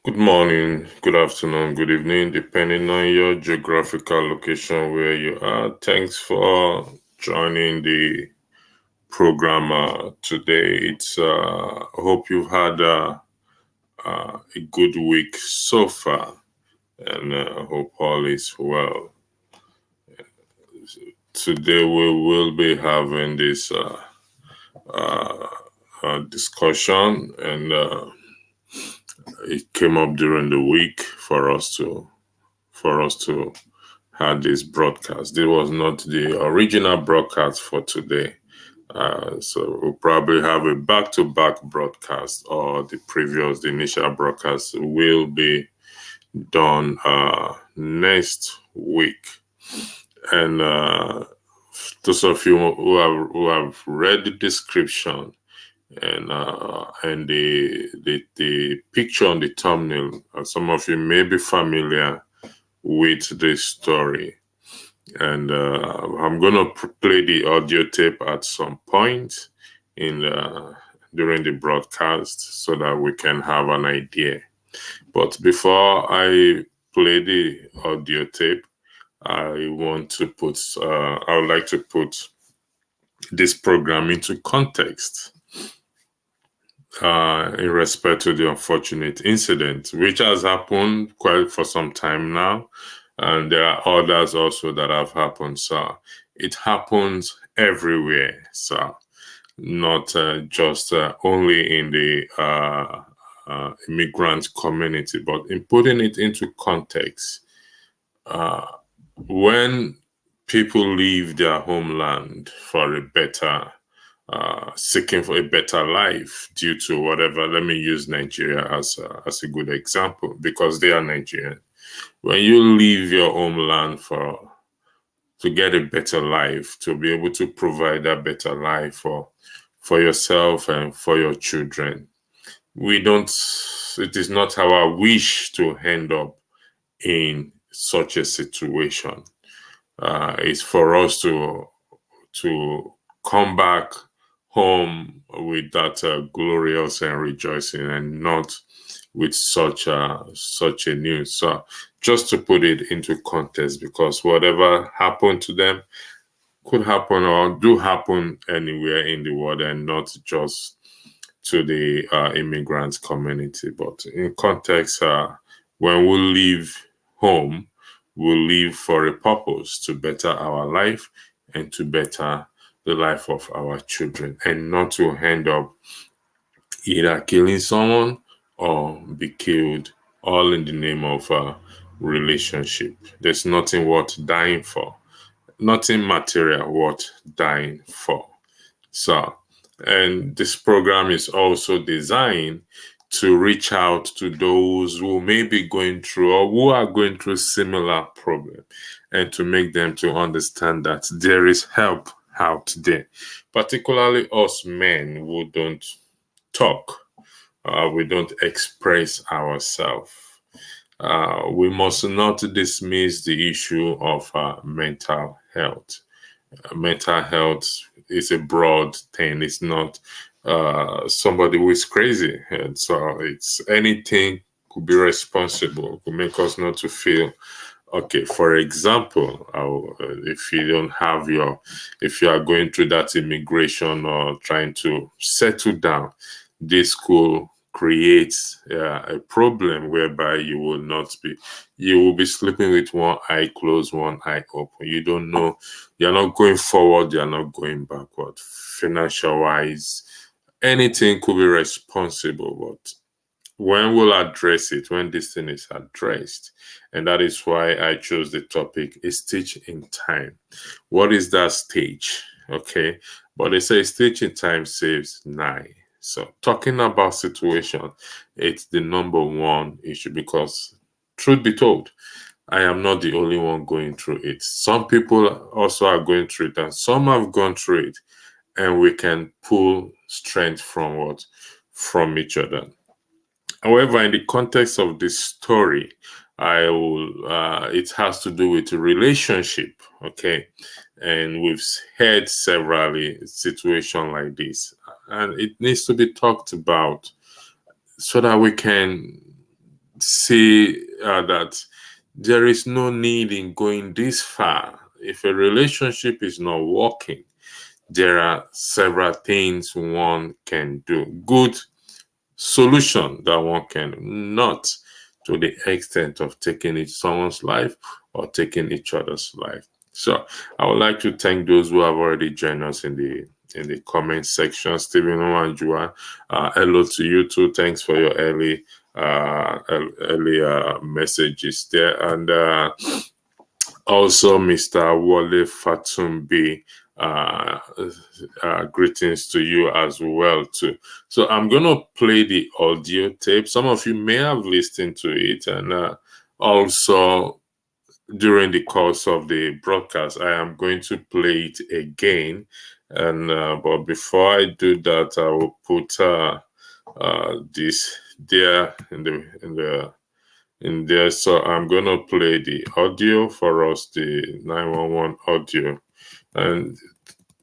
Good morning, good afternoon, good evening, depending on your geographical location where you are. Thanks for joining the program today. Hope you've had a good week so far, and hope all is well. Today we will be having this discussion, and it came up during the week for us to had this broadcast. It was not the original broadcast for today. So we'll probably have a back-to-back broadcast, or the initial broadcast will be done next week. And those of you who have read the description and the picture on the thumbnail, some of you may be familiar with this story. And I'm going to play the audio tape at some point during the broadcast so that we can have an idea. But before I play the audio tape, I would like to put this program into context in respect to the unfortunate incident, which has happened quite for some time now. And there are others also that have happened. So it happens everywhere. So not just only in the immigrant community, but in putting it into context. When people leave their homeland for a better, seeking for a better life due to whatever, let me use Nigeria as a good example because they are Nigerian. When you leave your homeland to get a better life, to be able to provide a better life for yourself and for your children, it is not our wish to end up in such a situation. It's for us to come back home with that glorious and rejoicing, and not with such a news. So just to put it into context, because whatever happened to them could happen or do happen anywhere in the world, and not just to the immigrant community. But in context, when we leave home, we leave for a purpose to better our life and to better the life of our children, and not to end up either killing someone or be killed, all in the name of a relationship. There's nothing worth dying for, nothing material worth dying for. So, and this program is also designed to reach out to those who may be going through or who are going through similar problem, and to make them to understand that there is help out there, particularly us men who don't talk, we don't express ourselves. We must not dismiss the issue of mental health. Mental health is a broad thing. It's not somebody who is crazy. And so it's anything could be responsible, could make us not to feel okay. For example, if you are going through that immigration or trying to settle down, this could create a problem whereby you will be sleeping with one eye closed, one eye open. You don't know, you're not going forward, you're not going backward. Financial wise, anything could be responsible, but when we'll address it, when this thing is addressed. And that is why I chose the topic, a stage in time. What is that stage? Okay. But they say stage in time saves 9. So talking about situation, it's the number one issue, because truth be told, I am not the only one going through it. Some people also are going through it, and some have gone through it, and we can pull strength from each other. However, in the context of this story, it has to do with a relationship, okay? And we've had several situations like this, and it needs to be talked about so that we can see that there is no need in going this far. If a relationship is not working, there are several things one can do. Good solution that one can, not to the extent of taking someone's life or taking each other's life. So I would like to thank those who have already joined us in the comment section. Stephen Owanjua, hello to you too. Thanks for your early messages there. And also Mr. Wale Fatumbi, greetings to you as well too. So I'm gonna play the audio tape. Some of you may have listened to it, and also during the course of the broadcast, I am going to play it again. And but before I do that, I will put this there in there. So I'm gonna play the audio for us, the 911 audio, and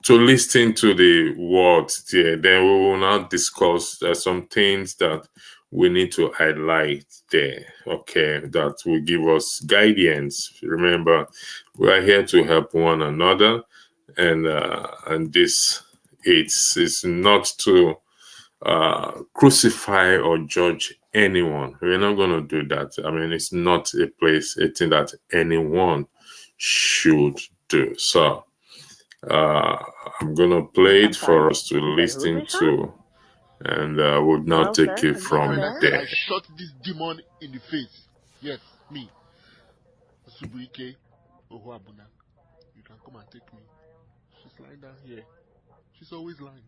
to listen to the words there. Then we will now discuss some things that we need to highlight there. Okay, that will give us guidance. Remember, we are here to help one another, and this it's not to crucify or judge anyone. We're not going to do that. I mean, it's not a thing that anyone should do. So I'm going to play it for us to listen to, and we'll now take it from there. I shot this demon in the face. Yes, me. Subuike Ohuabuna. You can come and take me. She's lying down here. She's always lying.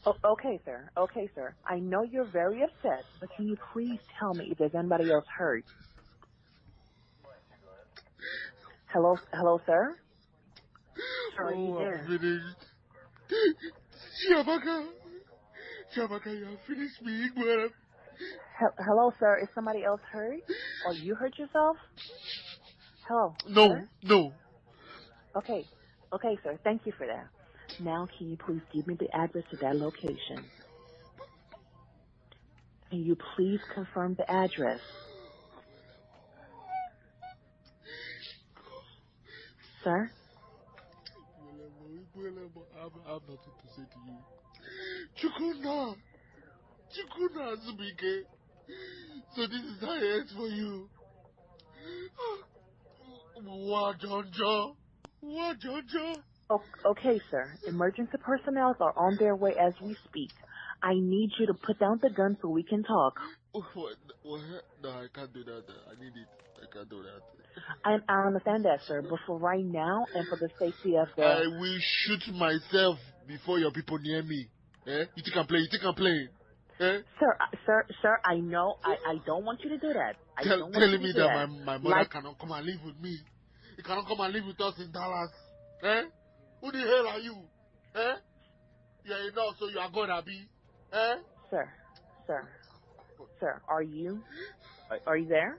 Oh, okay, sir. Okay, sir. I know you're very upset, but can you please tell me if there's anybody else hurt? Hello, sir? Sir, are you there? I'm finished. Shabaka, you have finished me. Hello, sir. Is somebody else hurt? Or you hurt yourself? Hello? No, sir? no. Okay, sir. Thank you for that. Now, can you please give me the address to that location? Can you please confirm the address? Sir? I have nothing to say to you. Chukuna, Zubike. So this is how it ends for you. What, Jojo? Okay, sir. Emergency personnel are on their way as we speak. I need you to put down the gun so we can talk. What? No, I can't do that. I need it. I can't do that. I understand that, sir, but for right now and for the safety of the... I will shoot myself before your people near me. Eh? You think I'm playing? Eh? Sir, I know. I don't want you to do that. Telling me that my mother cannot come and live with me. You cannot come and live with us in Dallas. Eh? Who the hell are you? Eh? You're enough, so you are gonna be. Eh? Sir, are you there?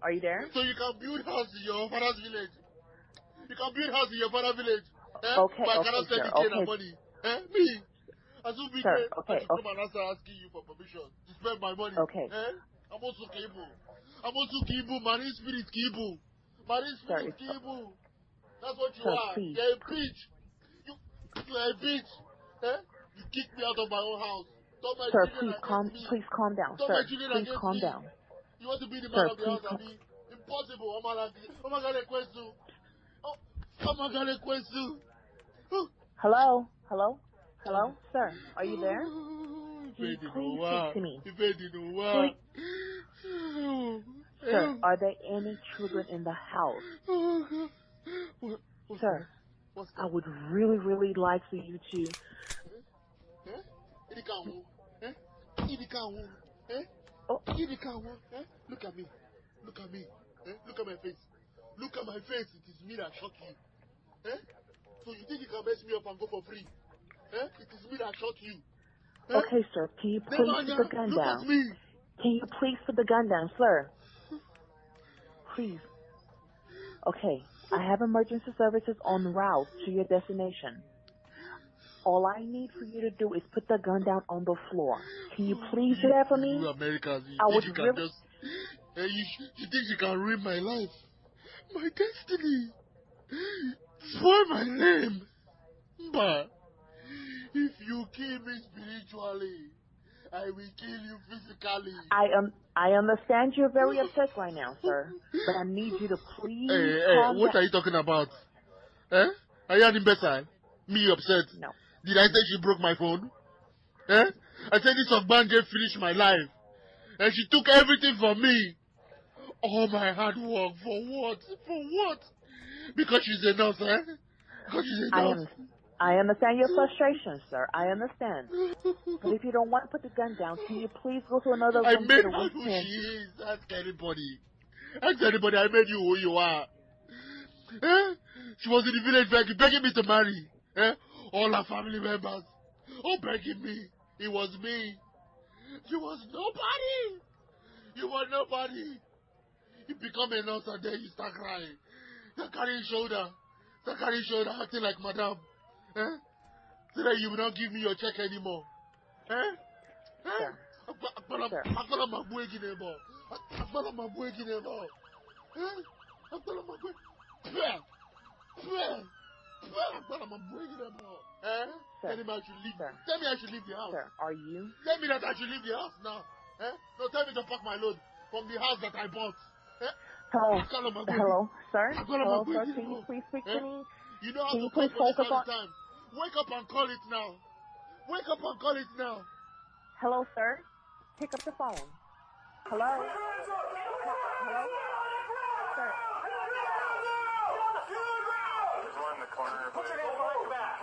Are you there? So you can build house in your father's village. You can build house in your father's village. Eh? Okay, but I cannot send you okay. money. Eh? Me? As you sir, I should come and asking you for permission to spend my money. Okay. Eh? I'm also Kibu. Marine spirit Kibu. That's what you sir, are. Please. You're a bitch. You're a bitch. Eh? You kicked me out of my own house. Sir, please calm down. Sir, please calm down. You want to be the man of the house, Abi? Impossible. Oh my God, request you. Oh my God, request you. Hello, sir. Are you there? Please speak to me. Sir, are there any children in the house? Sir, I would really like for you to... Look at me. Look at my face. It is me that shot you. Eh? So you think you can mess me up and go for free? Eh? It is me that shot you. Eh? Okay, sir. Can you please put the gun down? Look at me. Can you please put the gun down, sir? Please. Okay. I have emergency services en route to your destination. All I need for you to do is put the gun down on the floor. Can you please do that for me? You Americans, you I think would you can really... just... you think you can ruin my life? My destiny? Spoil my name? But if you kill me spiritually, I will kill you physically. I understand you're very upset right now, sir. But I need you to please calm what down. are you talking about? Eh? Are you an imbecile? Me upset? No. Did I say she broke my phone? Eh? I said this of Banje finished my life. And she took everything from me. All my hard work. For what? For what? Because she's a nurse, eh? Because she's a nurse. I understand your frustration, sir. I understand. But if you don't want to put the gun down, can you please go to another room I made so her we who can... she is. Ask anybody. Ask anybody. I made you who you are. Eh? She was in the village begging me to marry. Eh? All her family members. Oh, begging me. It was me. You was nobody. You were nobody. You become a nurse and then you start crying. Start carrying shoulder. Start carrying shoulder, acting like madam. Eh? So that you will not give me your check anymore. Eh? Eh? Sir. Akbala mabwe ginebo. Akbala mabwe ginebo. Eh? Akbala mabwe. Pwah! Pwah! Pwah! Akbala mabwe ginebo. Eh? Tell me I should leave. Tell me I should leave the house. Sir, are you? Tell me that I should leave the house now. Eh? No, tell me to pack my load from the house that I bought. Eh? Hello, sir. Hello, sir. Can you please speak to me? You know how Can to you call please police focus all on... the time. Wake up and call it now. Wake up and call it now. Hello, sir. Pick up the phone. Hello? Hello? Sir. In the corner. Put your hands behind your back.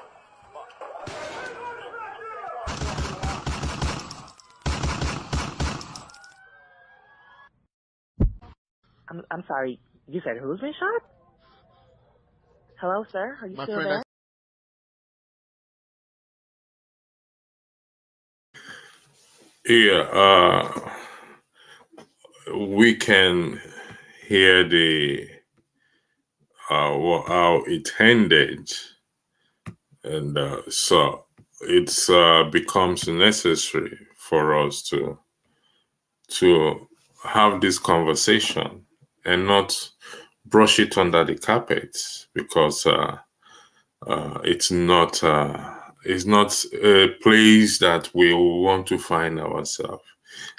I'm sorry. You said who's been shot? Hello, sir. Are you still there? Yeah, we can hear the how it ended, and so it becomes necessary for us to have this conversation and not brush it under the carpet, because it's not a place that we want to find ourselves.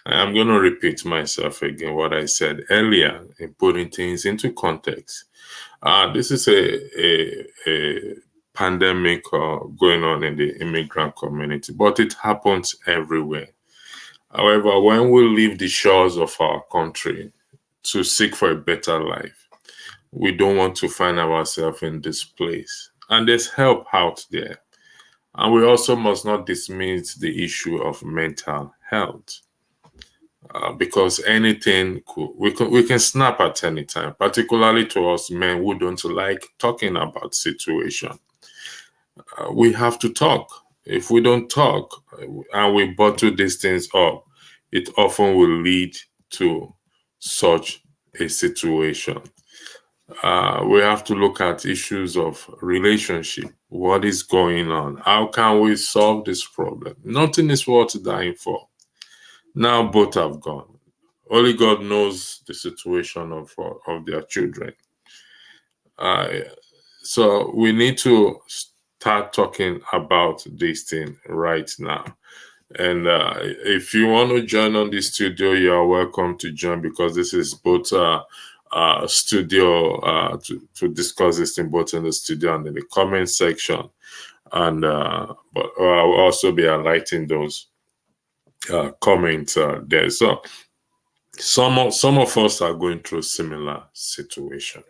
I'm going to repeat myself again, what I said earlier, in putting things into context. This is a pandemic going on in the immigrant community, but it happens everywhere. However, when we leave the shores of our country to seek for a better life, we don't want to find ourselves in this place. And there's help out there. And we also must not dismiss the issue of mental health. Because anything we can snap at any time, particularly to us men who don't like talking about situation. We have to talk. If we don't talk and we bottle these things up, it often will lead to such a situation. We have to look at issues of relationship. What is going on? How can we solve this problem? Nothing is worth dying for. Now both have gone. Only God knows the situation of their children. So we need to start talking about this thing right now. And if you want to join on the studio, you are welcome to join, because this is both studio to discuss this thing both in the studio and in the comment section. And but I will also be highlighting those comments there. So some of us are going through similar situation,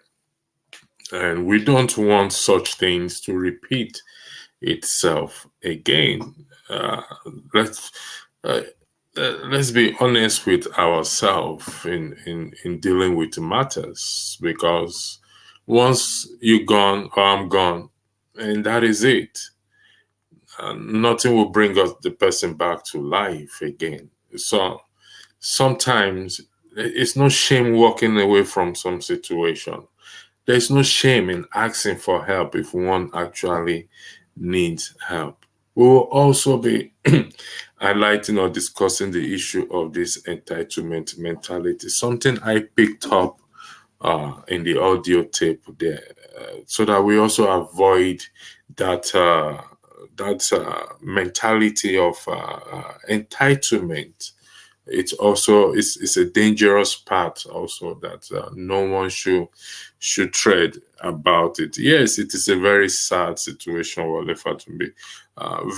and we don't want such things to repeat itself again. Let's be honest with ourselves in dealing with matters, because once you're gone or I'm gone, and that is it. Nothing will bring us the person back to life again. So sometimes it's no shame walking away from some situation. There's no shame in asking for help if one actually needs help. We will also be highlighting or discussing the issue of this entitlement mentality, something I picked up in the audio tape there, so that we also avoid that mentality of entitlement. It's a dangerous path also that no one should tread about it. Yes, it is a very sad situation, Wale Fatumbi.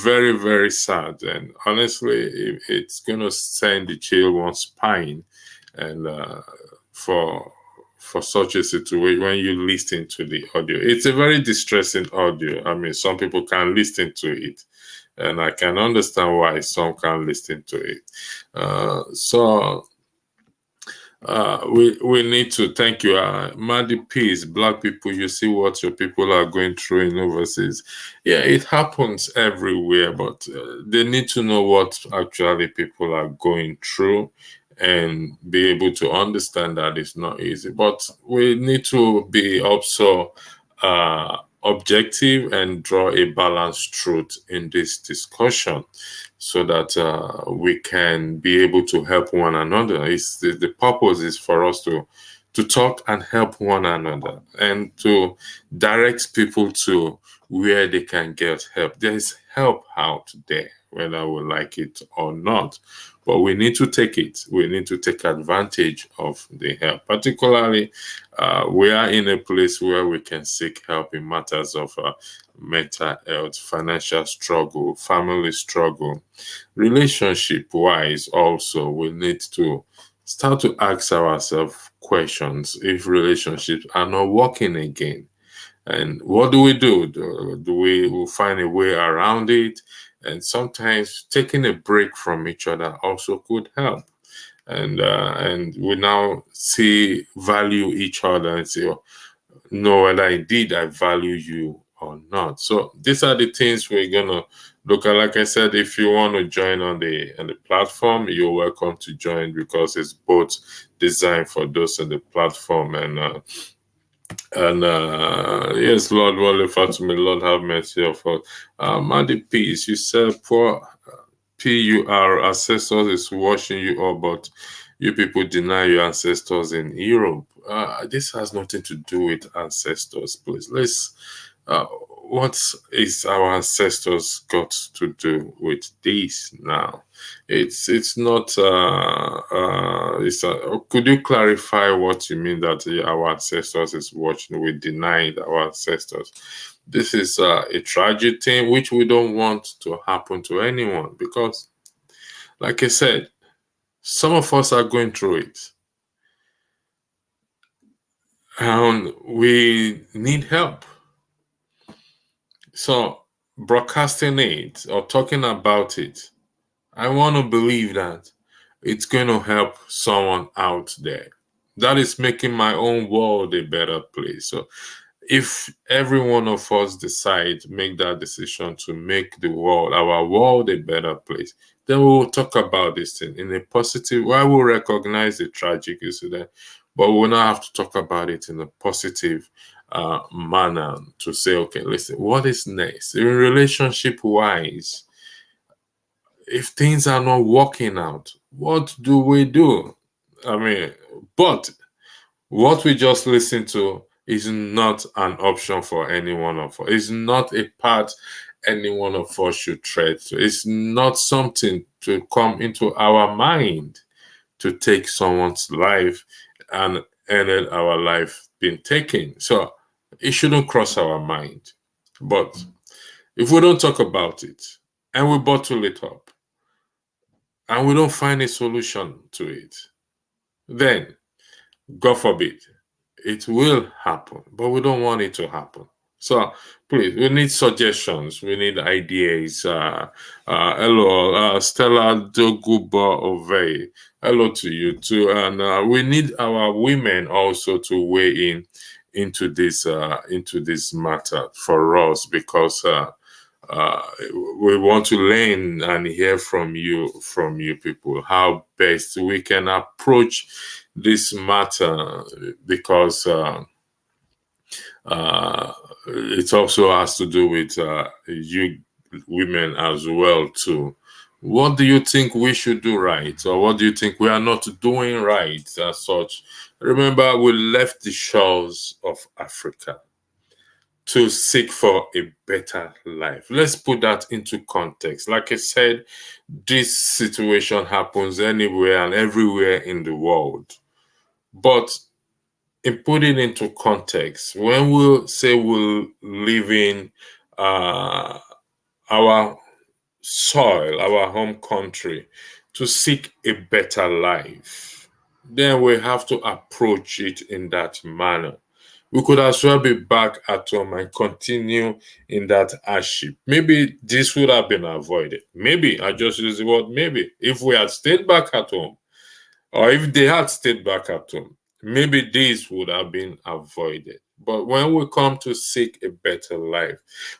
Very, very sad. And honestly, it's going to send the chill one spine. And for such a situation, when you listen to the audio, it's a very distressing audio. I mean, some people can't listen to it, and I can understand why some can't listen to it. So we need to thank you, Maddy Peace. Black people, you see what your people are going through in overseas. Yeah, it happens everywhere, but they need to know what actually people are going through and be able to understand that it's not easy. But we need to be also objective and draw a balanced truth in this discussion, so that we can be able to help one another. The purpose is for us to talk and help one another, and to direct people to where they can get help. There's help out there, whether we like it or not. But we need to take it. We need to take advantage of the help. Particularly, we are in a place where we can seek help in matters of mental health, financial struggle, family struggle, relationship wise. Also, we need to start to ask ourselves questions if relationships are not working again. And what do we do? Do we find a way around it? And sometimes taking a break from each other also could help. And we now see value each other and say, oh, know whether indeed I value you or not. So these are the things we're gonna look at. Like I said, if you want to join on the platform, you're welcome to join, because it's both designed for those on the platform and yes, Lord, will refer to me, Lord, have mercy of us. Maddy Peace, you said poor PUR ancestors is watching you all, but you people deny your ancestors in Europe. This has nothing to do with ancestors, please. What is our ancestors got to do with this now? It's not. Could you clarify what you mean that our ancestors is watching? We denied our ancestors. This is a tragic thing which we don't want to happen to anyone, because, like I said, some of us are going through it, and we need help. So broadcasting it or talking about it, I want to believe that it's going to help someone out there. That is making my own world a better place. So if every one of us make that decision to make our world a better place, then we will talk about this thing in a positive way. I will recognize the tragic incident, but we'll not have to talk about it in a positive manner to say, okay, listen, what is next? In relationship wise, if things are not working out, what do we do? I mean, but what we just listened to is not an option for any one of us. It's not a path any one of us should tread to. It's not something to come into our mind to take someone's life and ended our life being taken. So it shouldn't cross our mind. But if we don't talk about it and we bottle it up and we don't find a solution to it, then, God forbid, it will happen, but we don't want it to happen. So please, we need suggestions, we need ideas. Hello, Stella Doguba Ove. Hello to you too. And we need our women also to weigh in into this matter for us, because we want to learn and hear from you people, how best we can approach this matter, because it also has to do with you women as well too. What do you think we should do right, or what do you think we are not doing right as such? Remember, we left the shores of Africa to seek for a better life. Let's put that into context. Like I said, this situation happens anywhere and everywhere in the world. But in putting into context, when we say we're leaving our soil, our home country, to seek a better life, then we have to approach it in that manner. We could as well be back at home and continue in that hardship. Maybe this would have been avoided. Maybe, I just use the word maybe, if we had stayed back at home, or if they had stayed back at home, maybe this would have been avoided. But when we come to seek a better life,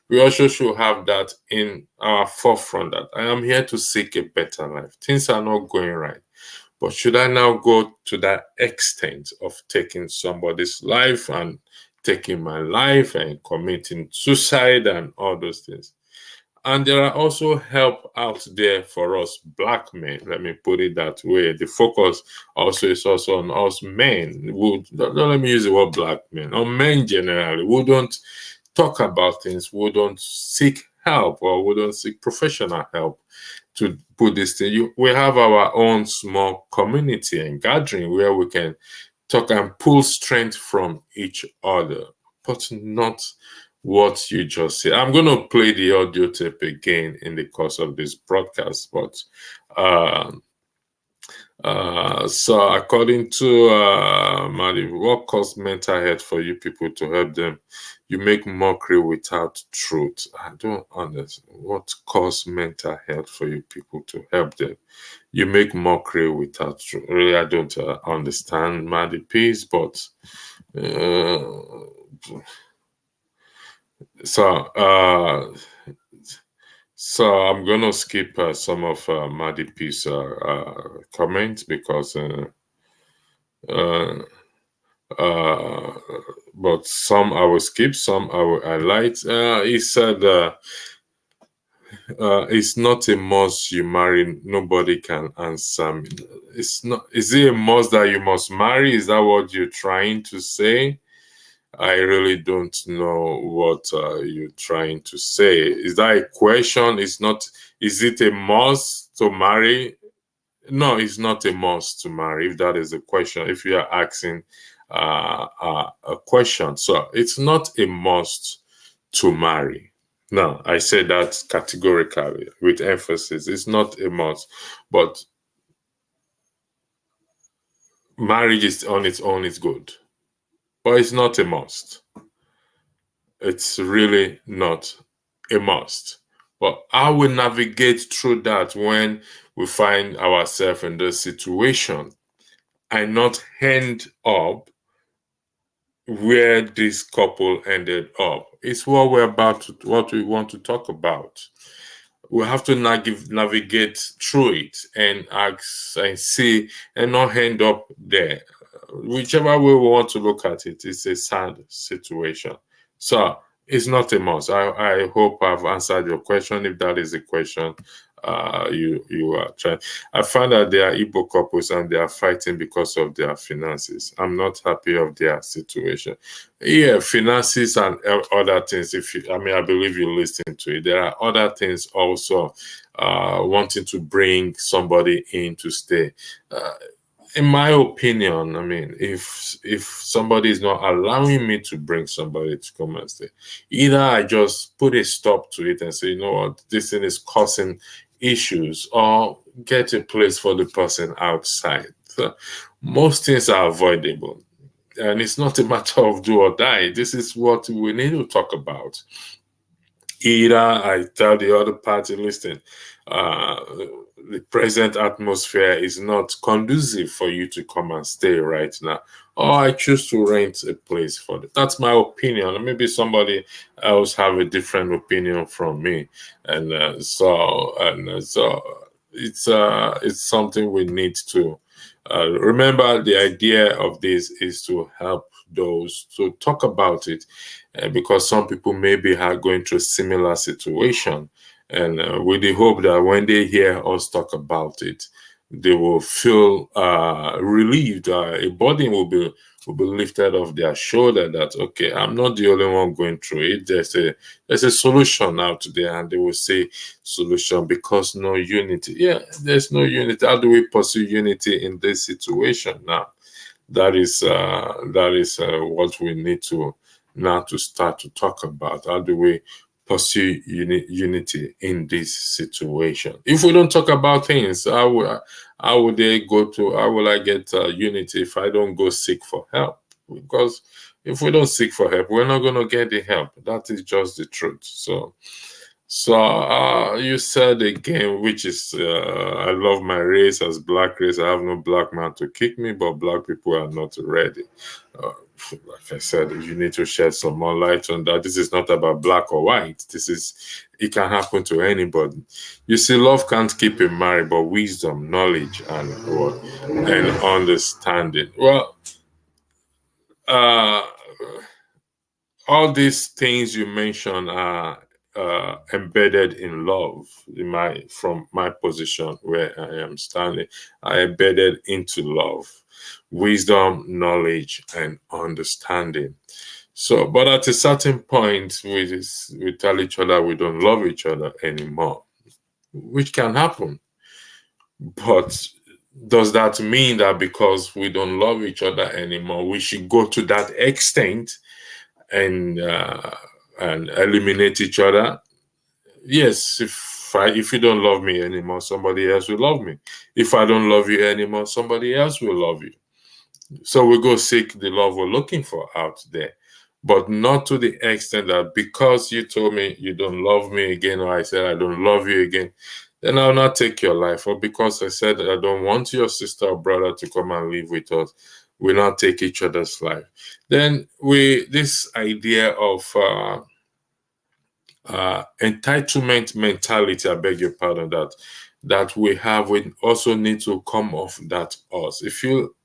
we also should have that in our forefront, that I am here to seek a better life. Things are not going right. But should I now go to that extent of taking somebody's life and taking my life and committing suicide and all those things? And there are also help out there for us black men. Let me put it that way. The focus also is also on us men. Don't let me use the word black men. On men generally, we don't talk about things. We don't seek help, or we don't seek professional help to put this thing. We have our own small community and gathering where we can talk and pull strength from each other, but not what you just said. I'm going to play the audio tape again in the course of this broadcast, but so according to Madi, what caused mental health for you people to help them? You make mockery without truth. I don't understand. What caused mental health for you people to help them? You make mockery without truth. Really, I don't understand Madi piece, but so I'm gonna skip some of Madi piece comments because but some I will skip, some I will highlight. He said it's not a must you marry. Nobody can answer me. It's not. Is it a must that you must marry? Is that what you're trying to say? I really don't know what you're trying to say. Is that a question? It's not. Is it a must to marry? No, it's not a must to marry. If that is a question, if you are asking a question, so it's not a must to marry. No, I say that categorically with emphasis. It's not a must, but marriage is on its own is good, but it's not a must. It's really not a must. But how we navigate through that when we find ourselves in this situation and not end up where this couple ended up is what what we want to talk about. We have to navigate through it and ask and see and not end up there. Whichever way we want to look at it, it's a sad situation. So it's not a must. I hope I've answered your question. If that is a question you are trying. I find that there are Igbo couples and they are fighting because of their finances. I'm not happy of their situation. Yeah, finances and other things. I believe you listen to it. There are other things also. Wanting to bring somebody in to stay. In my opinion, if somebody is not allowing me to bring somebody to come and stay, either I just put a stop to it and say, you know what, this thing is causing issues, or get a place for the person outside. So most things are avoidable, and it's not a matter of do or die. This is what we need to talk about. Either I tell the other party, listen, the present atmosphere is not conducive for you to come and stay right now, or I choose to rent a place for them. That's my opinion. Maybe somebody else have a different opinion from me, and so it's something we need to remember. The idea of this is to help those to talk about it, because some people maybe are going through a similar situation. And with the hope that when they hear us talk about it, they will feel relieved. A burden will be lifted off their shoulder. That okay, I'm not the only one going through it. There's a solution out there, and they will say solution because no unity. Yeah, there's no unity. How do we pursue unity in this situation now? That is what we need to now to start to talk about. How do we pursue unity in this situation? If we don't talk about things, how would they go to? How will I get unity if I don't go seek for help? Because if we don't seek for help, we're not going to get the help. That is just the truth. So you said again, which is, I love my race as black race. I have no black man to kick me, but black people are not ready. Like I said, you need to shed some more light on that. This is not about black or white. It can happen to anybody. You see, love can't keep you married, but wisdom, knowledge, and understanding. Well, all these things you mentioned are embedded in love. From my position where I am standing, are embedded into love, wisdom, knowledge, and understanding. So, but at a certain point, we tell each other we don't love each other anymore, which can happen. But does that mean that because we don't love each other anymore, we should go to that extent and eliminate each other? Yes, if you don't love me anymore, somebody else will love me. If I don't love you anymore, somebody else will love you. So we go seek the love we're looking for out there, but not to the extent that because you told me you don't love me again, or I said I don't love you again, then I'll not take your life. Or because I said I don't want your sister or brother to come and live with us, we'll not take each other's life. Then this idea of entitlement mentality, I beg your pardon, that we have, we also need to come off that us. If you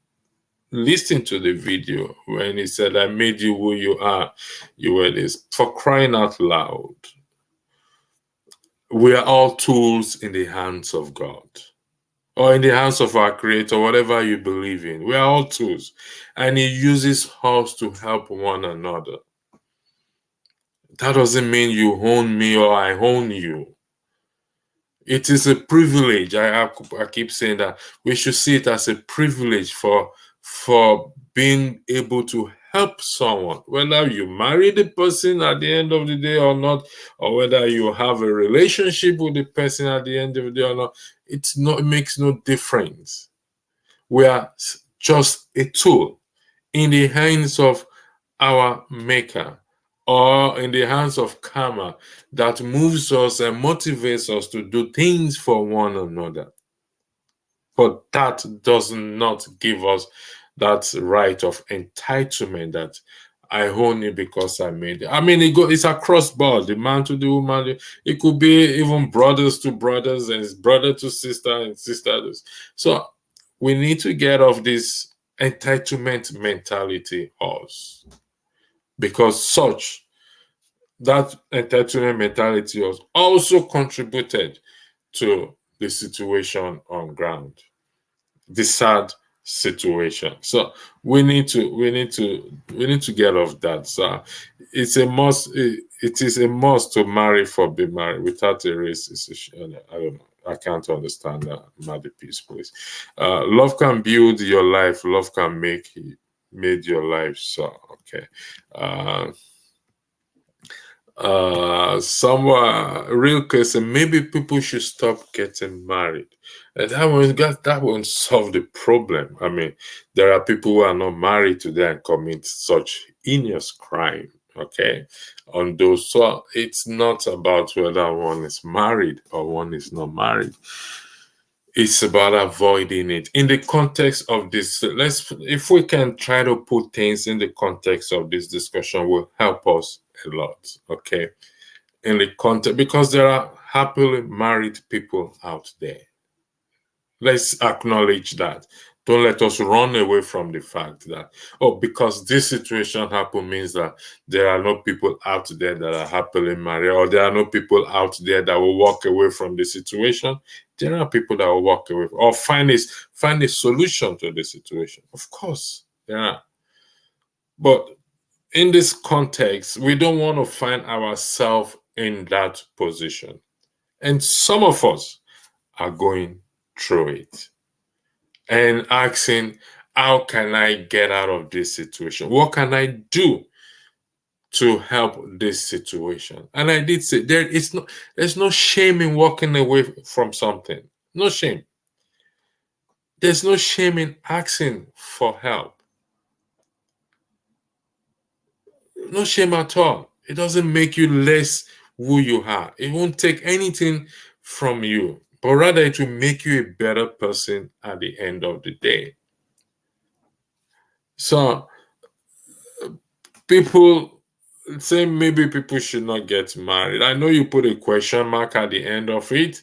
listen to the video when he said, I made you who you are, you were this, for crying out loud. We are all tools in the hands of God, or in the hands of our Creator, whatever you believe in. We are all tools, and He uses us to help one another. That doesn't mean you own me or I own you. It is a privilege. I keep saying that we should see it as a privilege for being able to help someone, whether you marry the person at the end of the day or not, or whether you have a relationship with the person at the end of the day or not. It makes no difference. We are just a tool in the hands of our Maker, or in the hands of karma, that moves us and motivates us to do things for one another. But that does not give us that right of entitlement that I own it because I made it. I mean, it's across board, the man to the woman. It could be even brothers to brothers and brother to sister and sister to. So we need to get off this entitlement mentality us, because that entitlement mentality has also contributed to the situation on ground, the sad situation. So we need to get off that. So it's a must. It is a must to marry for be married. Without a race, I don't know. I can't understand that. Mother, peace, please. Love can build your life. Love can made your life. So okay. Someone real question, maybe people should stop getting married, and that won't solve the problem. I mean, there are people who are not married today and commit such heinous crime, okay, on those. So it's not about whether one is married or one is not married. It's about avoiding it in the context of this. If we can try to put things in the context of this discussion, will help us a lot, okay? In the context, because there are happily married people out there. Let's acknowledge that Don't let us run away from the fact that, oh, because this situation happened means that there are no people out there that are happily married, or there are no people out there that will walk away from the situation. There are people that will walk away or find a solution to the situation. Of course, there are. But in this context, we don't want to find ourselves in that position. And some of us are going through it and asking, how can I get out of this situation? What can I do to help this situation? And I did say there's no shame in walking away from something. No shame. There's no shame in asking for help. No shame at all. It doesn't make you less who you are. It won't take anything from you, but rather it will make you a better person at the end of the day. So people say maybe people should not get married. I know you put a question mark at the end of it.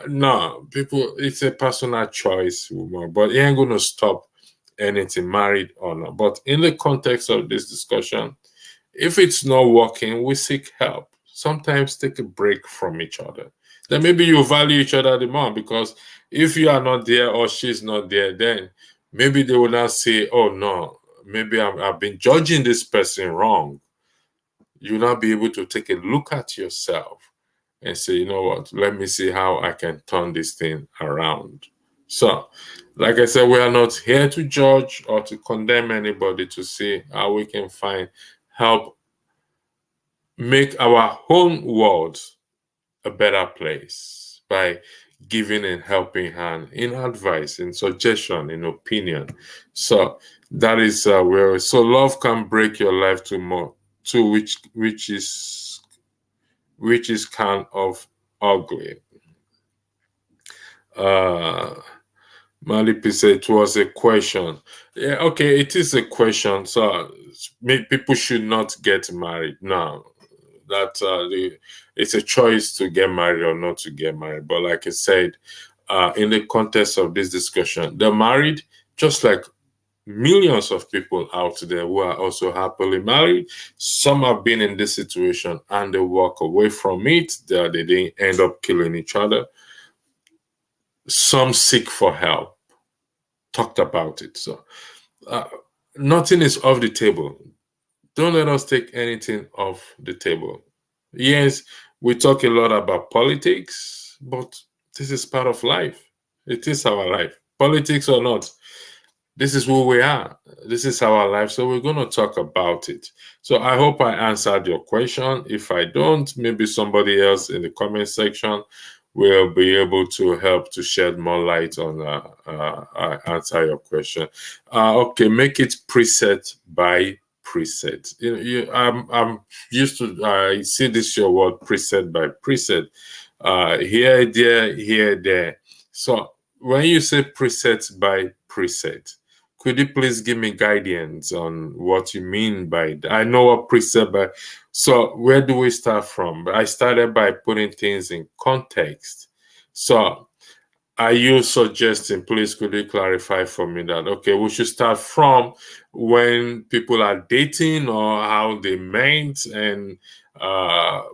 No, people, it's a personal choice, but it ain't going to stop anything, married or not. But in the context of this discussion, if it's not working, we seek help. Sometimes take a break from each other. Then maybe you value each other the more, because if you are not there or she's not there, then maybe they will not say, oh no, maybe I've been judging this person wrong. You'll not be able to take a look at yourself and say, you know what, let me see how I can turn this thing around. So, like I said, we are not here to judge or to condemn anybody, to see how we can help make our own world a better place by giving and helping hand in advice, in suggestion, in opinion. So that is where love can break your life which is kind of ugly. Malipi said it was a question. Yeah, okay, it is a question. So people should not get married. No, that it's a choice to get married or not to get married. But like I said, in the context of this discussion, they're married just like millions of people out there who are also happily married. Some have been in this situation and they walk away from it. They didn't end up killing each other. Some seek for help. Talked about it. So nothing is off the table. Don't let us take anything off the table. Yes, we talk a lot about politics, but this is part of life. It is our life. Politics or not, this is who we are. This is our life. So we're going to talk about it. So I hope I answered your question. If I don't, maybe somebody else in the comment section will be able to help to shed more light on answer your question. Okay, make it preset by preset. I'm used to I see this your word preset by preset. Here, there. So when you say preset by preset, could you please give me guidance on what you mean by that? I know what preset by. So where do we start from? I started by putting things in context. So are you suggesting, please could you clarify for me that, okay, we should start from when people are dating or how they met and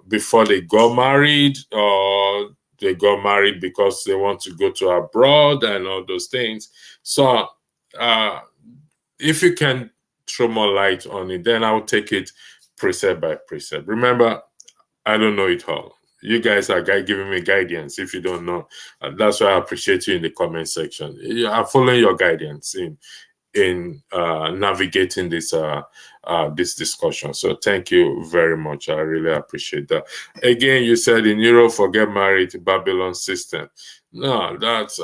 before they got married, or they got married because they want to go to abroad and all those things. So if you can throw more light on it, then I'll take it precept by precept. Remember, I don't know it all. You guys are giving me guidance. If you don't know, that's why I appreciate you in the comment section. I'm following your guidance in navigating this discussion. So thank you very much. I really appreciate that. Again, you said in Europe, forget married, Babylon system. No, that's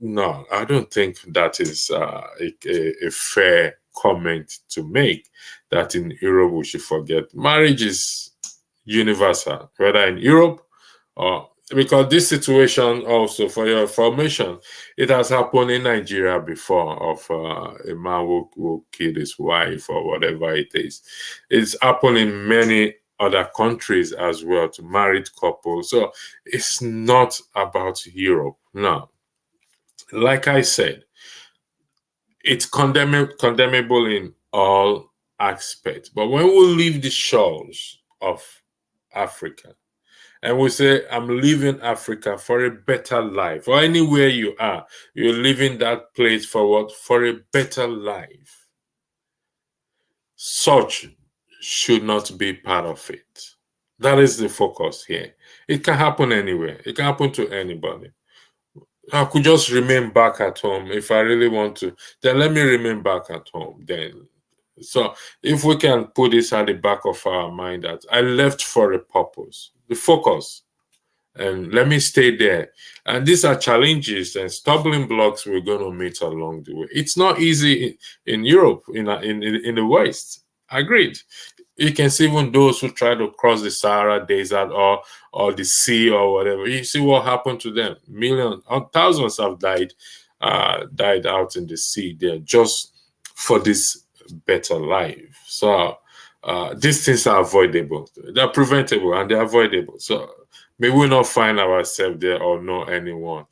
no, I don't think that is a fair comment to make, that in Europe we should forget. Marriage is universal, whether in Europe or, because this situation also, for your information, it has happened in Nigeria before, of a man who killed his wife or whatever it is. It's happened in many other countries as well, to married couples. So it's not about Europe. No. Like I said, It's condemnable in all aspects. But when we leave the shores of Africa and we say, I'm leaving Africa for a better life, or anywhere you are, you're leaving that place for what? For a better life. Such should not be part of it. That is the focus here. It can happen anywhere. It can happen to anybody. I could just remain back at home if I really want to. Then let me remain back at home. Then, so if we can put this at the back of our mind that I left for a purpose, the focus, and let me stay there. And these are challenges and stumbling blocks we're going to meet along the way. It's not easy in Europe, in the West. Agreed. You can see even those who try to cross the Sahara Desert or the sea or whatever. You see what happened to them. Millions, thousands have died out in the sea there just for this better life. So these things are avoidable. They're preventable and they're avoidable. So may we not find ourselves there or know anyone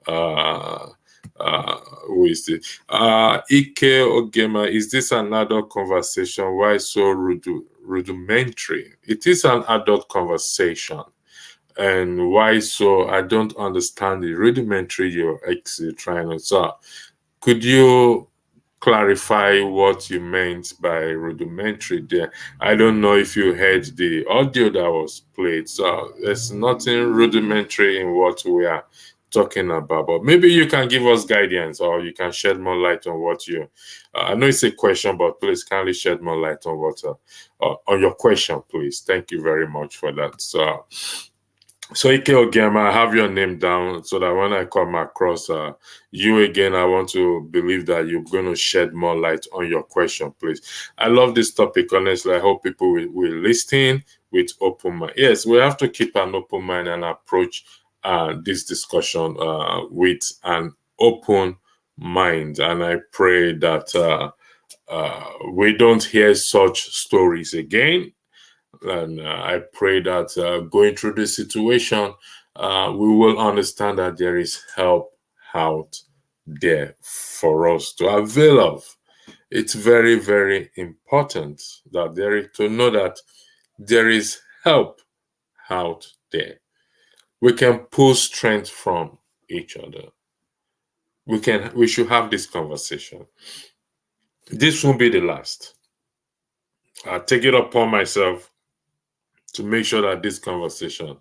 who is it? Ike Ogema, is this an adult conversation? Why so rudimentary? It is an adult conversation. And why so? I don't understand the rudimentary you're actually trying to. So, could you clarify what you meant by rudimentary there? I don't know if you heard the audio that was played. So, there's nothing rudimentary in what we are talking about, but maybe you can give us guidance or you can shed more light on what you I know it's a question, but please kindly shed more light on what on your question, please. Thank you very much for that. So Ike Ogema, I have your name down so that when I come across you again, I want to believe that you're going to shed more light on your question, please. I love this topic, honestly. I hope people will listen with open mind. Yes, we have to keep an open mind and approach this discussion with an open mind. And I pray that we don't hear such stories again. And I pray that going through this situation, we will understand that there is help out there for us to avail of. It's very, very important that to know that there is help out there. We can pull strength from each other. We should have this conversation. This won't be the last. I take it upon myself to make sure that this conversation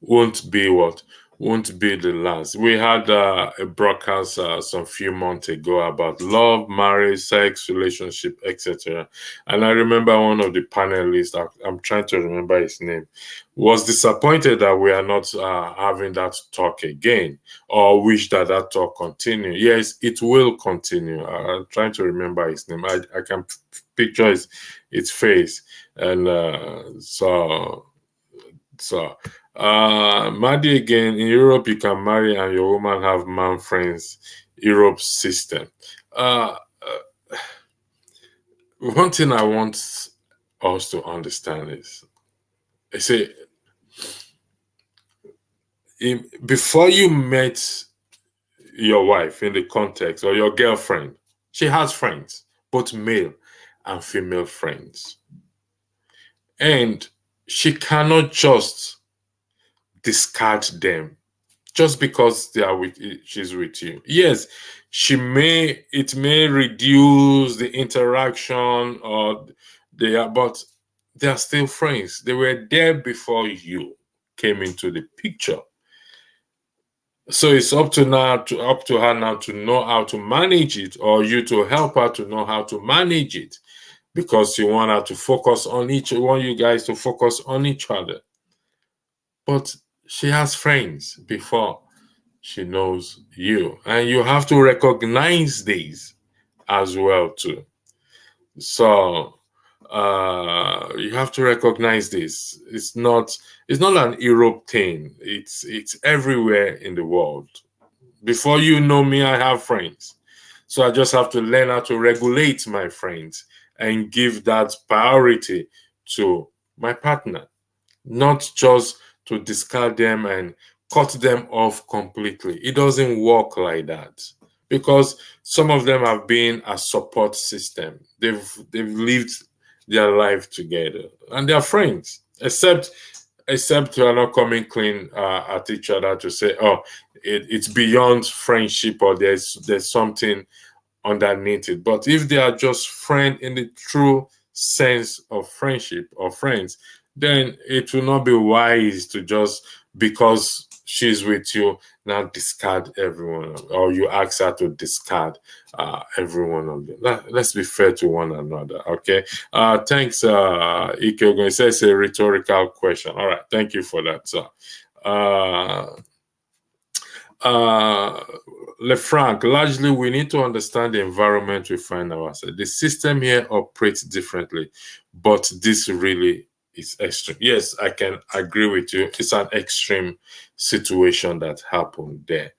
won't be the last. We had a broadcast some few months ago about love, marriage, sex, relationship, etc. And I remember one of the panelists, I'm trying to remember his name, was disappointed that we are not having that talk again, or wish that talk continue. Yes, it will continue. I'm trying to remember his name. I can picture his face. And Madi again, in Europe you can marry and your woman have man friends. Europe system. One thing I want us to understand is, I say, before you met your wife in the context or your girlfriend, she has friends, both male and female friends, and she cannot just discard them just because she's with you. Yes, it may reduce the interaction but they are still friends. They were there before you came into the picture. So it's up to her now to know how to manage it, or you to help her to know how to manage it, because you want her to focus on you guys to focus on each other. But she has friends before she knows you, and you have to recognize these as well too. So you have to recognize this. It's not an Europe thing. It's everywhere in the world. Before you know me, I have friends. So I just have to learn how to regulate my friends and give that priority to my partner, not just to discard them and cut them off completely. It doesn't work like that, because some of them have been a support system. They've lived their life together and they're friends, except we are not coming clean at each other to say, oh, it's beyond friendship, or there's something underneath it. But if they are just friends in the true sense of friendship or friends, then it will not be wise to just, because she's with you, now discard everyone, or you ask her to discard every one of them. Let's be fair to one another, okay? Thanks, Ike. It says a rhetorical question. All right, thank you for that, sir. Lefranc, largely we need to understand the environment we find ourselves. The system here operates differently, but this really is extreme. Yes, I can agree with you. It's an extreme situation that happened there.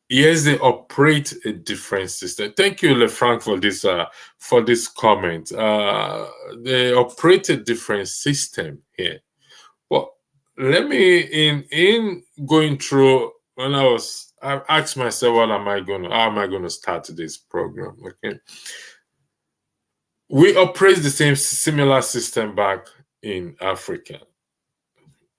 Yes, they operate a different system. Thank you, Lefranc, for this comment. They operate a different system here. Well, let me in going through, when I asked myself, how am I going to start this program? Okay, we operate the same similar system back in Africa,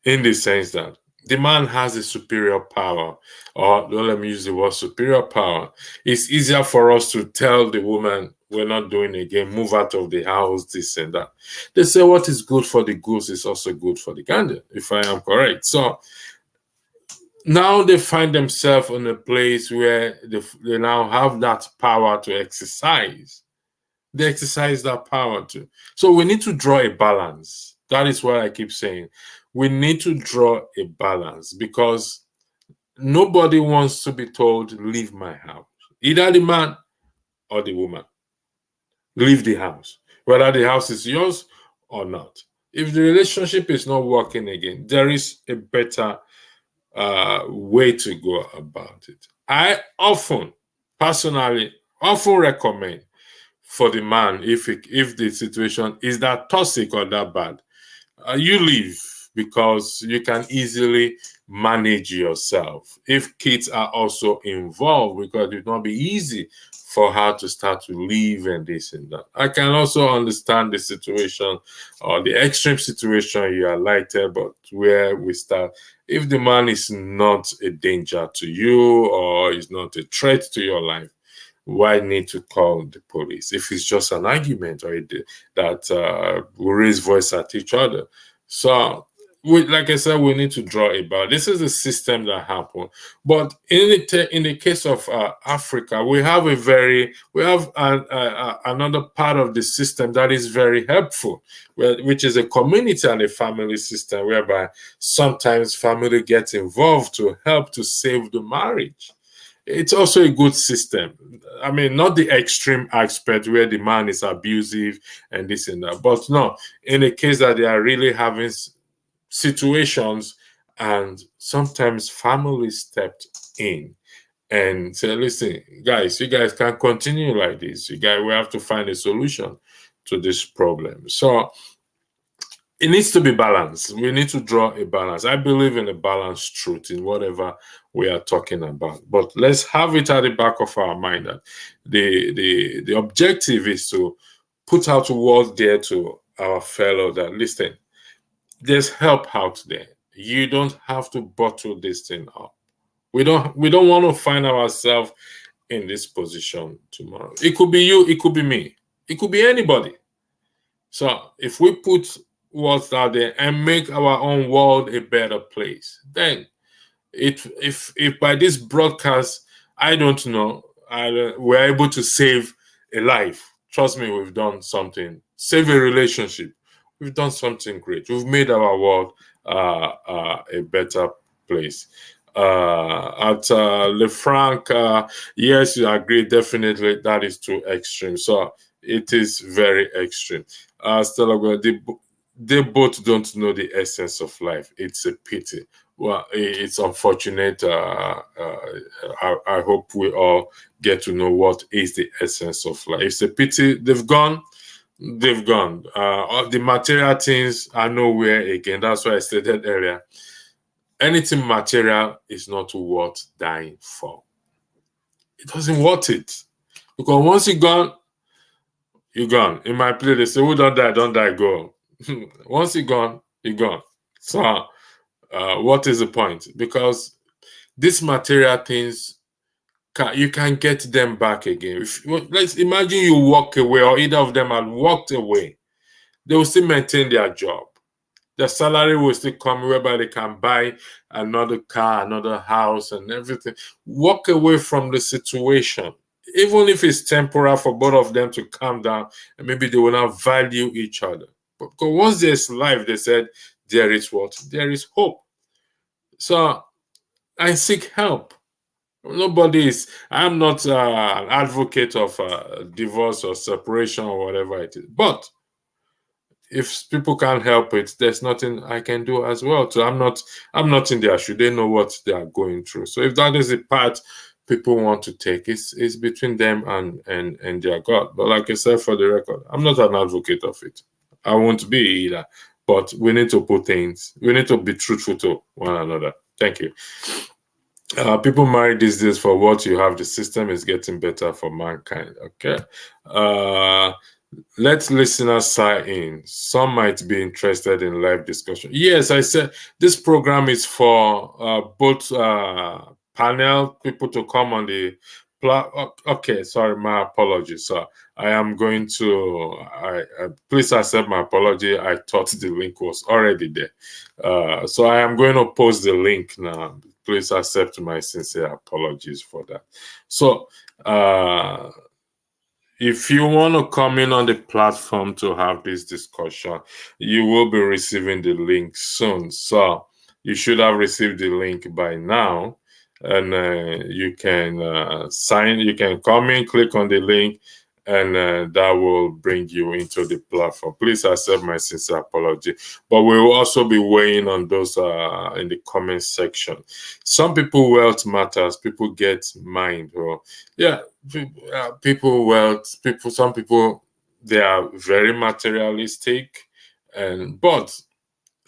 in the sense that the man has a superior power, or don't let me use the word superior power. It's easier for us to tell the woman, we're not doing it again, move out of the house, this and that. They say what is good for the goose is also good for the gander, if I am correct. So now they find themselves in a place where they now have that power to exercise. They exercise that power too. So we need to draw a balance. That is what I keep saying. We need to draw a balance, because nobody wants to be told, leave my house. Either the man or the woman. Leave the house. Whether the house is yours or not. If the relationship is not working again, there is a better way to go about it. I personally recommend for the man, if the situation is that toxic or that bad, you leave, because you can easily manage yourself. If kids are also involved, because it will not be easy for her to start to leave and this and that. I can also understand the situation, or the extreme situation you highlighted, but where we start, if the man is not a danger to you or is not a threat to your life, why need to call the police? If it's just an argument or that we raise voice at each other. So, like I said, we need to draw a balance. This is a system that happened. But in the case of Africa, we have another part of the system that is very helpful, which is a community and a family system, whereby sometimes family gets involved to help to save the marriage. It's also a good system. I mean, not the extreme aspect where the man is abusive and this and that, but no, in the case that they are really having situations, and sometimes family stepped in and said, listen, guys, you guys can't continue like this. We have to find a solution to this problem. So it needs to be balanced. We need to draw a balance. I believe in a balanced truth in whatever we are talking about. But let's have it at the back of our mind that the objective is to put out a word there to our fellow that, listen, there's help out there. You don't have to bottle this thing up. We don't want to find ourselves in this position tomorrow. It could be you, it could be me, it could be anybody. So if we put words out there and make our own world a better place, then if by this broadcast, I don't know, we're able to save a life, trust me, we've done something. Save a relationship, we've done something great. We've made our world a better place. At Lefranc, yes, you agree, definitely that is too extreme. So it is very extreme. Stella, they both don't know the essence of life. It's a pity. Well, it's unfortunate. I hope we all get to know what is the essence of life. It's a pity they've gone. They've gone. The material things are nowhere again. That's why I stated earlier. Anything material is not worth dying for. it doesn't worth it. Because once you're gone, you're gone. In my play, they say, who don't die, go. Once you're gone, you're gone. So, what is the point? Because these material things, you can get them back again. Let's imagine you walk away, or either of them had walked away. They will still maintain their job. Their salary will still come, whereby they can buy another car, another house, and everything. Walk away from the situation, even if it's temporal, for both of them to calm down, and maybe they will not value each other. But because once there's life, they said, there is what? There is hope. So I seek help. I'm not an advocate of divorce or separation or whatever it is. But if people can't help it, there's nothing I can do as well. So I'm not in their shoe. They know what they are going through. So if that is the path people want to take, it's between them and their God. But like I said, for the record, I'm not an advocate of it. I won't be either. But we need to we need to be truthful to one another. Thank you. People marry these days for what you have. The system is getting better for mankind. Okay. Let listeners sign in. Some might be interested in live discussion. Yes, I said this program is for both panel people to come on the okay, sorry, my apologies. So I am going to please accept my apology. I thought the link was already there. So I am going to post the link now. Please accept my sincere apologies for that. So if you want to come in on the platform to have this discussion, you will be receiving the link soon. So you should have received the link by now. And you can sign, you can come in, click on the link, and that will bring you into the platform. Please accept my sincere apology. But we will also be weighing on those in the comment section. Some people, wealth matters. People get mind. Or yeah, people wealth. Some people, they are very materialistic, but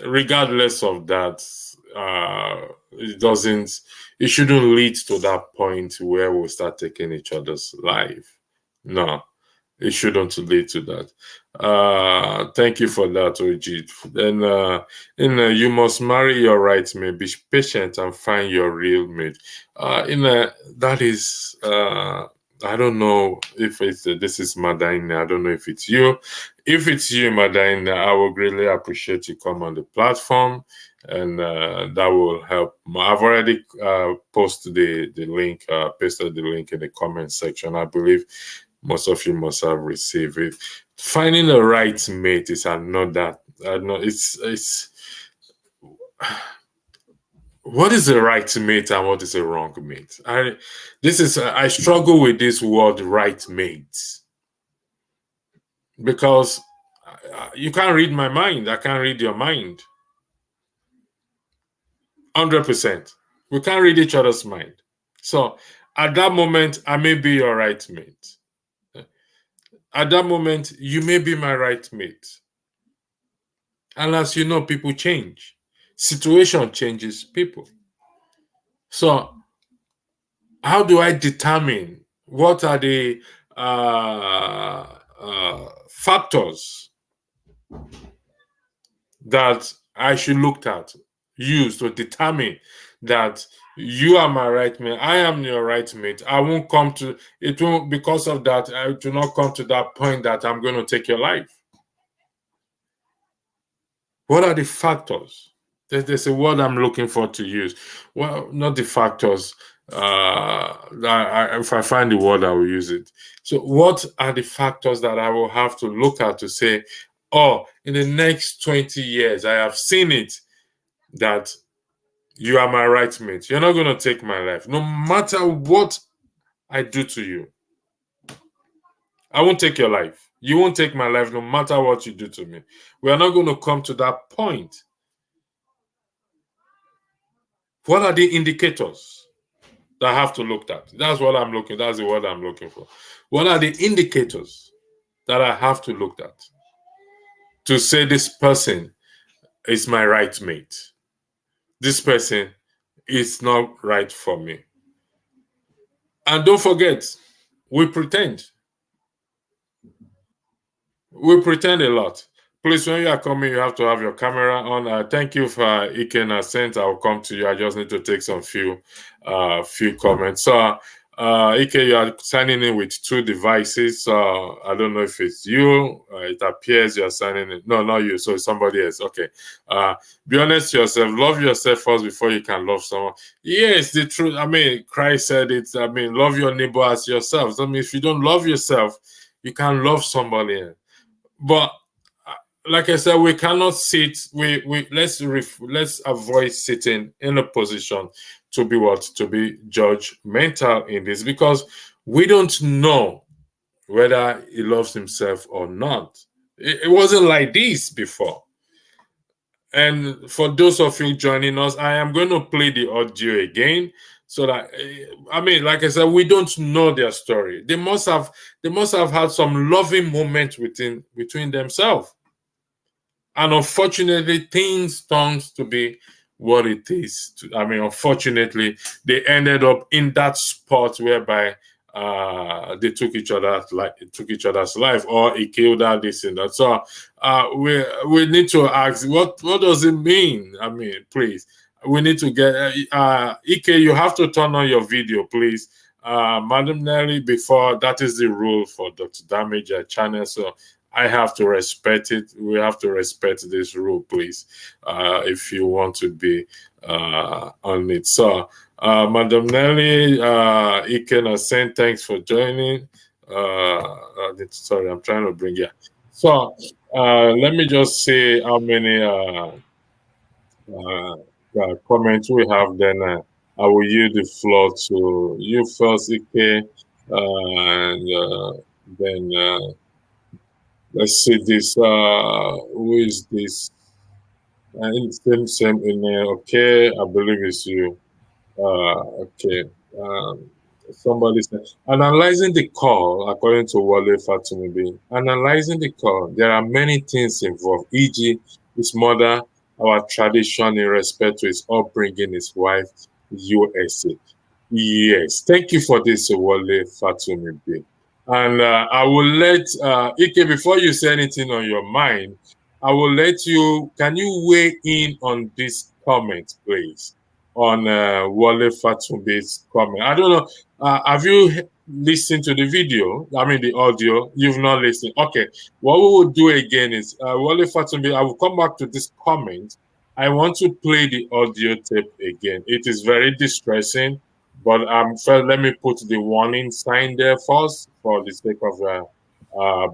regardless of that, it shouldn't lead to that point where we'll start taking each other's life. No, it shouldn't lead to that. Thank you for that, Ojit. Then you must marry your right mate, be patient and find your real mate. That is I don't know if it's this is Madaina. I don't know if it's you. If it's you, Madaina, I will greatly appreciate you come on the platform, and that will help. I've already posted the link, pasted the link in the comment section. I believe most of you must have received it. Finding the right mate is another. It's what is the right mate and what is a wrong mate? I struggle with this word right mate, because you can't read my mind. I can't read your mind. 100%. We can't read each other's mind. So at that moment, I may be your right mate. At that moment, you may be my right mate. And as you know, people change. Situation changes people. So how do I determine what are the factors that I should look at, use to determine that you are my right mate, I am your right mate? I won't come to it. Won't, because of that, I do not come to that point that I'm going to take your life. What are the factors? There's a word I'm looking for to use. Well, not the factors. If I find the word, I will use it. So what are the factors that I will have to look at to say, oh, in the next 20 years, I have seen it that you are my right mate. You're not going to take my life. No matter what I do to you, I won't take your life. You won't take my life no matter what you do to me. We are not going to come to that point. What are the indicators that I have to look at? That's the word I'm looking for. What are the indicators that I have to look at to say this person is my right mate? This person is not right for me. And don't forget, we pretend. We pretend a lot. Please, when you are coming, you have to have your camera on. Thank you for Iken sent. I'll come to you. I just need to take some few comments. So, Ike, you are signing in with two devices. So I don't know if it's you. It appears you are signing in. No, not you. So it's somebody else. Okay. Be honest to yourself. Love yourself first before you can love someone. Yes, the truth. I mean, Christ said it. I mean, love your neighbor as yourself. I mean, if you don't love yourself, you can't love somebody else. But like I said, we cannot sit. Let's avoid sitting in a position to be judgmental in this, because we don't know whether he loves himself or not. It wasn't like this before. And for those of you joining us, I am going to play the audio again, so that, I mean, like I said, we don't know their story. They must have had some loving moment between themselves. And unfortunately, things turns to be what it is. I mean, unfortunately, they ended up in that spot whereby they took each other's life, or it killed her, this and that. So we need to ask, what does it mean? I mean, please, we need to get Ike. You have to turn on your video, please. Madam Nelly, before, that is the rule for Dr. Damage channel. So I have to respect it. We have to respect this rule, please, if you want to be on it. So, Madam Nelly, Iken saying thanks for joining. Sorry, I'm trying to bring you. So, let me just say how many comments we have. Then I will yield the floor to you first, Ike, and then. Let's see this. Who is this? Same email. Okay, I believe it's you. Okay. Somebody said, analyzing the call, according to Wale Fatumibi, analyzing the call, there are many things involved, e.g., his mother, our tradition in respect to his upbringing, his wife, USA. Yes, thank you for this, Wale Fatumibi. And I will let Ike, before you say anything on your mind, I will let you. Can you weigh in on this comment, please, on Wale Fatumbi's comment? I don't know. Have you listened to the video? I mean, the audio. You've not listened. Okay. What we will do again is Wale Fatumbi. I will come back to this comment. I want to play the audio tape again. It is very distressing. But first, let me put the warning sign there first, for the sake of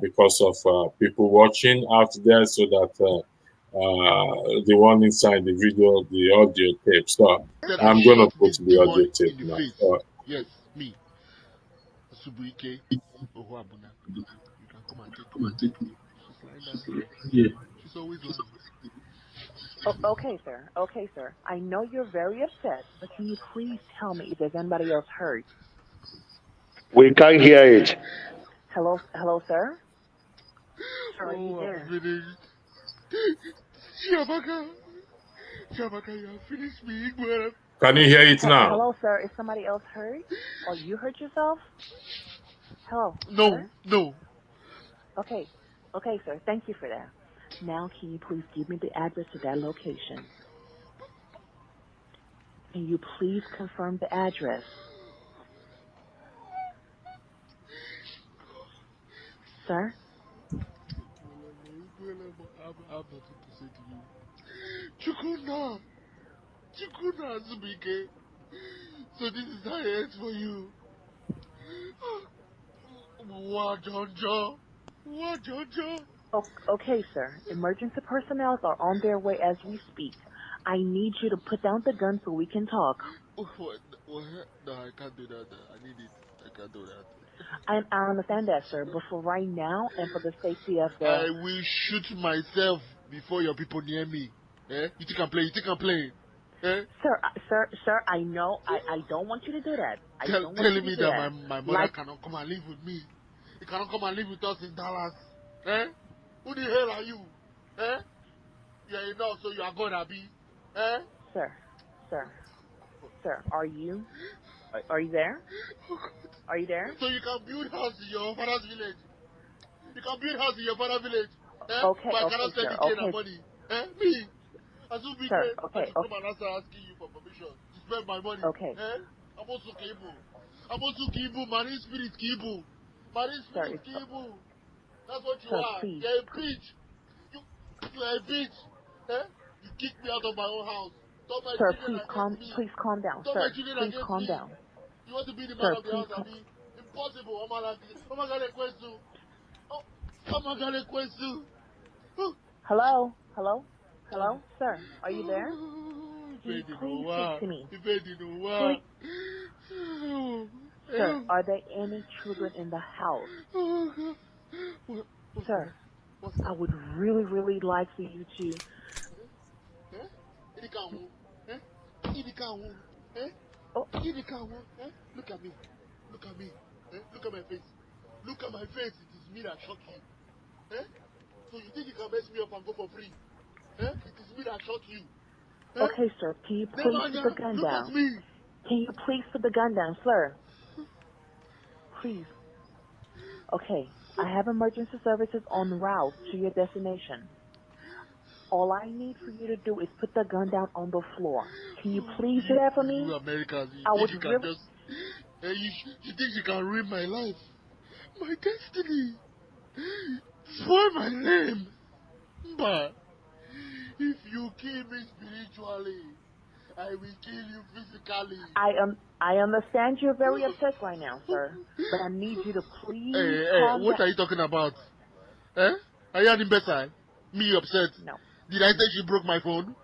because of people watching out there, so that the warning sign, the video, the audio tape. So I'm going to put the audio tape now. Yes, me. Subuike. Ohuabuna. You can come and take me. She's lying down here. She's always lying. Okay, sir. Okay, sir. I know you're very upset, but can you please tell me if there's anybody else hurt? We can't hear it. Hello, sir? Sir, are you there? Shabaka, you have finished me. Can you hear it now? Hello, sir. Is somebody else hurt? Or you hurt yourself? Hello, No, sir? no. Okay, sir. Thank you for that. Now, can you please give me the address to that location? Can you please confirm the address? Sir? I have nothing to say to you. Chukuna, Zubike. So this is how it ends for you. What, Jojo? Okay, sir. Emergency personnel are on their way as we speak. I need you to put down the gun so we can talk. What? No, I can't do that. I need it. I can't do that. I understand that, sir, but for right now and for the safety of the... I will shoot myself before your people near me. Eh? You think I'm playing? Eh? Sir, I know. I don't want you to do that. Telling me that my mother cannot come and live with me. You cannot come and live with us in Dallas. Eh? Who the hell are you? Eh? You're enough, so you are gonna be. Eh? Sir, are you? Are you there? Oh God. Are you there? So you can build house in your father's village. You can build house in your father's village. Okay, But I okay, cannot send sir. you cane and Okay, money. Me. As soon sir. weekday, I Okay, should come and answer asking you for permission to spend my money. okay, I'm also Kibu. I'm also Kibu. Marine spirit Kibu. Marine sir. spirit Kibu. That's what you Sir, are. please, You're a bitch. You are a bitch. You kicked me out of my own house. Turn my sir, children against me. please calm down, Turn my sir. children Please against calm me. down, You want to be the man sir. of the Please house, calm. Abi? Impossible. I'm not gonna request you. Oh, I'm not gonna request you. Hello, hello, hello, sir. Are you there? Can you Ifedi no please speak wa. to me? Ifedi no wa. Please, sir. Are there any children in the house? What's that? Sir, What's I that? would really like for you to. Idikawu. Idikawu. Oh, Idikawu. Look at me. Look at me. Look at my face. Look at my face. It is me that shock you. So you think you can mess me up and go for free? It is me that shot you. okay, sir. Can you please put the Nemanja, gun look at down? me. Can you please put the gun down, sir? Please. Okay. I have emergency services en route to your destination. All I need for you to do is put the gun down on the floor. Can you please do that for me? You Americans, you I think would you can really. just, you think you can ruin my life, my destiny, spoil my name. But if you kill me spiritually, I will kill you physically. I understand you're very upset right now, sir, but I need you to please Hey, calm what down. are you talking about? Are you an imbecile? Me upset? No. Did I say she broke my phone?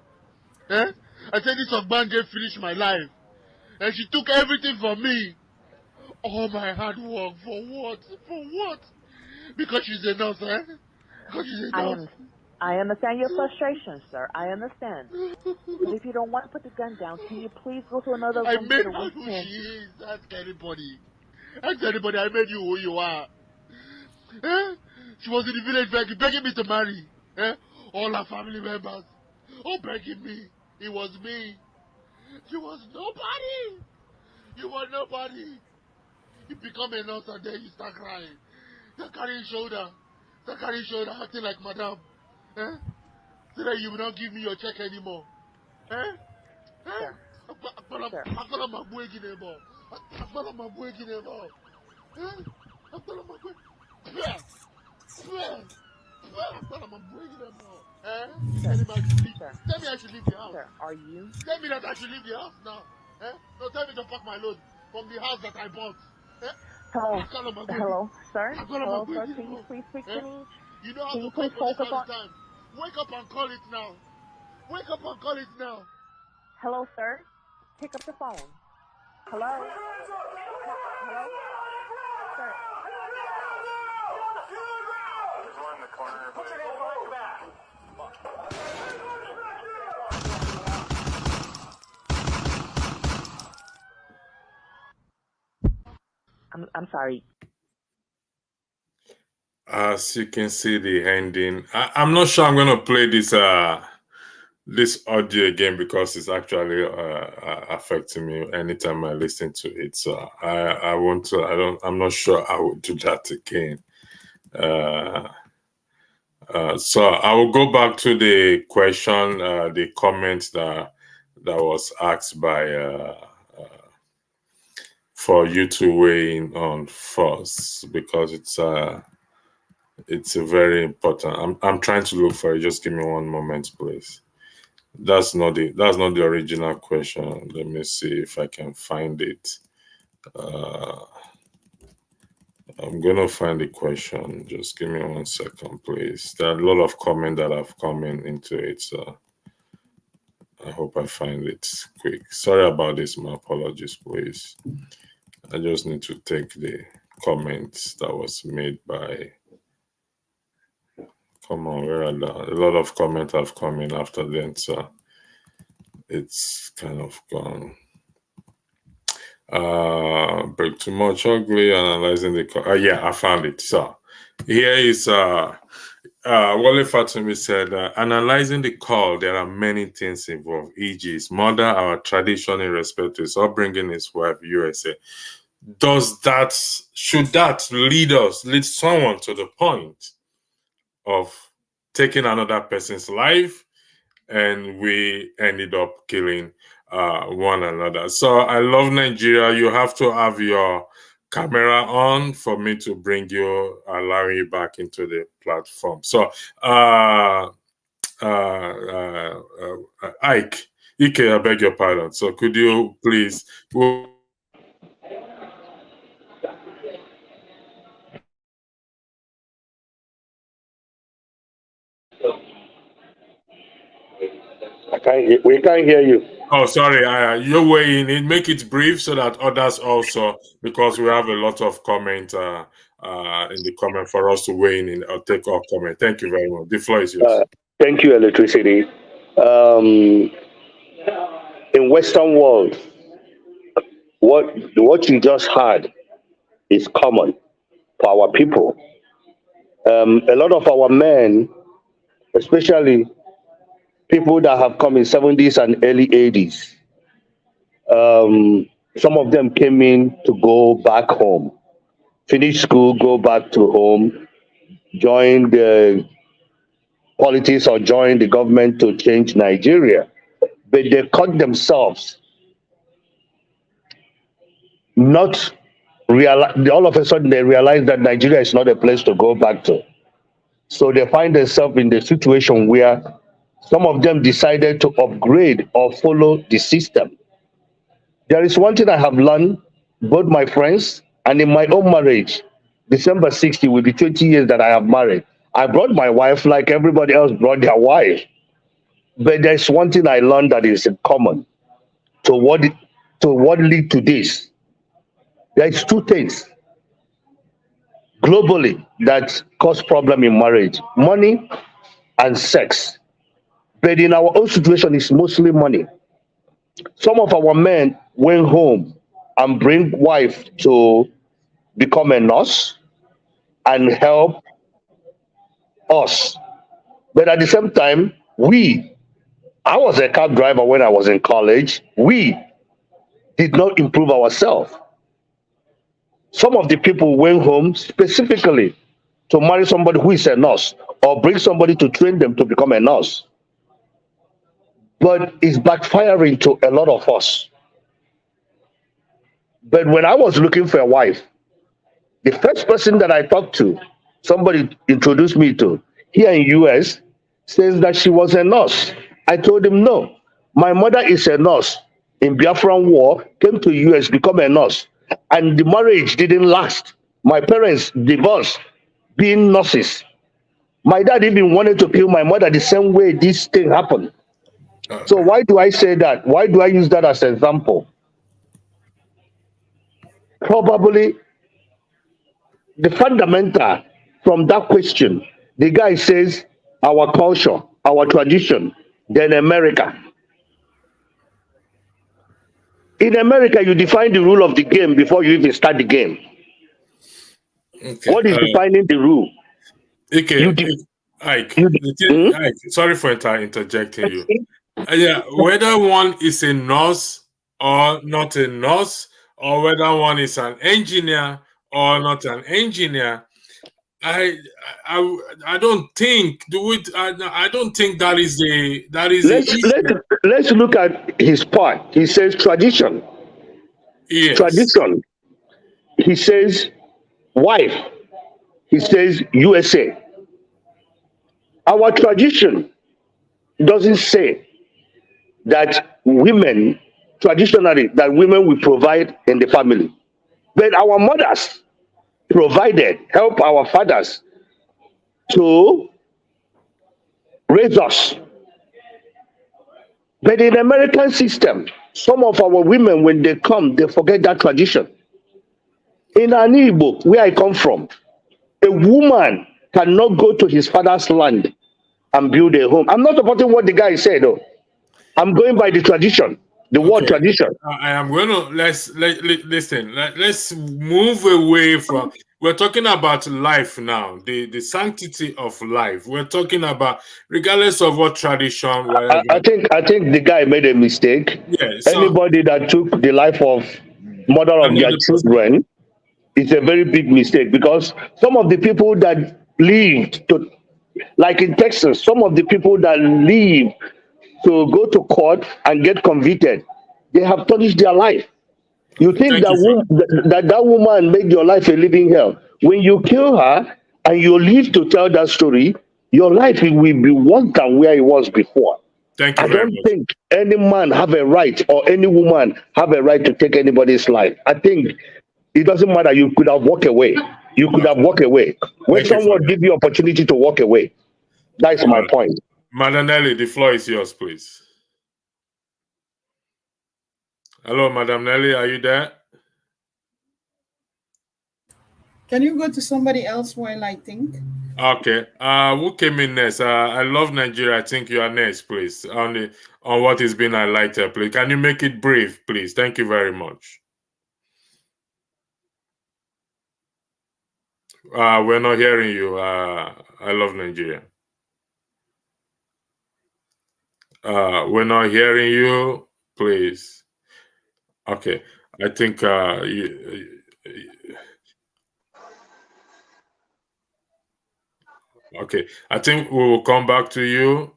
I said this Ogbanje finished my life. And she took everything from me. All my hard work. For what? For what? Because she's a nurse, Because she's a I nurse. am. I understand your frustration, sir. I understand. But if you don't want to put the gun down, can you please go to another I room so made that her we who can? she is. Ask anybody. Ask anybody. I made you who you are. She was in the village begging me to marry. All her family members. Oh, begging me. It was me. You was nobody. You were nobody. You become a nurse and then you start crying. Start carrying shoulder. Start carrying shoulder, acting like madam. So that you will not give me your check anymore. Sir, sir. Agbala magbu egi nebo. Agbala magbu egi nebo. Agbala magbu egi. Agbala magbu egi nebo. You Sir, telling me I should leave? sir, Tell me I should leave the house. sir, are you? Tell me that I should leave the house now. No, tell me to pack my load from the house that I bought. Hello, Agbala magbu egi. hello, sir, Agbala hello, magbu sir. egi Can you nebo. please speak to me? You know how Can to you call please police focus all the on? time. Wake up and call it now. Wake up and call it now. Hello, sir. Pick up the phone. Hello, hello, sir. There's one in the corner. Put your damn flag back. I'm sorry. As you can see, the ending. I'm not sure I'm going to play this audio again because it's actually affecting me anytime I listen to it. So I want to. I'm not sure I will do that again. So I will go back to the question, the comment that was asked by for you to weigh in on first because it's a very important. I'm trying to look for it. Just give me one moment, please. That's not the original question. Let me see if I can find it. Uh, I'm gonna find the question. Just give me 1 second, please. There are a lot of comments that have come into it, so I hope I find it quick. Sorry about this. My apologies, please. I just need to take the comments that was made by. Come on, where are the? A lot of comments have come in after then, so it's kind of gone. Break too much ugly, analyzing the. Yeah, I found it. So here is Wale Fatumi said, analyzing the call, there are many things involved, e.g., his mother, our tradition in respect to his upbringing, his wife, USA. Should that lead someone to the point of taking another person's life, and we ended up killing one another? So I love Nigeria. You have to have your camera on for me to bring you, allowing you back into the platform. So Ike, I beg your pardon. So could you please? We can't hear you. Oh, sorry. You're weighing in. Make it brief so that others also, because we have a lot of comment in the comment for us to weigh in or take our comment. Thank you very much. The floor is yours. Thank you, electricity. In Western world, what you just heard is common for our people. A lot of our men, especially people that have come in 70s and early 80s, some of them came in to go back home, finish school, go back to home, join the politics or join the government to change Nigeria. But they caught themselves not all of a sudden they realize that Nigeria is not a place to go back to. So they find themselves in the situation where some of them decided to upgrade or follow the system. There is one thing I have learned, both my friends and in my own marriage. December 60 will be 20 years that I have married. I brought my wife like everybody else brought their wife. But there's one thing I learned that is in common to what lead to this. There's two things globally that cause problem in marriage: money and sex. But in our own situation, it's mostly money. Some of our men went home and bring wife to become a nurse and help us. But at the same time, I was a cab driver when I was in college. We did not improve ourselves. Some of the people went home specifically to marry somebody who is a nurse or bring somebody to train them to become a nurse. But it's backfiring to a lot of us. But when I was looking for a wife, the first person that I talked to, somebody introduced me to here in US, says that she was a nurse. I told him no. My mother is a nurse in Biafran War, came to US, become a nurse, and the marriage didn't last. My parents divorced, being nurses. My dad even wanted to kill my mother the same way this thing happened. So why do I say that? Why do I use that as an example? Probably the fundamental from that question, the guy says our culture, our tradition, then America. In America, you define the rule of the game before you even start the game. Okay. What is defining the rule? Okay. Ike, sorry for interjecting you. Yeah, whether one is a nurse or not a nurse, or whether one is an engineer or not an engineer, I don't think I don't think that is let's look at his part. He says tradition. Yes. Tradition. He says wife. He says USA. Our tradition doesn't say that women, traditionally, that women will provide in the family. But our mothers provided, help our fathers to raise us. But in the American system, some of our women, when they come, they forget that tradition. In Igbo, where I come from, a woman cannot go to his father's land and build a home. I'm not supporting what the guy said, though. I'm going by the tradition, the word tradition. I am going to listen. Let's move away from. We're talking about life now, the sanctity of life. We're talking about, regardless of what tradition, whatever. I think the guy made a mistake. Yeah. So Anybody that took the life of mother of their another person. children is a very big mistake, because some of the people that lived to, like in Texas, some of the people that live to go to court and get convicted, they have tarnished their life. You think Thank that you for that woman made your life a living hell? When you kill her and you live to tell that story, your life will be worse than where it was before. thank you I very don't much. think any man have a right, or any woman have a right to take anybody's life. I think it doesn't matter. You could have walked away. You could have walked away. When Thank you for someone that. give you opportunity to walk away, that's my point. Madam Nelly, the floor is yours, please. Hello, Madam Nelly, are you there? Can you go to somebody else while I think? Okay. Who came in next? I love Nigeria. I think you are next, please. On what is being highlighted, please. Can you make it brief, please? Thank you very much. We're not hearing you. I love Nigeria. We're not hearing you, please. Okay. I think okay. I think we will come back to you.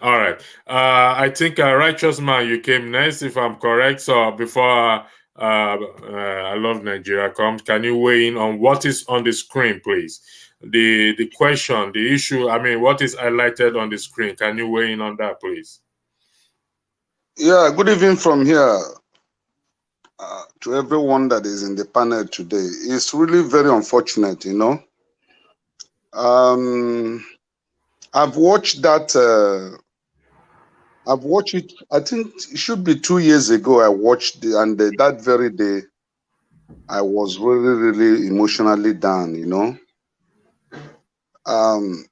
All right. I think Righteous Man, you came next, if I'm correct. So before I love Nigeria comes, can you weigh in on what is on the screen, please? The question, the issue. I mean, what is highlighted on the screen? Can you weigh in on that, please? Yeah, good evening from here to everyone that is in the panel today. It's really very unfortunate, you know. I've watched that. I've watched it. I think it should be 2 years ago. I watched it, and that very day, I was really, really emotionally down. You know,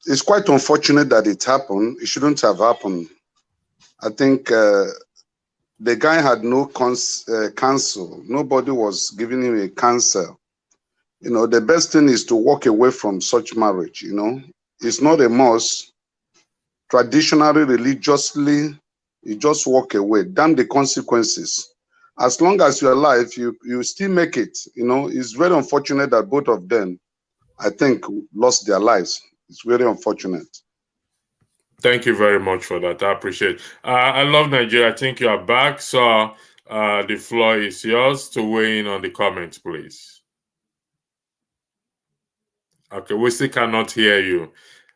it's quite unfortunate that it happened. It shouldn't have happened. I think the guy had no counsel. Nobody was giving him a counsel. You know, the best thing is to walk away from such marriage. You know, it's not a must. Traditionally, religiously, you just walk away. Damn the consequences. As long as you're alive, you still make it. You know, it's very unfortunate that both of them, I think, lost their lives. It's very unfortunate. Thank you very much for that. I appreciate it. I love Nigeria. I think you are back. So the floor is yours to weigh in on the comments, please. Okay, we still cannot hear you.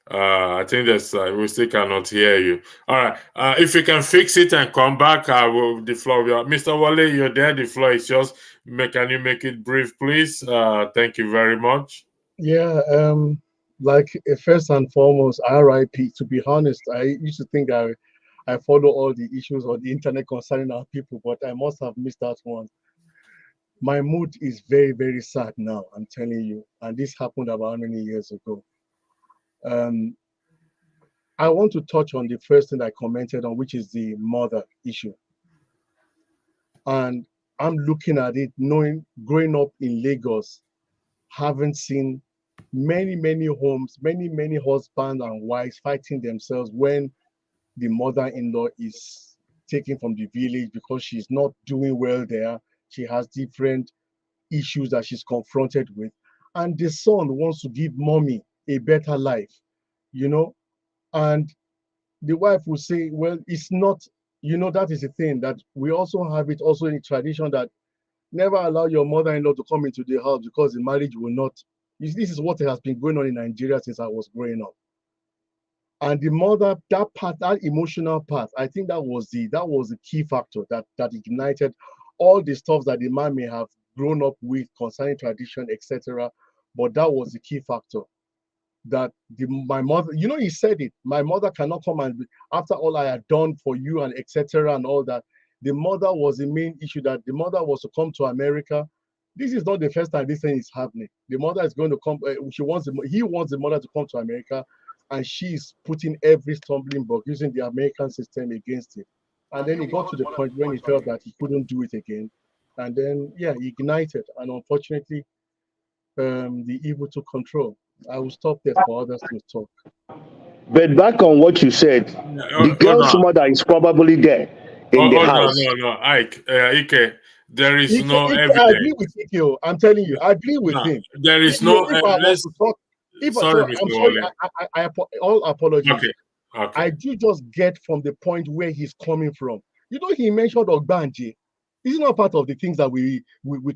I think that's we still cannot hear you. All right. If you can fix it and come back, I will the floor. Mr. Wale, you're there. The floor is yours. Can you make it brief, please? Thank you very much. Yeah, like first and foremost, RIP. To be honest, I used to think I follow all the issues on the internet concerning our people, but I must have missed that one. My mood is very, very sad now, I'm telling you. And this happened about how many years ago? Um, I want to touch on the first thing I commented on, which is the mother issue. And I'm looking at it, knowing, growing up in Lagos, haven't seen many homes, many husbands and wives fighting themselves when the mother-in-law is taken from the village because she's not doing well there. She has different issues that she's confronted with. And the son wants to give mommy a better life, you know? And the wife will say, well, it's not, that is the thing that we also have it also in tradition that never allow your mother-in-law to come into the house because the marriage will not. This is what has been going on in Nigeria since I was growing up. And the mother, that part, that emotional part, I think that was the key factor that ignited all the stuff that the man may have grown up with concerning tradition, etc. But that was the key factor. That my mother, he said it. My mother cannot come and after all I had done for you and etc. and all that. The mother was the main issue, that the mother was to come to America. This is not the first time this thing is happening. The mother is going to come. He wants the mother to come to America, and she's putting every stumbling block using the American system against it. And then he got to the point when he felt that he couldn't do it again, and then he ignited. And unfortunately, the evil to control. I will stop there for others to talk. But back on what you said, the Hold girl's on. mother is probably there in the Oh no, house. no, no, Ike, Ike, there is no I agree evidence. with Ikeo. I'm telling you, I agree with No, him. there is no. If I was Let's. to talk, Sorry, so I'm Mr. sorry, Wale. all apologies. Okay, okay. I do just get from the point where he's coming from. You know, he mentioned Ogbanje. Is it not part of the things that we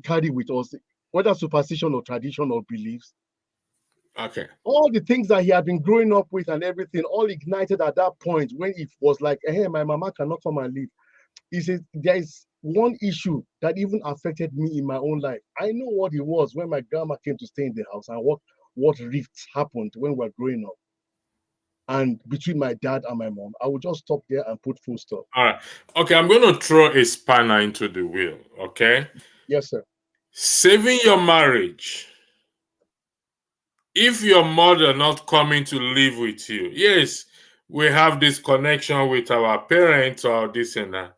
carry with us, whether superstition or tradition or beliefs? Okay. All the things that he had been growing up with and everything, all ignited at that point when it was like, hey, my mama cannot come and live. He says there is one issue that even affected me in my own life. I know what it was when my grandma came to stay in the house and what rifts happened when we were growing up. And between my dad and my mom, I would just stop there and put full stop. All right. Okay, I'm going to throw a spanner into the wheel. Okay. Yes, sir. Saving your marriage. If your mother not coming to live with you, yes, we have this connection with our parents or this and that.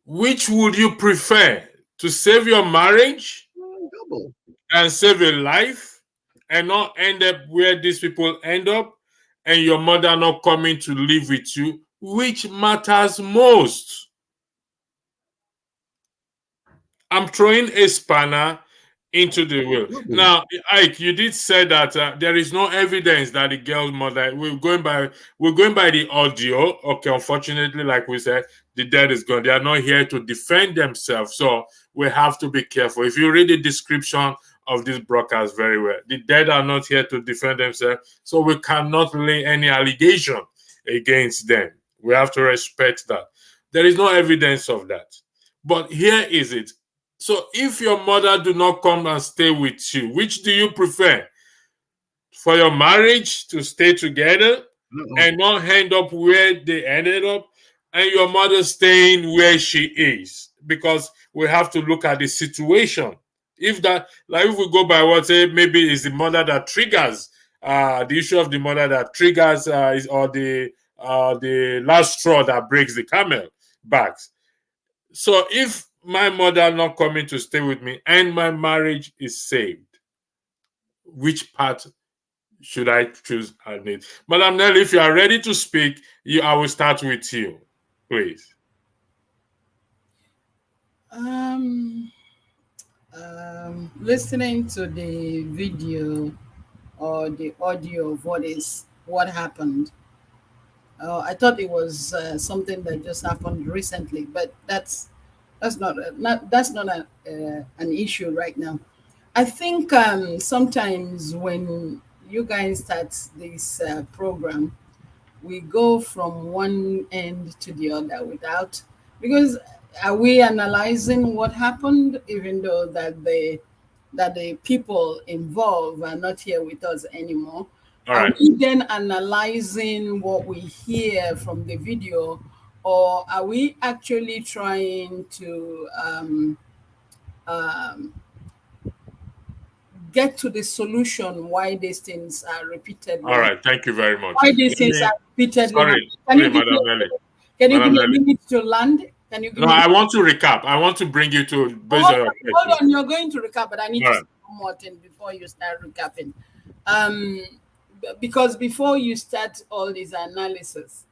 Which would you prefer? To save your marriage Double. and save a life and not end up where these people end up and your mother not coming to live with you? Which matters most? I'm throwing a spanner into the wheel. Now, Ike, you did say that there is no evidence that the girl's mother. We're going by the audio. Okay, unfortunately, like we said, the dead is gone. They are not here to defend themselves, so we have to be careful. If you read the description of this broadcast very well, the dead are not here to defend themselves, so we cannot lay any allegation against them. We have to respect that. There is no evidence of that. But here is it. So if your mother do not come and stay with you, which do you prefer? For your marriage to stay together and not end up where they ended up, and your mother staying where she is? Because we have to look at the situation. If that, like if we go by what say, maybe it's the mother that triggers the issue of the mother that triggers is or the last straw that breaks the camel back. So if my mother not coming to stay with me and my marriage is saved, which part should I choose and need? Madam Nelly, if you are ready to speak, I will start with you, please. Listening to the video or the audio of what happened, I thought it was something that just happened recently, but that's not an issue right now. I think sometimes when you guys start this program, we go from one end to the other without, because are we analyzing what happened, even though that the people involved are not here with us anymore? All Are right. we then analyzing what we hear from the video, or are we actually trying to um, get to the solution why these things are repeatedly All happening? right. Thank you very much. Why these Let things me, are repeatedly happening? sorry, Madam Nelly. Can you give Madam me a Nelly. minute to land? Can you give No, me? I want to recap. I want to bring you to based Hold on on, your hold question. on. You're going to recap, but I need All to say right. one more thing before you start recapping. Um, because before you start all this analysis,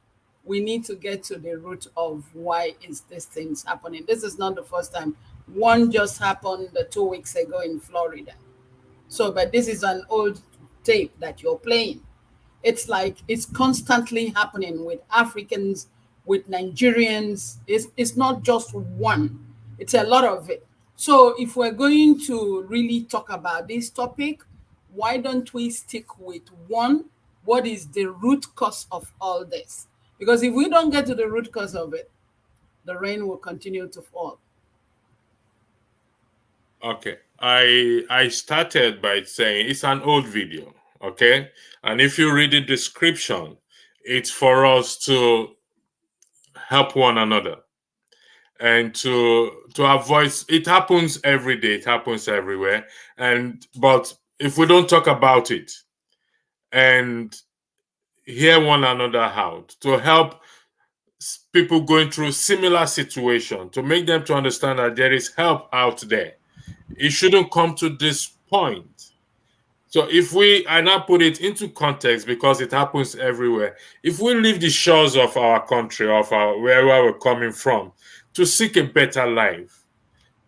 we need to get to the root of why is these things happening. This is not the first time. One just happened 2 weeks ago in Florida. So, but this is an old tape that you're playing. It's like it's constantly happening with Africans, with Nigerians. It's not just one, it's a lot of it. So, if we're going to really talk about this topic, why don't we stick with one? What is the root cause of all this? Because if we don't get to the root cause of it, the rain will continue to fall. Okay. I started by saying it's an old video, okay? And if you read the description, it's for us to help one another and to avoid. It happens every day, it happens everywhere. But if we don't talk about it and hear one another out to help people going through similar situation, to make them to understand that there is help out there, it shouldn't come to this point. So if I now put it into context, because it happens everywhere, if we leave the shores of our country, wherever we're coming from, to seek a better life,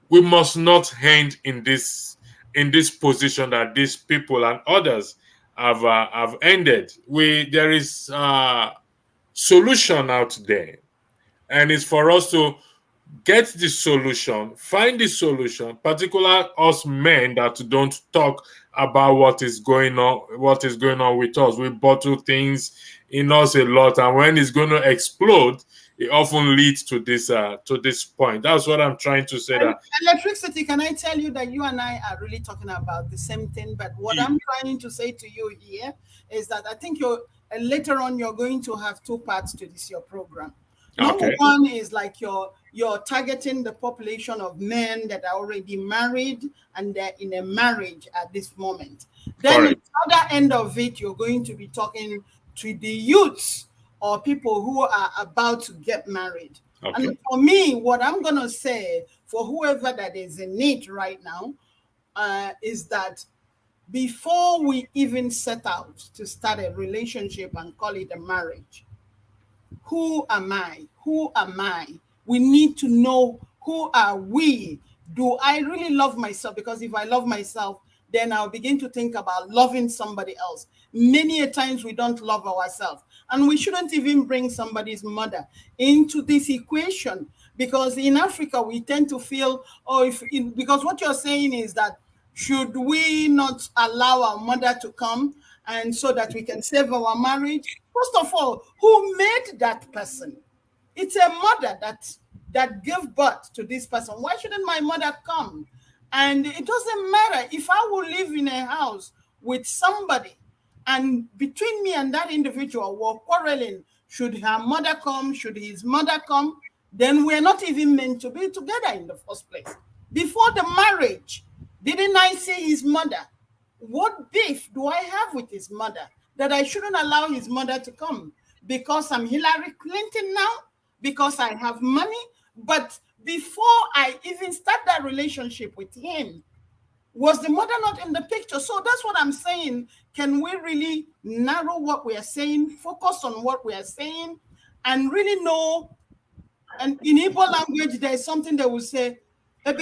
we must not end in this position that these people and others have ended. There is a solution out there, and it's for us to get the solution, find the solution, particularly us men that don't talk about what is going on with us. We bottle things in us a lot, and when it's going to explode, it often leads to this point. That's what I'm trying to say. That electricity, can I tell you that you and I are really talking about the same thing? But what I'm trying to say to you here is that I think later on you're going to have two parts to your program. Number one is like you're targeting the population of men that are already married and they're in a marriage at this moment. Then at the other end of it, you're going to be talking to the youths or people who are about to get married. And for me, what I'm going to say for whoever that is in it right now is that before we even set out to start a relationship and call it a marriage, who am I? Who am I? We need to know, who are we? Do I really love myself? Because if I love myself, then I'll begin to think about loving somebody else. Many a times we don't love ourselves. And we shouldn't even bring somebody's mother into this equation. Because in Africa, we tend to feel, because what you're saying is that, should we not allow our mother to come and so that we can save our marriage? First of all, who made that person? It's a mother that gave birth to this person. Why shouldn't my mother come? And it doesn't matter if I will live in a house with somebody and between me and that individual we're quarreling. Should her mother come? Should his mother come? Then we're not even meant to be together in the first place. Before the marriage, didn't I see his mother? What beef do I have with his mother that I shouldn't allow his mother to come? Because I'm Hillary Clinton now? Because I have money? But before I even start that relationship with him, was the mother not in the picture? So that's what I'm saying. Can we really narrow what we are saying, focus on what we are saying, and really know? And in Igbo language, there is something that will say, where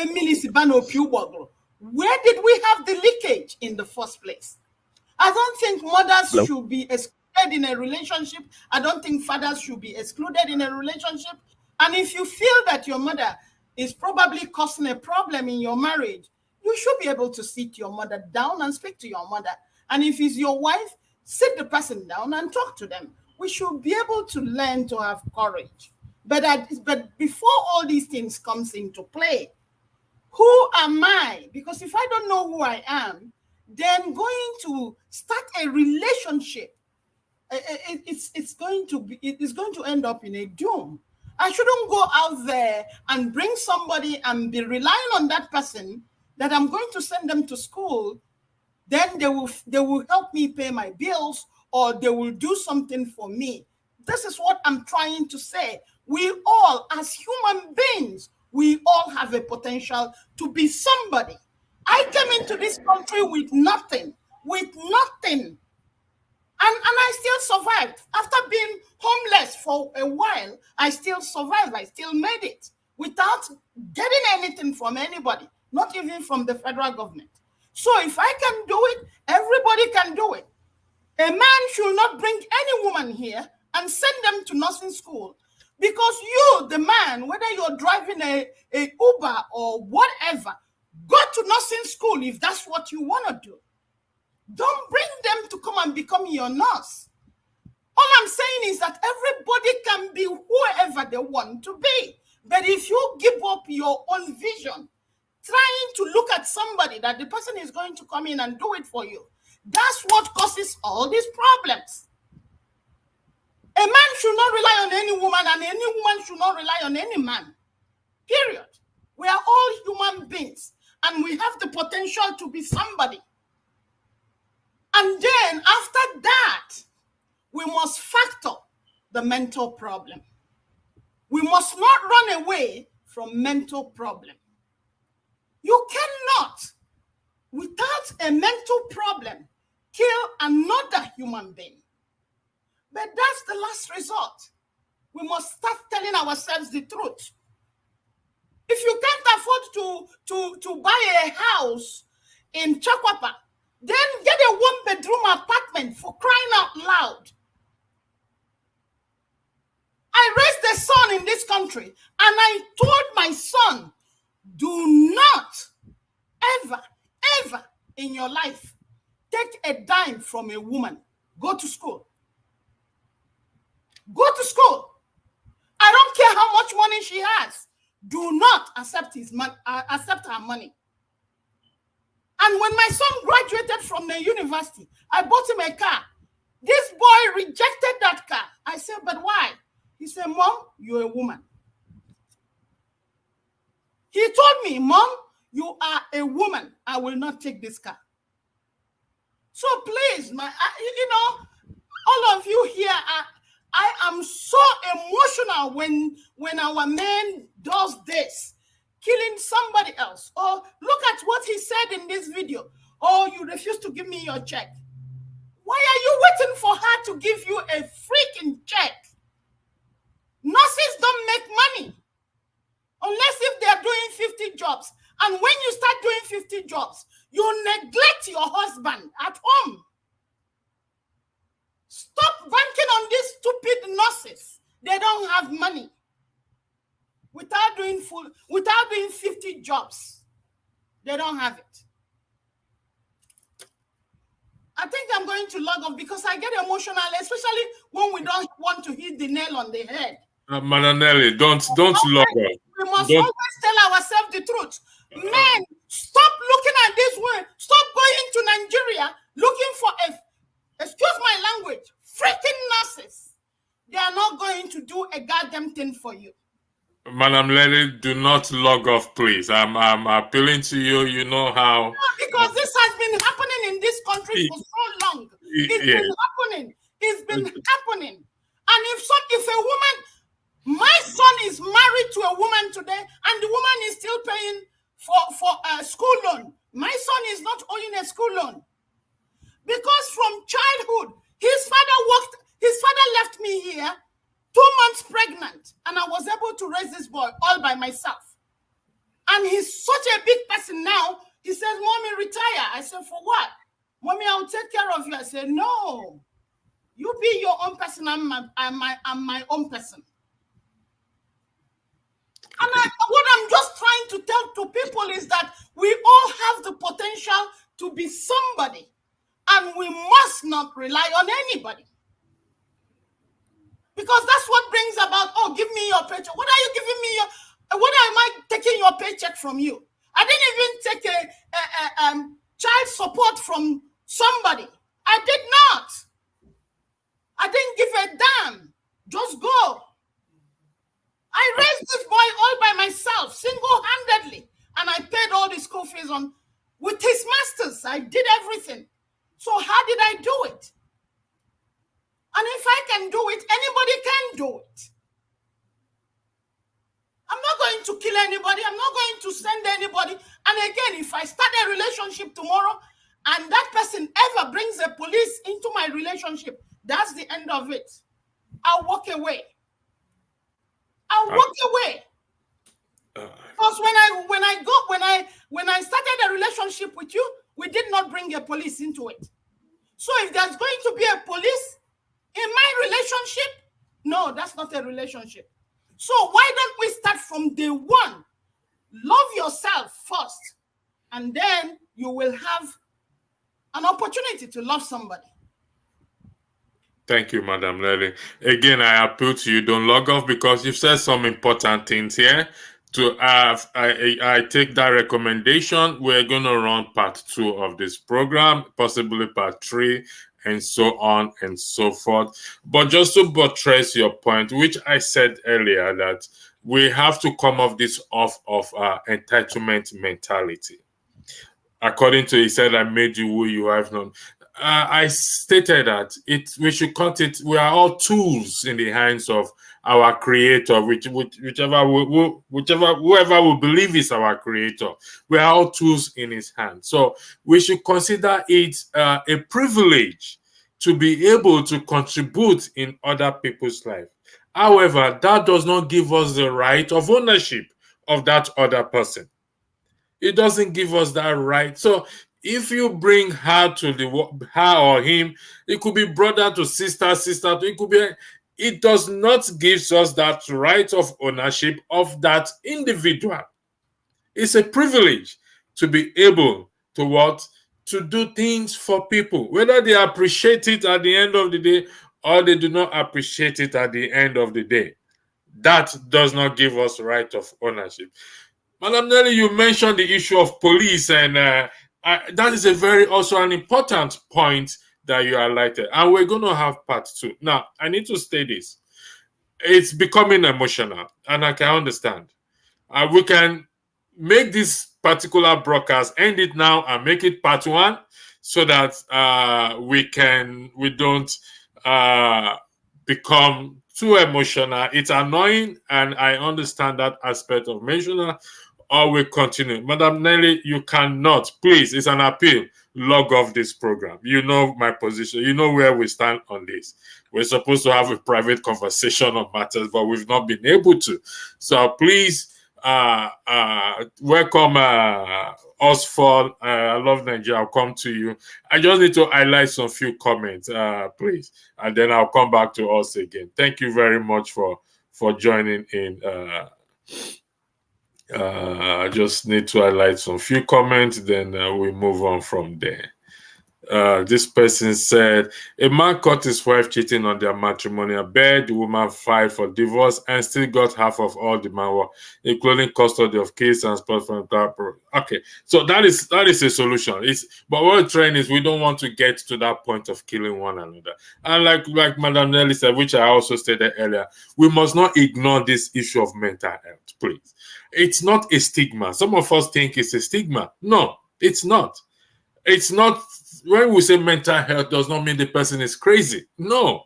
did we have the leakage in the first place? I don't think mothers should be excluded in a relationship. I don't think fathers should be excluded in a relationship. And if you feel that your mother is probably causing a problem in your marriage, you should be able to sit your mother down and speak to your mother. And if it's your wife, sit the person down and talk to them. We should be able to learn to have courage. But before all these things comes into play, who am I? Because if I don't know who I am, then going to start a relationship, it's going to end up in a doom. I shouldn't go out there and bring somebody and be relying on that person that I'm going to send them to school. Then they will help me pay my bills, or they will do something for me. This is what I'm trying to say. We all, as human beings, we all have a potential to be somebody. I came into this country with nothing. And I still survived. After being homeless for a while, I still survived. I still made it without getting anything from anybody, not even from the federal government. So if I can do it, everybody can do it. A man should not bring any woman here and send them to nursing school, because you, the man, whether you're driving a Uber or whatever, go to nursing school if that's what you want to do. Don't bring them to come and become your nurse. All I'm saying is that everybody can be whoever they want to be. But if you give up your own vision, trying to look at somebody that the person is going to come in and do it for you, that's what causes all these problems. A man should not rely on any woman, and any woman should not rely on any man. Period. We are all human beings, and we have the potential to be somebody. And then after that, we must factor the mental problem. We must not run away from mental problem. You cannot, without a mental problem, kill another human being. But that's the last resort. We must start telling ourselves the truth. If you can't afford to buy a house in Chakwapa, then get a one-bedroom apartment, for crying out loud. I raised a son in this country, and I told my son, do not ever in your life take a dime from a woman. Go to school. Go to school. I don't care how much money she has. Do not accept accept her money. And when my son graduated from the university, I bought him a car. This boy rejected that car. I said, but why? He said, Mom, you're a woman. He told me, Mom, you are a woman. I will not take this car. So please, all of you here, I am so emotional when our man does this, killing somebody else. Oh, look at what he said in this video. Oh, you refuse to give me your check. Why are you waiting for her to give you a freaking check? Nurses don't make money unless if they are doing 50 jobs. And when you start doing 50 jobs, you neglect your husband at home. Stop banking on these stupid nurses. They don't have money. Without doing 50 jobs, they don't have it. I think I'm going to log off because I get emotional, especially when we don't want to hit the nail on the head. Madam Nelly, don't log off. We must always tell ourselves the truth. Men, stop looking at this way. Stop going to Nigeria looking for excuse my language, freaking nurses. They are not going to do a goddamn thing for you. Madam Nelly, do not log off, please. I'm appealing to you. You know how. No, because this has been happening in this country for so long. It's been happening. It's been happening. And if a woman, my son is married to a woman today, and the woman is still paying for a school loan. My son is not owing a school loan. Because from childhood, his father left me here 2 months pregnant, and I was able to raise this boy all by myself. And he's such a big person now. He says, Mommy, retire. I said, for what? Mommy, I'll take care of you. I said, no. You be your own person. I'm my own person. And what I'm just trying to tell to people is that we all have the potential to be somebody, and we must not rely on anybody. Because that's what brings about, oh, give me your paycheck. What are you giving me what am I taking your paycheck from you? I didn't even take a child support from somebody. I did not. I didn't give a damn. Just go. I raised this boy all by myself, single-handedly. And I paid all the school fees with his masters. I did everything. So how did I do it? And if I can do it, anybody can do it. I'm not going to kill anybody. I'm not going to send anybody. And again, if I start a relationship tomorrow and that person ever brings the police into my relationship, that's the end of it. I'll walk away. I'll walk away. Because when I started a relationship with you, we did not bring a police into it. So if there's going to be a police in my relationship, no, that's not a relationship. So why don't we start from day one? Love yourself first, and then you will have an opportunity to love somebody. Thank you, Madam Nelly. Again, I appeal to you, don't log off, because you've said some important things here. I take that recommendation. We're going to run part 2 of this program, possibly part 3, and so on and so forth. But just to buttress your point, which I said earlier, that we have to come off of entitlement mentality. According to, he said, I made you who you have known. I stated that we should count it. We are all tools in the hands of our creator, whoever we believe is our creator. We are all tools in his hand. So we should consider it a privilege to be able to contribute in other people's life. However, that does not give us the right of ownership of that other person. It doesn't give us that right. So if you bring her or him, it could be brother to sister, sister to, it could be, it does not give us that right of ownership of that individual. It's a privilege to be able to what? To do things for people, whether they appreciate it at the end of the day or they do not appreciate it at the end of the day. That does not give us right of ownership. Madam Nelly, you mentioned the issue of police, and that is a very also an important point that you highlighted. And we're going to have part two. Now, I need to say this. It's becoming emotional, and I can understand. We can make this particular broadcast, end it now, and make it part one, so that we don't become too emotional. It's annoying, and I understand that aspect of emotional. Or we continue. Madam Nelly, you cannot, please, it's an appeal, log off this program. You know my position. You know where we stand on this. We're supposed to have a private conversation on matters, but we've not been able to. So please, welcome Osford. I love Nigeria. I'll come to you. I just need to highlight some few comments, please, and then I'll come back to us again. Thank you very much for joining in. I just need to highlight some few comments, then we move on from there. This person said, a man caught his wife cheating on their matrimonial bed. The woman filed for divorce and still got half of all the man, including custody of kids and support from that. Okay, so that is a solution. But what we're trying is we don't want to get to that point of killing one another. And like Madam Nelly said, which I also stated earlier, we must not ignore this issue of mental health, please. It's not a stigma. Some of us think it's a stigma. No, it's not. It's not. When we say mental health, does not mean the person is crazy. No.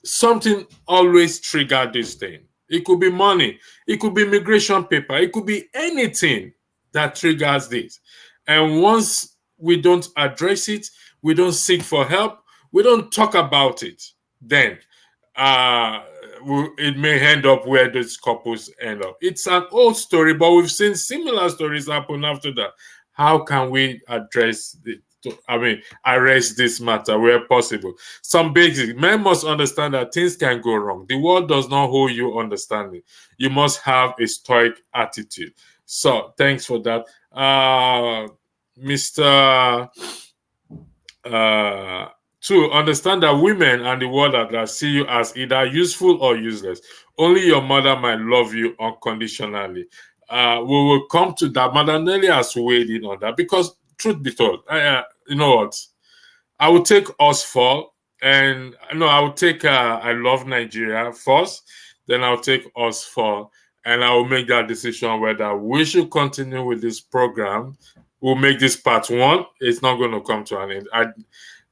Something always triggers this thing. It could be money. It could be immigration paper. It could be anything that triggers this. And once we don't address it, we don't seek for help, we don't talk about it, then it may end up where those couples end up. It's an old story, but we've seen similar stories happen after that. How can we arrest this matter where possible? Some basic men must understand that things can go wrong. The world does not hold you understanding. You must have a stoic attitude. So thanks for that. Mr. To understand that women and the world at large see you as either useful or useless. Only your mother might love you unconditionally. We will come to that. Madam Nelly has weighed in on that because, truth be told, you know what? I will take us for, and no, I will take I Love Nigeria first, then I'll take us for, and I will make that decision whether we should continue with this program. We'll make this part one. It's not going to come to an end.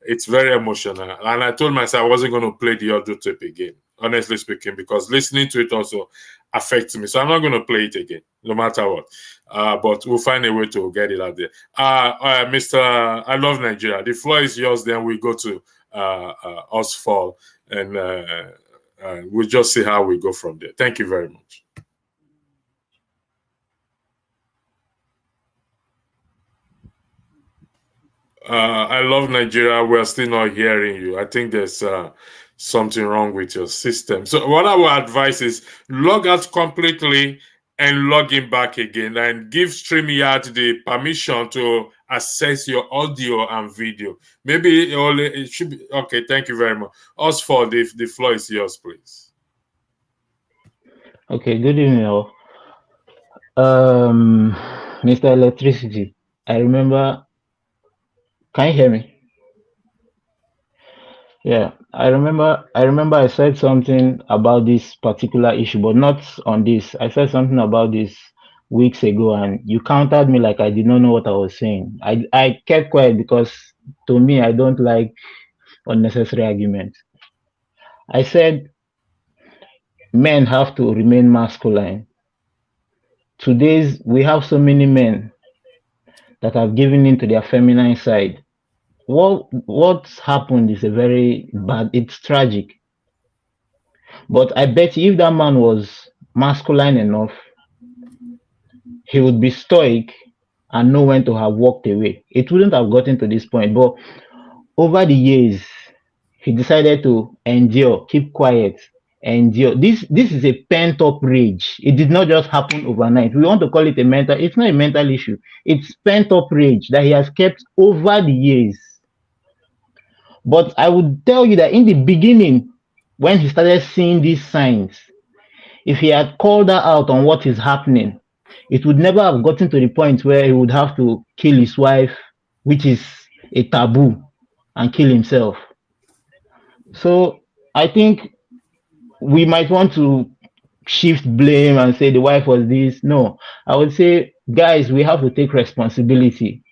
It's very emotional. And I told myself I wasn't going to play the audio tape again, honestly speaking, because listening to it also affects me. So I'm not going to play it again, no matter what. But we'll find a way to get it out there. Mr. I Love Nigeria, the floor is yours. Then we go to us fall, and we'll just see how we go from there. Thank you very much. I Love Nigeria. We're still not hearing you. I think there's something wrong with your system. So what I would advise is log out completely and log in back again, and give StreamYard the permission to access your audio and video. Maybe it should be okay. Thank you very much. Osford, the floor is yours, please. Okay, good evening all. Mr. Electricity, I remember. Can you hear me? Yeah, I remember I said something about this particular issue, but not on this. I said something about this weeks ago, and you countered me like I did not know what I was saying. I kept quiet because to me, I don't like unnecessary arguments. I said men have to remain masculine. Today's we have so many men that have given into their feminine side. What's happened is a very bad. It's tragic. But I bet you if that man was masculine enough, he would be stoic and know when to have walked away. It wouldn't have gotten to this point. But over the years, he decided to endure, keep quiet, endure. This is a pent up rage. It did not just happen overnight. We want to call it a mental, it's not a mental issue. It's pent up rage that he has kept over the years. But I would tell you that in the beginning, when he started seeing these signs, if he had called her out on what is happening, it would never have gotten to the point where he would have to kill his wife, which is a taboo, and kill himself. So I think we might want to shift blame and say the wife was this. No, I would say, guys, we have to take responsibility.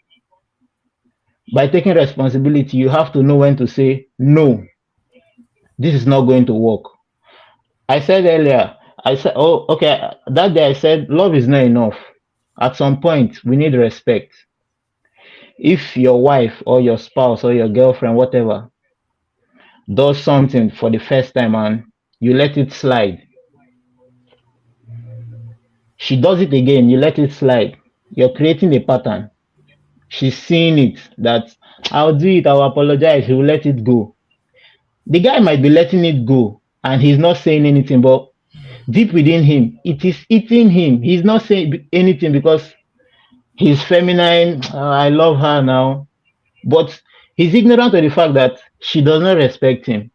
By taking responsibility, you have to know when to say, no, this is not going to work. I said earlier, I said, oh, okay, that day I said, love is not enough. At some point, we need respect. If your wife or your spouse or your girlfriend, whatever, does something for the first time and you let it slide, she does it again, you let it slide, you're creating a pattern. She's seeing it, that I'll do it, I'll apologize, he will let it go. The guy might be letting it go and he's not saying anything, but deep within him, it is eating him. He's not saying anything because he's feminine. I love her now. But he's ignorant of the fact that she does not respect him.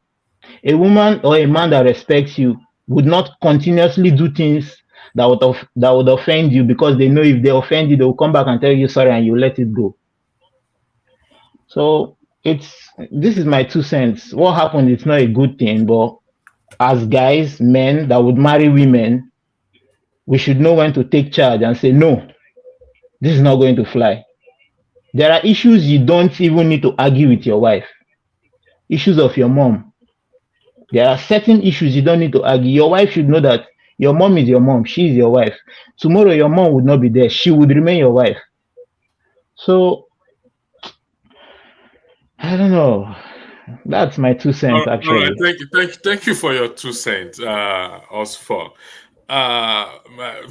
A woman or a man that respects you would not continuously do things that would offend you, because they know if they offend you, they will come back and tell you sorry and you let it go. So this is my 2 cents. What happened, it's not a good thing, but as guys, men that would marry women, we should know when to take charge and say, no, this is not going to fly. There are issues you don't even need to argue with your wife. Issues of your mom. There are certain issues you don't need to argue. Your wife should know that your mom is your mom. She is your wife. Tomorrow, your mom would not be there. She would remain your wife. So, I don't know. That's my 2 cents, actually. All right. Thank you for your 2 cents, Osfor.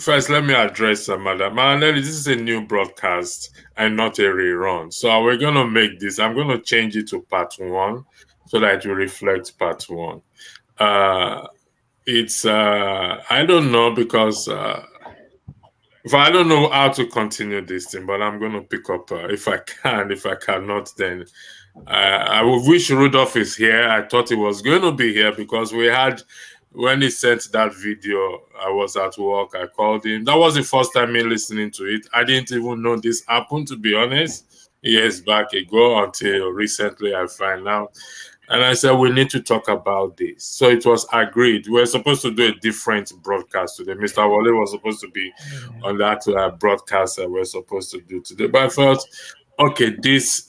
First, let me address Madam Manelli. This is a new broadcast and not a rerun. So we're going to make this. I'm going to change it to part 1 so that it will reflect part 1. It's I don't know, because if I don't know how to continue this thing, but I'm going to pick up if I can. If I cannot, then I wish Rudolph is here. I thought he was going to be here because we had, when he sent that video, I was at work. I called him. That was the first time me listening to it. I didn't even know this happened, to be honest, years back ago, until recently I find out. And I said, we need to talk about this. So it was agreed. We were supposed to do a different broadcast today. Mr. Wale was supposed to be on that broadcast that we're supposed to do today. But I felt, okay, this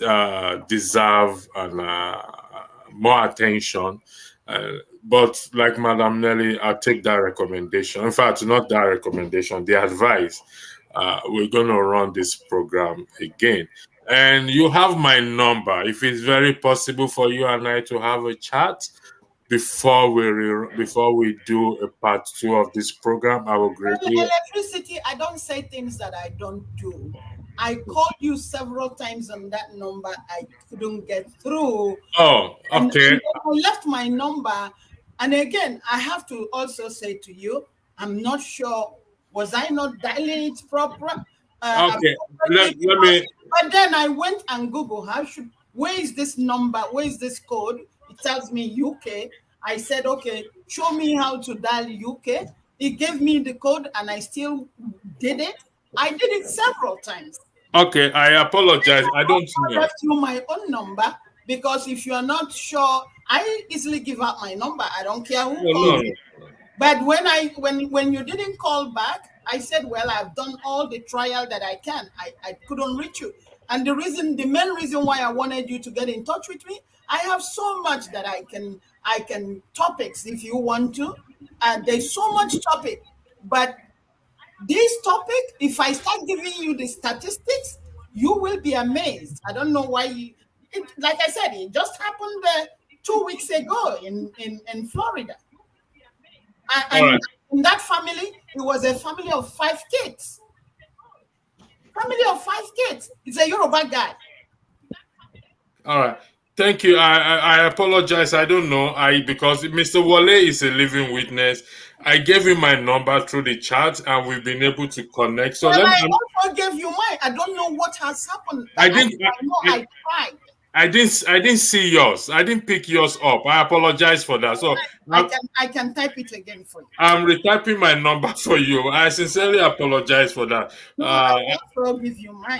deserve more attention. But like Madam Nelly, I'll take that recommendation. In fact, not that recommendation, the advice. We're going to run this program again. And you have my number. If it's very possible for you and I to have a chat before we do a part 2 of this program, I will greatly. Electricity, I don't say things that I don't do. I called you several times on that number. I couldn't get through. Oh, okay. And I left my number. And again, I have to also say to you, I'm not sure, was I not dialing it proper? Okay, let me. But then I went and Google, where is this number? Where is this code? It tells me UK. I said, okay, show me how to dial UK. It gave me the code and I still did it. I did it several times. Okay, I apologize. I don't know. I left you my own number, because if you're not sure, I easily give out my number. I don't care who calls you. But when you didn't call back, I said, well, I've done all the trial that I can. I couldn't reach you. And the main reason why I wanted you to get in touch with me, I have so much that I can topics if you want to. There's so much topic, but this topic, if I start giving you the statistics, you will be amazed. I don't know why like I said, it just happened 2 weeks ago in Florida. All right. And in that family, it was a family of 5 kids. Family of 5 kids. It's a Yoruba guy. All right. Thank you. I apologize. I don't know. Because Mr. Wale is a living witness. I gave him my number through the chat, and we've been able to connect. So Well, let I me. also gave you mine. I don't know what has happened. I I didn't. know I tried. I didn't see yours. I didn't pick yours up. I apologize for that. So I can type it again for you. I'm retyping my number for you. I sincerely apologize for that. No, I also give you mine.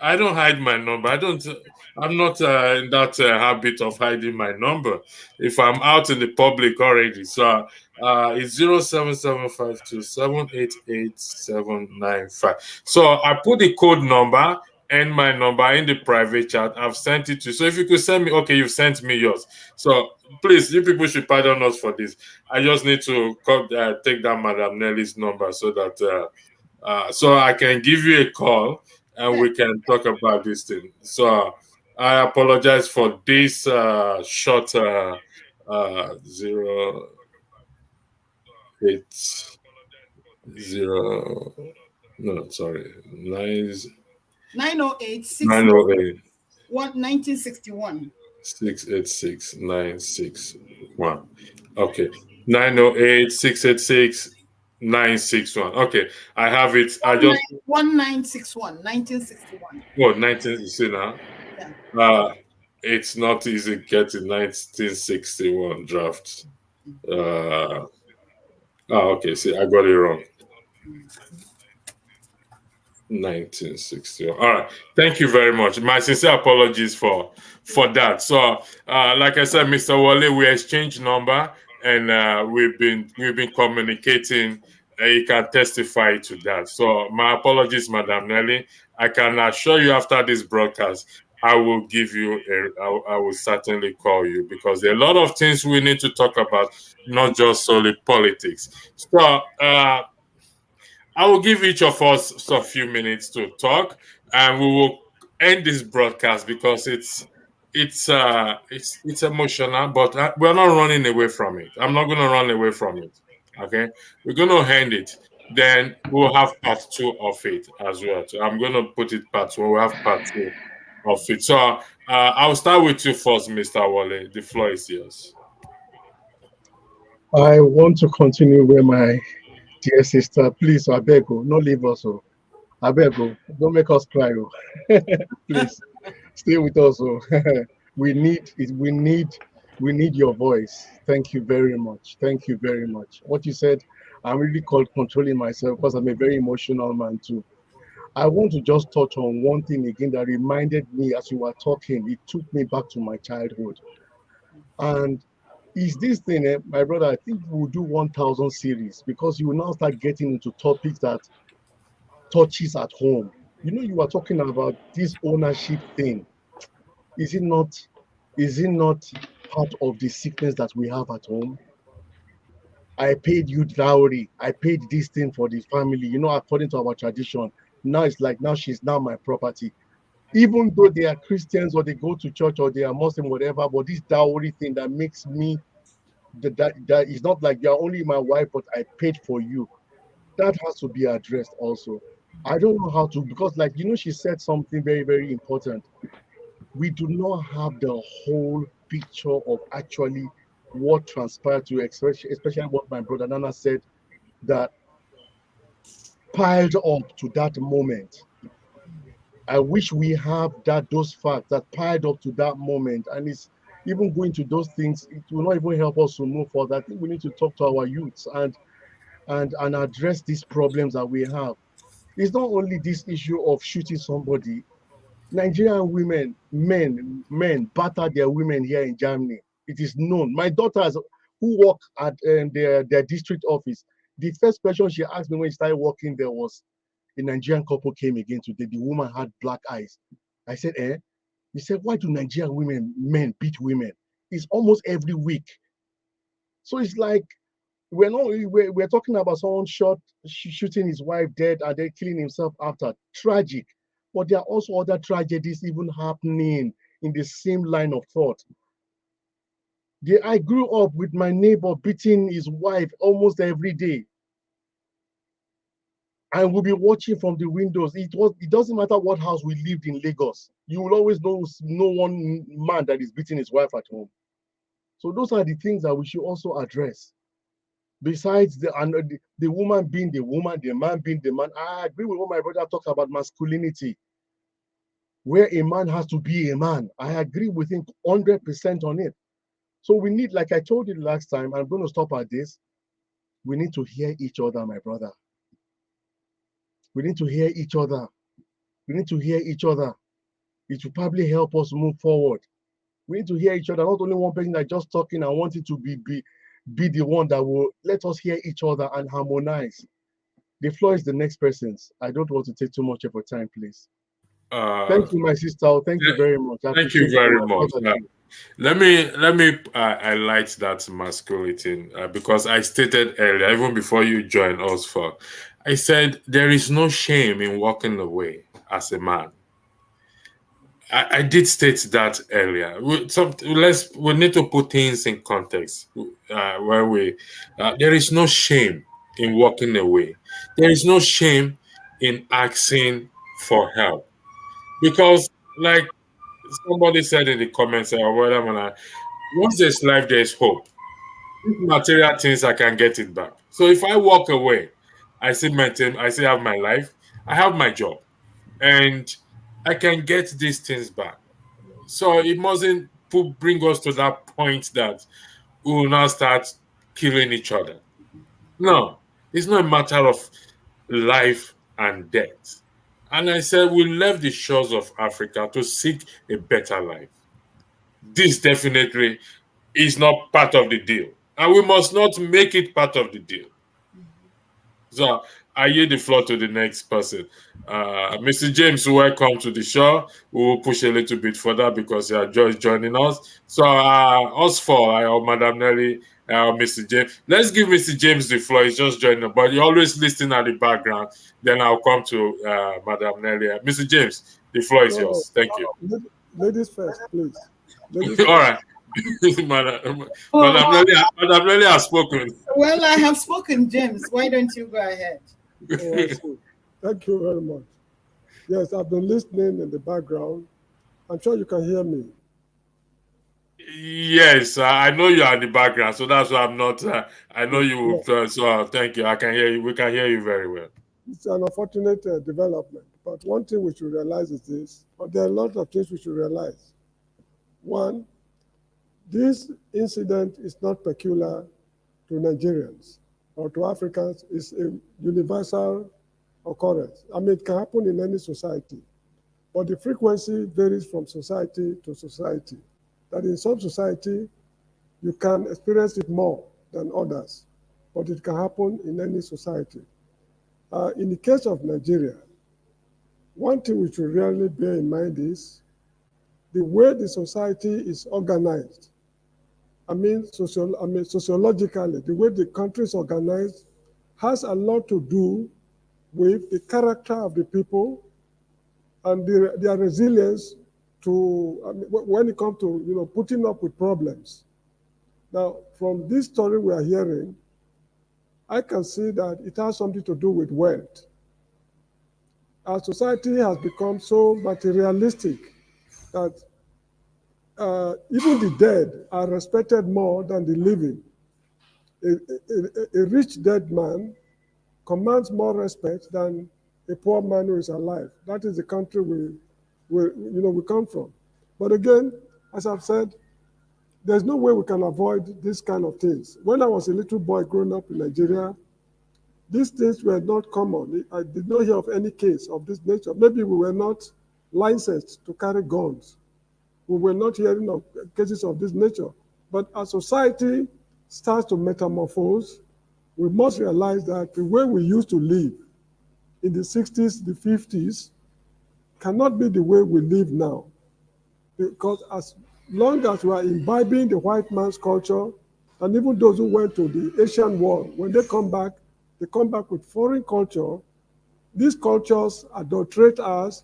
I don't hide my number. I'm not in that habit of hiding my number. If I'm out in the public already, so it's 07752788795. So I put the code number and my number in the private chat. I've sent it to you. So if you could send me, okay, you've sent me yours. So please, you people should pardon us for this. I just need to take down Madam Nelly's number so that so I can give you a call and we can talk about this thing. So I apologize for this short 080. No, sorry, 908 908 1961. 686 961. Okay. 908 686 961. Okay. I have it. I just 1961. 1961. oh 19 you see now. Yeah. It's not easy getting 1961 draft. Okay, see, I got it wrong. 1960. All right. Thank you very much. My sincere apologies for that. So, like I said, Mr. Wale, we exchanged number and we've been communicating. You can testify to that. So, my apologies, Madam Nelly. I can assure you after this broadcast, I will give you I will certainly call you because there are a lot of things we need to talk about, not just solely politics. So, I will give each of us a few minutes to talk, and we will end this broadcast because it's emotional, but we're not running away from it. I'm not going to run away from it. Okay, we're going to end it. Then we'll have part two of it as well. So I'm going to put it part two. We'll have part two of it. So I'll start with you first, Mr. Wale. The floor is yours. I want to continue where my dear sister, please, I beg you, no leave us. Oh. I beg you, don't make us cry. Oh. Please, stay with us. Oh. we need it. We need your voice. Thank you very much. Thank you very much. What you said, I'm really controlling myself because I'm a very emotional man too. I want to just touch on one thing again that reminded me as you were talking. It took me back to my childhood. And is this thing, my brother, I think we'll do 1,000 series because you will now start getting into topics that touches at home. You know, you were talking about this ownership thing. Is it not part of the sickness that we have at home? I paid you dowry. I paid this thing for the family. You know, according to our tradition, now it's like now she's now my property. Even though they are Christians or they go to church or they are Muslim, whatever, but this dowry thing that makes me that is not like you're only my wife, but I paid for you. That has to be addressed also. I don't know how to because, like, you know, she said something very, very important. We do not have the whole picture of actually what transpired to, especially what my brother Nana said that piled up to that moment. I wish we have those facts that piled up to that moment, and it's even going to those things. It will not even help us to move forward. I think we need to talk to our youths and address these problems that we have. It's not only this issue of shooting somebody. Nigerian women, men batter their women here in Germany. It is known. My daughters who work at their district office, the first question she asked me when she started working there was, a Nigerian couple came again today. The woman had black eyes. I said, eh? He said, why do Nigerian men beat women? It's almost every week. So it's like We're talking about someone shooting his wife dead and then killing himself after. Tragic. But there are also other tragedies even happening in the same line of thought. I grew up with my neighbor beating his wife almost every day. And we'll be watching from the windows. It doesn't matter what house we lived in Lagos. You will always know one man that is beating his wife at home. So those are the things that we should also address. Besides the woman being the woman, the man being the man. I agree with what my brother talked about masculinity, where a man has to be a man. I agree with him 100% on it. So we need, like I told you last time, I'm going to stop at this. We need to hear each other, my brother. We need to hear each other. We need to hear each other. It will probably help us move forward. We need to hear each other, not only one person that just talking and wanting to be the one that will let us hear each other and harmonize. The floor is the next person's. I don't want to take too much of your time, please. Uh, Thank you, my sister. Thank you very much. I Thank you appreciate very you. much. Let me highlight that masculinity because I stated earlier, even before you joined us, for I said there is no shame in walking away as a man. I did state that earlier. We need to put things in context. There is no shame in walking away. There is no shame in asking for help because, like somebody said in the comments, or whatever, once there's life, there's hope. These material things, I can get it back. So if I walk away, I still maintain, I still have my life, I have my job, and I can get these things back. So it mustn't bring us to that point that we will now start killing each other. No, it's not a matter of life and death. And I said we left the shores of Africa to seek a better life. This definitely is not part of the deal. And we must not make it part of the deal. So I yield the floor to the next person. Mr. James, welcome to the show. We will push a little bit further because you are just joining us. So us four, Madam Nelly, Mr. James. Let's give Mr. James the floor. He's just joining, but you always listen at the background. Then I'll come to Madam Nelly. Mr. James, the floor is No, yours. Thank you. ladies first, please. Ladies All first. right. Madam Oh, Madam Nelly has spoken. well, I have spoken, James. Why don't you go ahead? Oh, I see. Thank you very much. Yes, I've been listening in the background. I'm sure you can hear me. Yes, I know you are in the background, so that's why I'm not. I know you. Yeah, So thank you. I can hear you. We can hear you very well. it's an unfortunate development. But one thing we should realize is this, but there are a lot of things we should realize. One, this incident is not peculiar to Nigerians or to Africans. It's a universal occurrence. I mean, it can happen in any society, but the frequency varies from society to society. That in some society, you can experience it more than others, but it can happen in any society. In the case of Nigeria, one thing we should really bear in mind is the way the society is organized. Sociologically, the way the country is organized has a lot to do with the character of the people and their resilience to, when it comes to, putting up with problems. Now, from this story we are hearing, I can see that it has something to do with wealth. Our society has become so materialistic that even the dead are respected more than the living. A rich dead man commands more respect than a poor man who is alive. That is the country we come from. But again, as I've said, there's no way we can avoid this kind of things. When I was a little boy growing up in Nigeria, these things were not common. I did not hear of any case of this nature. Maybe we were not licensed to carry guns. We were not hearing of cases of this nature. But as society starts to metamorphose, we must realize that the way we used to live in the 60s, the 50s, cannot be the way we live now. Because as long as we are imbibing the white man's culture, And even those who went to the Asian war, when they come back with foreign culture. These cultures adulterate us,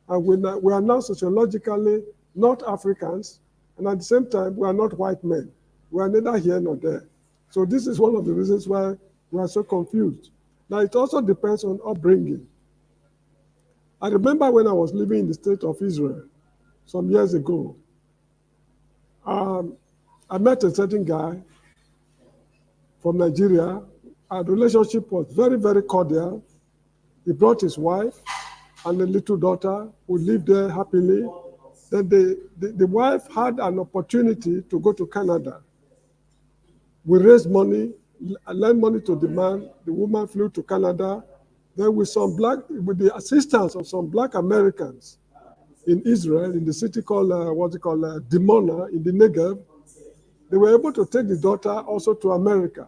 and we are now sociologically not Africans, and at the same time, we are not white men. We are neither here nor there. So this is one of the reasons why we are so confused. Now, it also depends on upbringing. I remember when I was living in the state of Israel some years ago, I met a certain guy from Nigeria. Our relationship was very, very cordial. He brought his wife and a little daughter who lived there happily. Then the wife had an opportunity to go to Canada. We raised money, lent money to the man. The woman flew to Canada. Then with the assistance of some black Americans in Israel, in the city called, Dimona in the Negev, they were able to take the daughter also to America.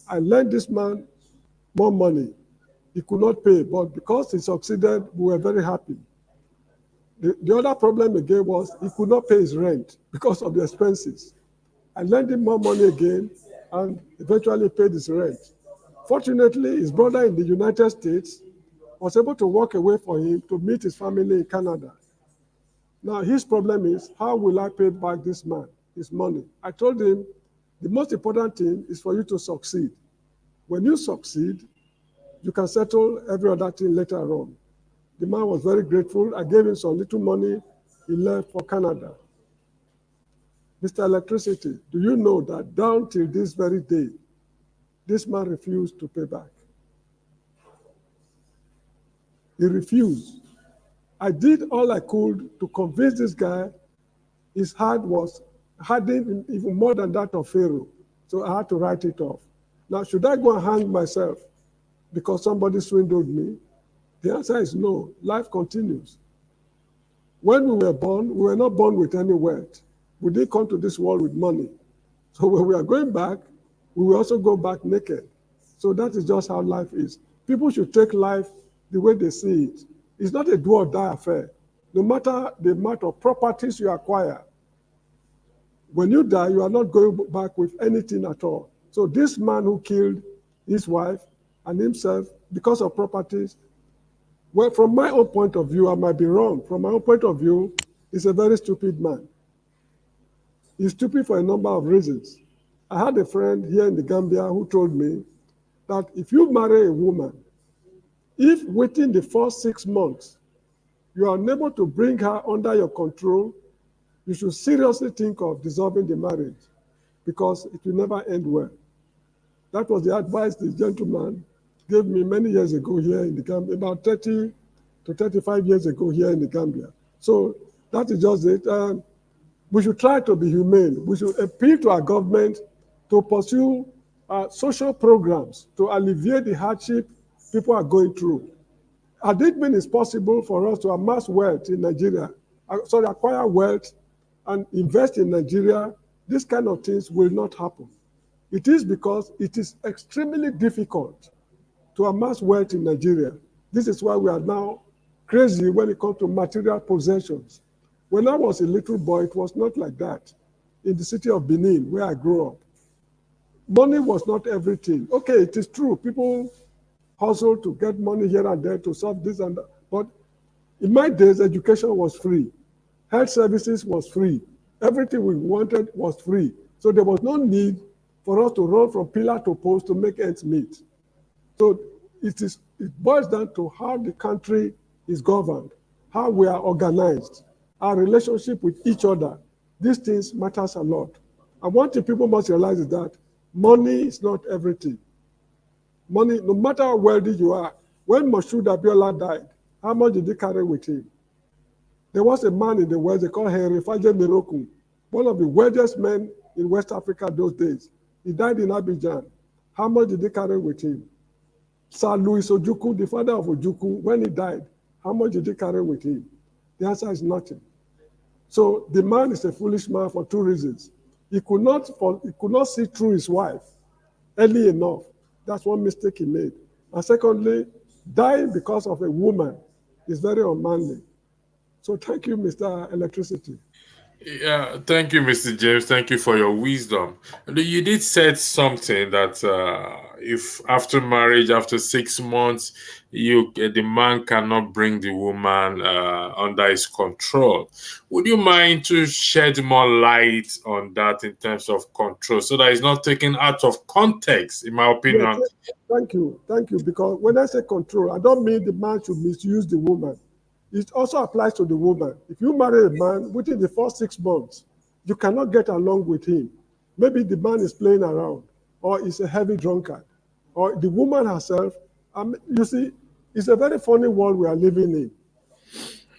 I lent this man more money. He could not pay, but because he succeeded, we were very happy. The other problem again was he could not pay his rent because of the expenses. I lent him more money again and eventually paid his rent. Fortunately, his brother in the United States was able to walk away for him to meet his family in Canada. Now, his problem is, how will I pay back this man his money? I told him, the most important thing is for you to succeed. When you succeed, you can settle every other thing later on. The man was very grateful. I gave him some little money. He left for Canada. Mr. Electricity, do you know that down till this very day, this man refused to pay back? He refused. I did all I could to convince this guy. His heart was hardened even more than that of Pharaoh. So I had to write it off. Now, should I go and hang myself because somebody swindled me? The answer is no. Life continues. When we were born, we were not born with any wealth. We didn't come to this world with money. So when we are going back, we will also go back naked. So that is just how life is. People should take life the way they see it. It's not a do or die affair. No matter the amount of properties you acquire, when you die, you are not going back with anything at all. So this man who killed his wife and himself because of properties, well, from my own point of view, I might be wrong. From my own point of view, he's a very stupid man. He's stupid for a number of reasons. I had a friend here in the Gambia who told me that if you marry a woman, if within the first 6 months you are unable to bring her under your control, you should seriously think of dissolving the marriage because it will never end well. That was the advice the gentleman gave me many years ago here in the Gambia, about 30 to 35 years ago here in the Gambia. So that is just it. We should try to be humane. We should appeal to our government to pursue social programs to alleviate the hardship people are going through. Had it been possible for us to amass wealth in Nigeria, acquire wealth and invest in Nigeria, these kind of things will not happen. It is because it is extremely difficult to amass wealth in Nigeria. This is why we are now crazy when it comes to material possessions. When I was a little boy, it was not like that. In the city of Benin, where I grew up, money was not everything. Okay, it is true. People hustle to get money here and there to solve this and that. But in my days, education was free. Health services was free. Everything we wanted was free. So there was no need for us to run from pillar to post to make ends meet. So it boils down to how the country is governed, how we are organized, our relationship with each other. These things matters a lot. And one thing people must realize is that money is not everything. Money, no matter how wealthy you are, when Moshood Abiola died, how much did he carry with him? There was a man in the West, they call Henry Faje Miroku, one of the wealthiest men in West Africa those days. He died in Abidjan. How much did he carry with him? Sir Louis Ojukwu, the father of Ojukwu, when he died, how much did he carry with him? The answer is nothing. So the man is a foolish man for two reasons. He could not see through his wife early enough. That's one mistake he made. And secondly, dying because of a woman is very unmanly. So thank you, Mr. Electricity. Yeah, thank you, Mr. James. Thank you for your wisdom. And you did said something that if after marriage, after 6 months, the man cannot bring the woman under his control. Would you mind to shed more light on that in terms of control, so that it's not taken out of context? In my Yeah, opinion, thank you. Because when I say control, I don't mean the man should misuse the woman. It also applies to the woman. If you marry a man within the first 6 months, you cannot get along with him. Maybe the man is playing around, or is a heavy drunkard, or the woman herself. You see, it's a very funny world we are living in.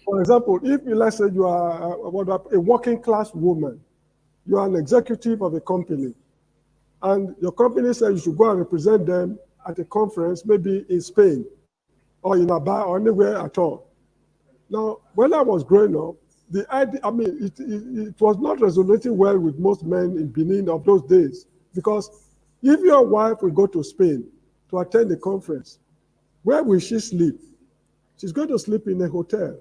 For example, if let's say you are a working class woman, you are an executive of a company, and your company says you should go and represent them at a conference, maybe in Spain or in Aba or anywhere at all. Now, when I was growing up, the idea, it was not resonating well with most men in Benin of those days, because if your wife will go to Spain to attend the conference, where will she sleep? She's going to sleep in a hotel.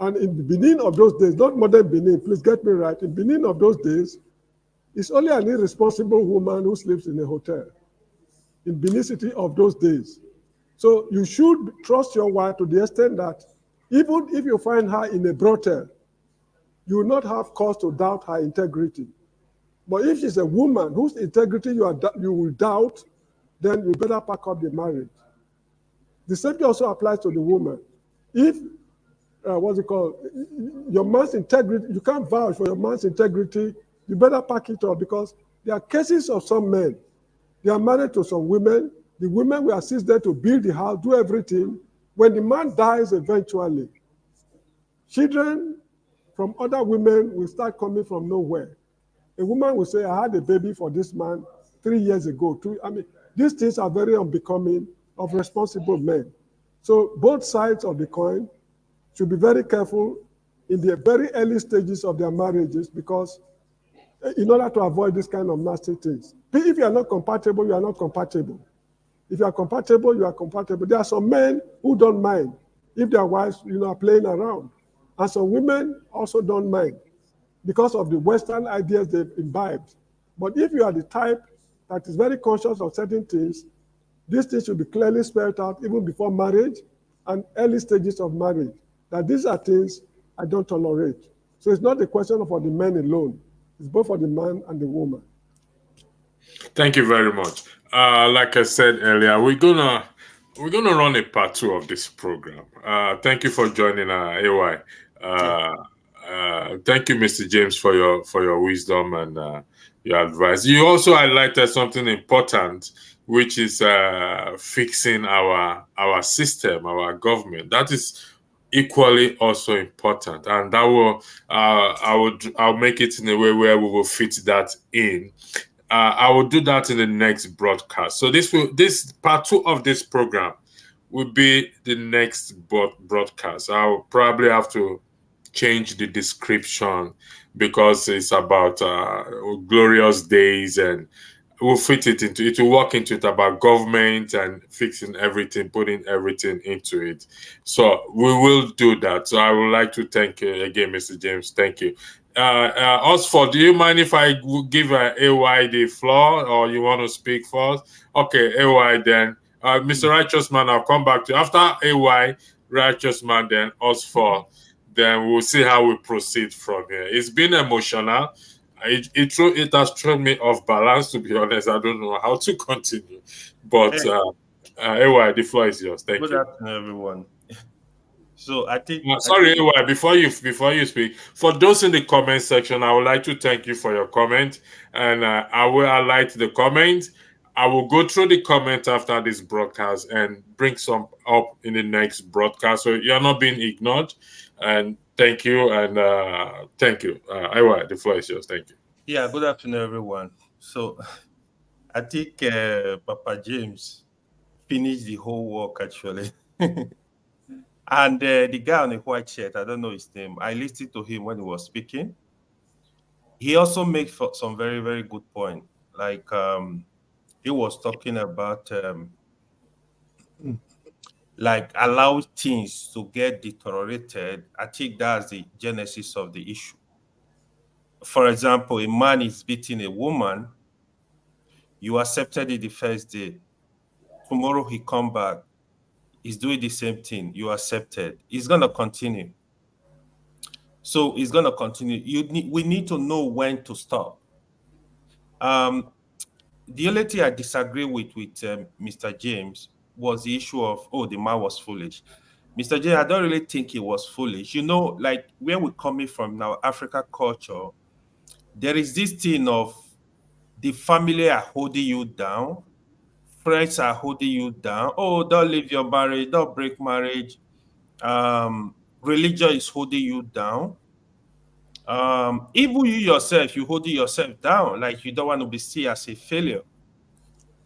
And in the Benin of those days, not modern Benin, please get me right, in Benin of those days, it's only an irresponsible woman who sleeps in a hotel in Benin City of those days. So you should trust your wife to the extent that even if you find her in a brothel, you will not have cause to doubt her integrity. But if she's a woman whose integrity you will doubt, then you better pack up the marriage. The same thing also applies to the woman. If what's it called? Your man's integrity, you can't vouch for your man's integrity, you better pack it up, because there are cases of some men. They are married to some women. The women will assist them to build the house, do everything. When the man dies eventually, children from other women will start coming from nowhere. A woman will say, I had a baby for this man 3 years ago. These things are very unbecoming of responsible men. So both sides of the coin should be very careful in the very early stages of their marriages, because in order to avoid this kind of nasty things. If you are not compatible, you are not compatible. If you are compatible, you are compatible. There are some men who don't mind if their wives, are playing around. And some women also don't mind because of the Western ideas they've imbibed. But if you are the type that is very conscious of certain things, these things should be clearly spelled out even before marriage and early stages of marriage, that these are things I don't tolerate. So it's not a question for the men alone. It's both for the man and the woman. thank you very much. Like I said earlier, we're gonna run a part two of this program. Thank you for joining AY. Thank you, Mr. James, for your wisdom and your advice. You also highlighted something important, which is fixing our system, our government. That is equally also important, and that will I'll make it in a way where we will fit that in. I will do that in the next broadcast. So this part two of this program will be the next broadcast. I'll probably have to change the description because it's about glorious days, and it will work into it about government and fixing everything, putting everything into it. So we will do that. So I would like to thank you again, Mr. James. Thank you. Osford, do you mind if I give AY the floor, or you want to speak first? Okay, AY then. Mr. Righteous Man, I'll come back to you. After AY, Righteous Man, then Osford. Then we'll see how we proceed from here. It's been emotional. It has thrown me off balance, to be honest. I don't know how to continue. But Hey, AY, the floor is yours. Thank good you. afternoon, everyone. So I Sorry, think AY, before you speak, for those in the comment section, I would like to thank you for your comment, and I will highlight the comment. I will go through the comment after this broadcast and bring some up in the next broadcast, so you're not being ignored. And thank you, and thank you, AY. The floor is yours. Thank you. yeah, good afternoon, everyone. So I think Papa James finished the whole work actually. And the guy on the white shirt, I don't know his name. I listened to him when he was speaking. He also made some very, very good point. Like he was talking about like allow things to get deteriorated. I think that's the genesis of the issue. for example, a man is beating a woman, you accepted it the first day. Tomorrow he come back, he's doing the same thing, you accepted. It's gonna continue. So it's gonna continue. We need to know when to stop. The only thing I disagree with Mr. James was the issue of, oh, the man was foolish. Mr. James, I don't really think he was foolish. You know, like where we're coming from now, Africa culture, there is this thing of the family are holding you down, friends are holding you down. Oh, don't leave your marriage, don't break marriage. Religion is holding you down. Even you yourself, you holding yourself down, like you don't want to be seen as a failure.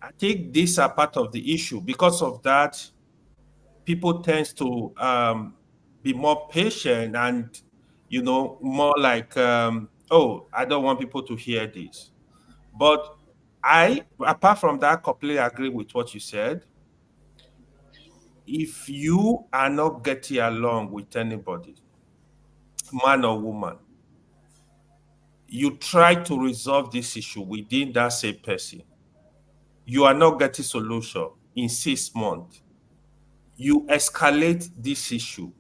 I think these are part of the issue. Because of that, people tend to be more patient and, you know, more like, oh, I don't want people to hear this. But apart from that, completely agree with what you said. If you are not getting along with anybody, man or woman, you try to resolve this issue within that same person. You are not getting solution in 6 months. You escalate this issue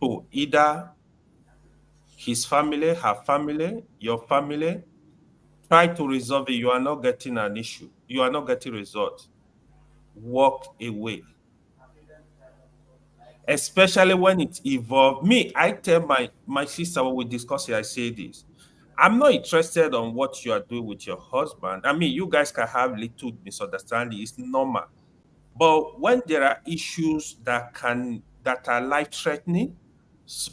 to either his family, her family, your family. Try to resolve it. You are not getting an issue. You are not getting result. Walk away. Especially when it evolves. Me, I tell my sister when we discuss it, I say this. I'm not interested on what you are doing with your husband. I mean, you guys can have little misunderstanding. It's normal. But when there are issues that are life-threatening,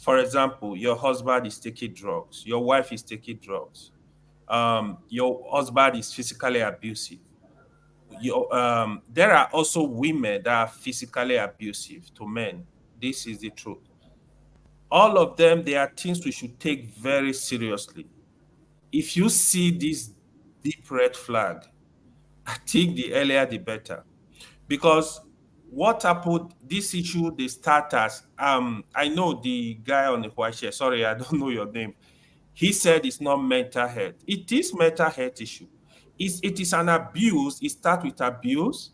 for example, your husband is taking drugs, your wife is taking drugs, your husband is physically abusive. There are also women that are physically abusive to men. This is the truth. All of them, they are things we should take very seriously. If you see this deep red flag, I think the earlier the better. Because what happened, this issue, they start as, I know the guy on the white shirt, sorry, I don't know your name. He said it's not mental health. It is mental health issue. It is an abuse. It starts with abuse.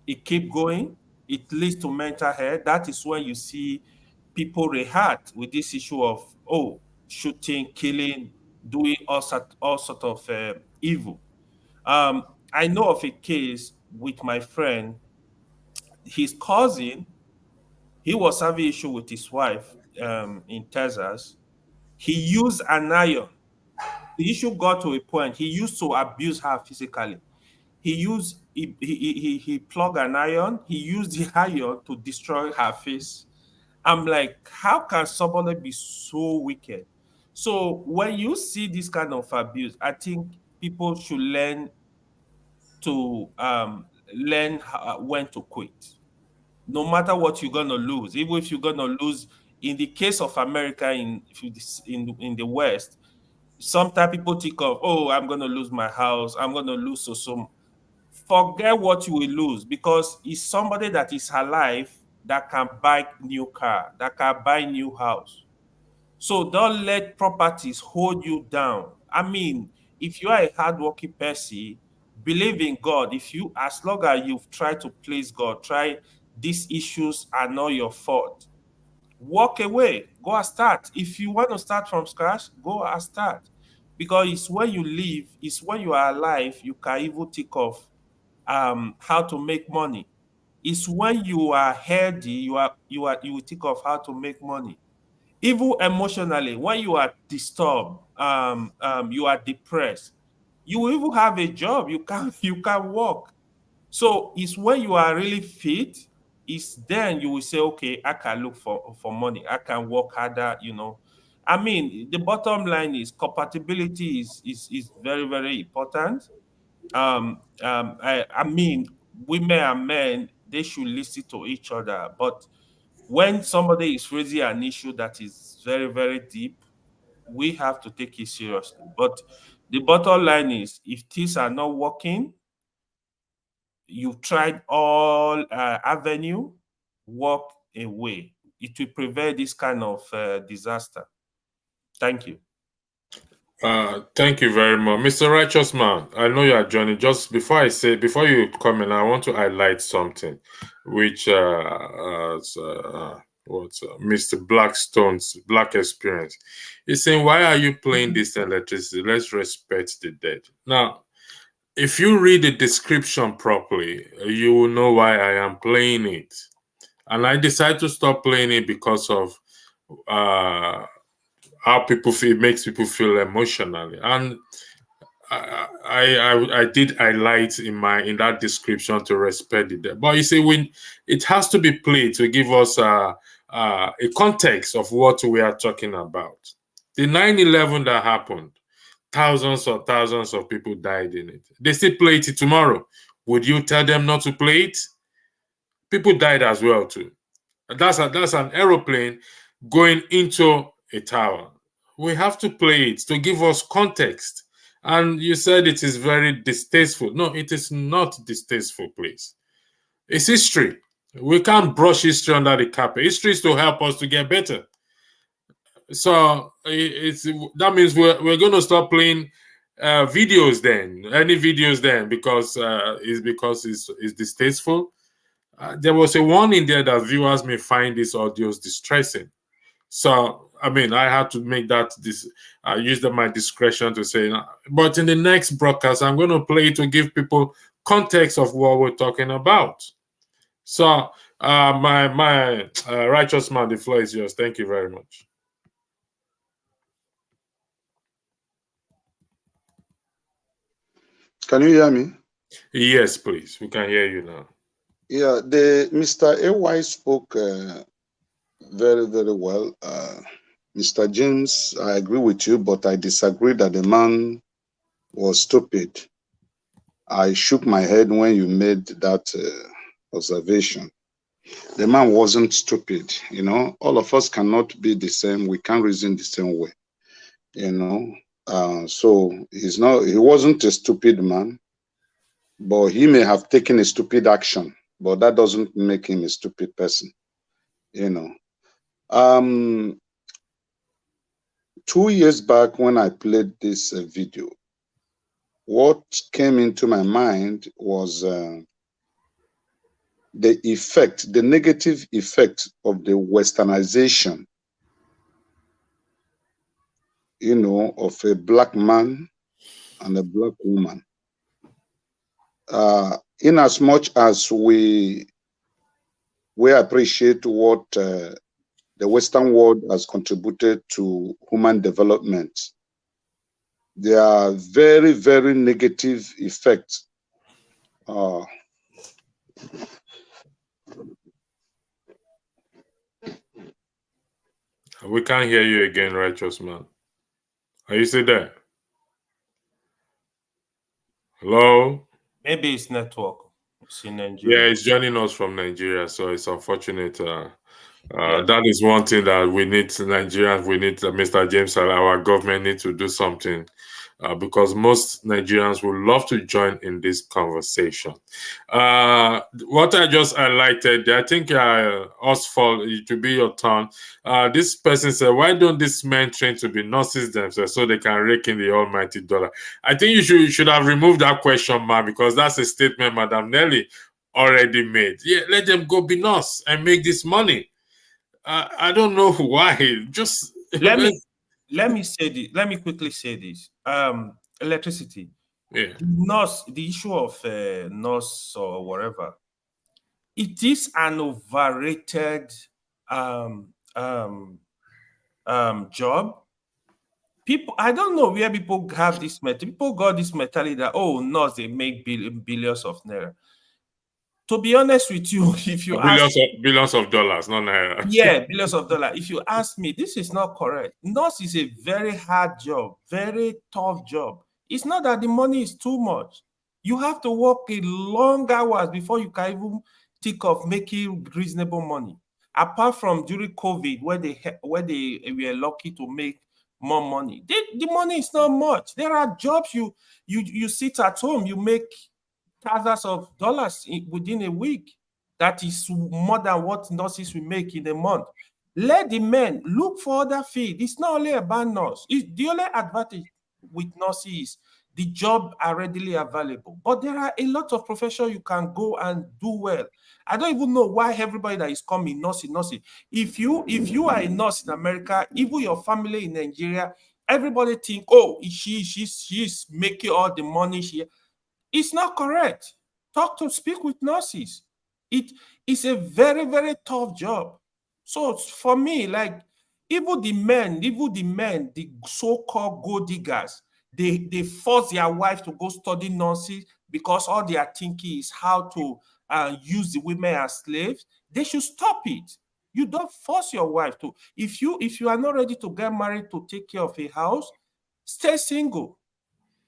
It keep going. It leads to mental health. That is when you see people react with this issue of, oh, shooting, killing, doing all sort of evil. I know of a case with my friend, his cousin, he was having issue with his wife in Texas. He used an iron. The issue got to a point. He used to abuse her physically. He plugged an iron. He used the iron to destroy her face. I'm like, how can somebody be so wicked? So when you see this kind of abuse, I think people should learn to when to quit. No matter what you're gonna lose, even if you're gonna lose. In the case of America, in the West, sometimes people think of, oh, I'm gonna lose my house, I'm gonna lose so. Forget what you will lose, because it's somebody that is alive that can buy new car, that can buy new house. So don't let properties hold you down. I mean, if you are a hardworking person, believe in God. As long as you've tried to please God, try, these issues are not your fault. Walk away, go and start. If you want to start from scratch, go and start. Because it's when you live, it's when you are alive, you can even think of how to make money. It's when you are healthy, you will think of how to make money. Even emotionally, when you are disturbed, you are depressed, you will even have a job. You can work. So it's when you are really fit, it's then you will say, okay, I can look for money, I can work harder, you know. I mean, the bottom line is compatibility is very, very important. I mean, women and men, they should listen to each other. But when somebody is raising an issue that is very, very deep, we have to take it seriously. But the bottom line is, if things are not working, you've tried all avenue, walk away. It will prevent this kind of disaster. Thank you. Thank you very much, Mr. Righteous Man. I know you are joining. Just before you come in, I want to highlight something, which Mr. Blackstone's Black Experience. He's saying, "Why are you playing this electricity? Let's respect the dead." Now, if you read the description properly, you will know why I am playing it. And I decided to stop playing it because of how people feel, it makes people feel emotionally. And I did highlight in that description to respect the dead. But you see, when it has to be played to give us a context of what we are talking about. The 9/11 that happened, thousands of people died in it. They still play it tomorrow. Would you tell them not to play it? People died as well too. That's an aeroplane going into a tower. We have to play it to give us context. And you said it is very distasteful. No, it is not distasteful, please. It's history. We can't brush history under the carpet. History is to help us to get better. So that means we're going to stop playing videos then, any videos then, because it's distasteful. There was a warning there that viewers may find these audios distressing. So, I mean, I had to make use my discretion to say, but in the next broadcast, I'm going to play it to give people context of what we're talking about. So, my righteous man, the floor is yours. Thank you very much. Can you hear me? Yes, please. We can hear you now. Yeah, the Mr. AY spoke very, very well. Mr. James, I agree with you, but I disagree that the man was stupid. I shook my head when you made that observation. The man wasn't stupid. You know, all of us cannot be the same. We can't reason the same way. You know, so he wasn't a stupid man, but he may have taken a stupid action, but that doesn't make him a stupid person. You know, 2 years back when I played this video, what came into my mind was the negative effect of the westernization, you know, of a black man and a black woman. In as much as we appreciate what the Western world has contributed to human development, there are very, very negative effects. We can't hear you again, righteous man. Are you still there? Hello? Maybe it's network. It's in Nigeria. Yeah, it's joining us from Nigeria, so it's unfortunate. That is one thing that we need, Nigerians, we need, Mr. James, our government need to do something because most Nigerians would love to join in this conversation. What I just highlighted, I think Oswald, it will be your turn. This person said, why don't these men train to be nurses themselves so they can rake in the almighty dollar? I think you should have removed that question, man, because that's a statement Madam Nelly already made. Yeah, let them go be nurse and make this money. I don't know why. Just let me say this. Let me quickly say this. Electricity. Yeah. The issue of nurse or whatever. It is an overrated job. People, I don't know where people have this mentality. People got this mentality that nurse they make billions of naira. To be honest with you, if you billions of dollars, not naira. Yeah, billions of dollars. If you ask me, this is not correct. Nurse is a very hard job, very tough job. It's not that the money is too much. You have to work a long hours before you can even think of making reasonable money. Apart from during COVID, where they were lucky to make more money, the money is not much. There are jobs you sit at home, you make thousands of dollars within a week. That is more than what nurses will make in a month. Let the men look for other field. It's not only about nurse. The only advantage with nurses is the job are readily available. But there are a lot of professions you can go and do well. I don't even know why everybody that is coming nursing. If you are a nurse in America, even your family in Nigeria, everybody think, oh, she's making all the money she. It's not correct. Speak with nurses. It is a very, very tough job. So for me, like even the men, the so-called gold diggers, they force their wife to go study nursing because all they are thinking is how to use the women as slaves. They should stop it. You don't force your wife to. If you are not ready to get married to take care of a house, stay single.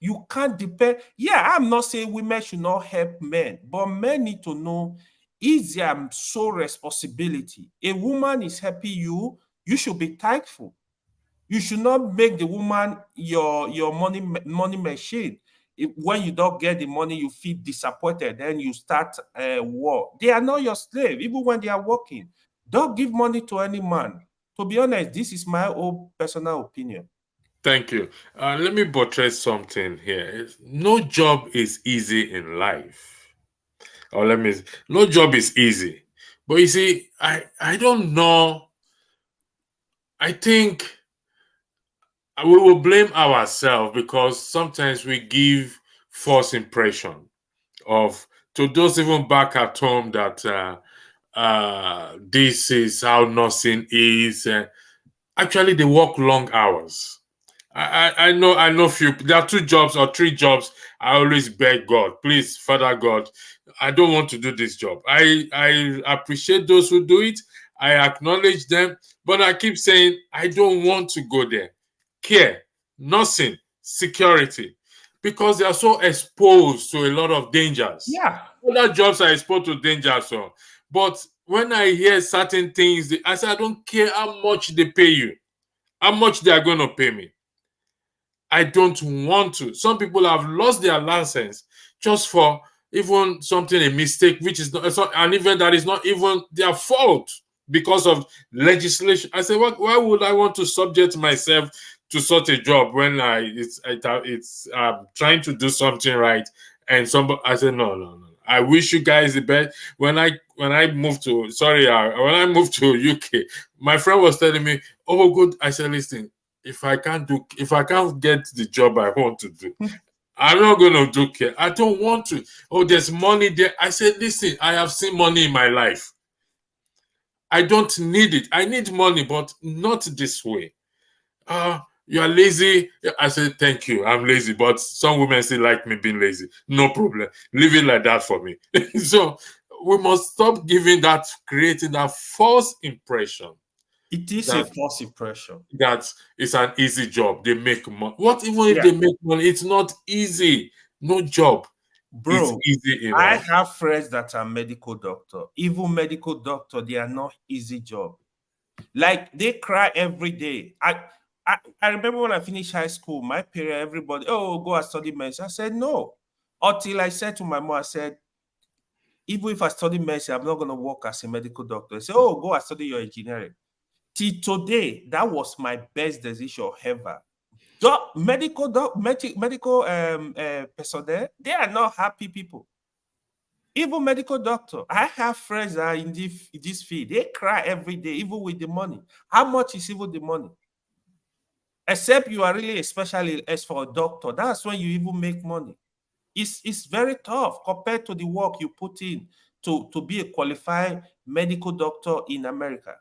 You can't depend. Yeah, I'm not saying women should not help men, but men need to know is their sole responsibility. A woman is helping you, you should be thankful. You should not make the woman your money machine. When you don't get the money, you feel disappointed, then you start a war. They are not your slave, even when they are working. Don't give money to any man. To be honest, this is my own personal opinion. Thank you. Let me buttress something here. No job is easy in life. No job is easy. But you see, I don't know. I think we will blame ourselves because sometimes we give false impression of to those even back at home that this is how nursing is. Actually, they work long hours. I know few. There are 2 jobs or 3 jobs. I always beg God, please, Father God, I don't want to do this job. I appreciate those who do it. I acknowledge them, but I keep saying I don't want to go there. Care, nursing, security, because they are so exposed to a lot of dangers. Yeah. Other jobs are exposed to dangers, so. But when I hear certain things, I say I don't care how much they pay you, how much they are going to pay me. I don't want to. Some people have lost their license just for even something, a mistake, which is not, and even that is not even their fault because of legislation. I say, why would I want to subject myself to such a job when it's trying to do something right? And I said, no. I wish you guys the best. When I moved to when I moved to UK, my friend was telling me, oh, good. I said, listen, if I can't get the job I want to do, I'm not going to do care. I don't want to. Oh, there's money there. I said, listen, I have seen money in my life. I don't need it. I need money, but not this way. You are lazy. I said, thank you. I'm lazy, but some women still like me being lazy. No problem. Leave it like that for me. So we must stop creating that false impression. It is a false impression. That it's an easy job. They make money. What even if they make money? It's not easy. No job. Bro, it's easy enough. I have friends that are medical doctor. Even medical doctor, they are not easy job. Like they cry every day. I remember when I finished high school, my parents, everybody, oh, go and study medicine. I said no. Until I said to my mom, I said, even if I study medicine, I'm not going to work as a medical doctor. I said, oh, go and study your engineering. Till today, that was my best decision ever. Medical personnel, they are not happy people. Even medical doctor, I have friends that are in this field. They cry every day, even with the money. How much is even the money? Except you are really a specialist for a doctor. That's when you even make money. It's very tough compared to the work you put in to be a qualified medical doctor in America.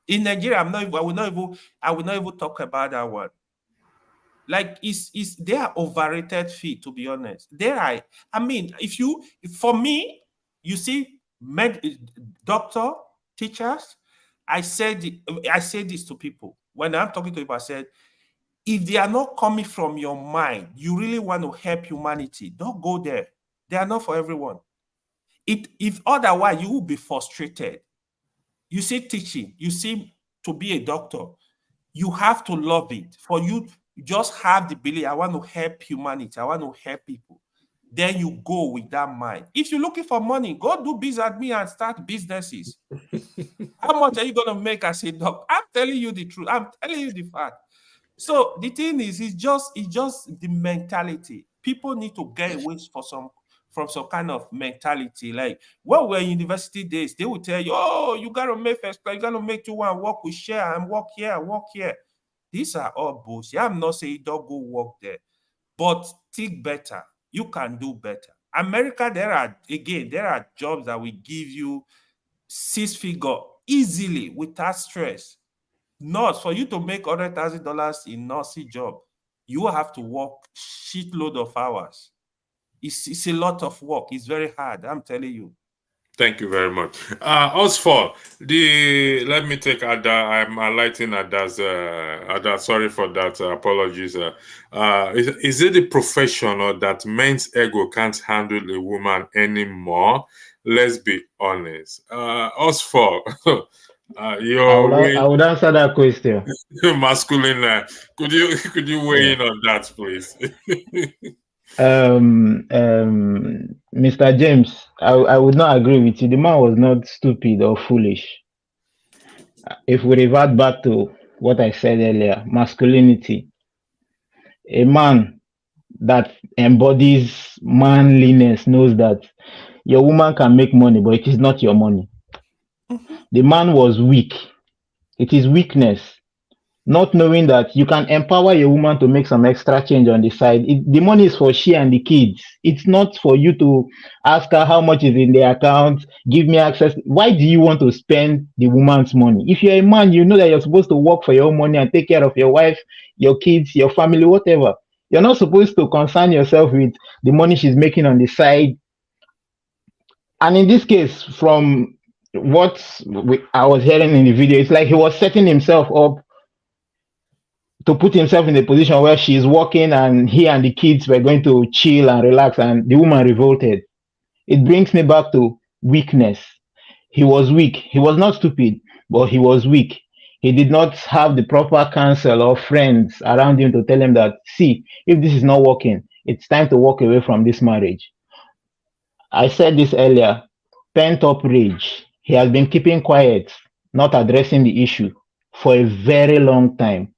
In Nigeria, I will not even talk about that one. Like they are overrated fee, to be honest. For me, you see, doctor, teachers, I say this to people. When I'm talking to people, I said, if they are not coming from your mind, you really want to help humanity, don't go there. They are not for everyone. If otherwise, you will be frustrated. You see teaching, you see to be a doctor, you have to love it. For you just have the belief, I want to help humanity, I want to help people. Then you go with that mind. If you're looking for money, go do business at me and start businesses. How much are you going to make as a doctor? I'm telling you the truth. I'm telling you the fact. So the thing is, it's just the mentality. People need to get away from some kind of mentality. Like when we're in university days, they will tell you, oh, you gotta make first class, you gotta make you one work with share and work here and work here. These are all bullshit. I'm not saying don't go work there, but think better. You can do better. America, there are jobs that will give you 6-figure easily without stress. Nurse, for you to make $100,000 in nursing job, you have to work shitload of hours. It's a lot of work. It's very hard. I'm telling you. Thank you very much. Osfor, let me take Ada. I'm highlighting Ada. Sorry for that. Apologies. Is it the profession or that men's ego can't handle a woman anymore? Let's be honest. Osfor, I would answer that question. masculine. Could you weigh in on that, please? Mr. James, I would not agree with you. The man was not stupid or foolish. If we revert back to what I said earlier, masculinity, a man that embodies manliness knows that your woman can make money, but it is not your money. The man was weak. It is weakness. Not knowing that you can empower your woman to make some extra change on the side. The money is for she and the kids. It's not for you to ask her how much is in the account, give me access. Why do you want to spend the woman's money? If you're a man, you know that you're supposed to work for your own money and take care of your wife, your kids, your family, whatever. You're not supposed to concern yourself with the money she's making on the side. And in this case, from what I was hearing in the video, it's like he was setting himself up to put himself in a position where she's working and he and the kids were going to chill and relax, and the woman revolted. It brings me back to weakness. He was weak. He was not stupid, but he was weak. He did not have the proper counsel or friends around him to tell him that, see, if this is not working, it's time to walk away from this marriage. I said this earlier, pent up rage. He has been keeping quiet, not addressing the issue for a very long time.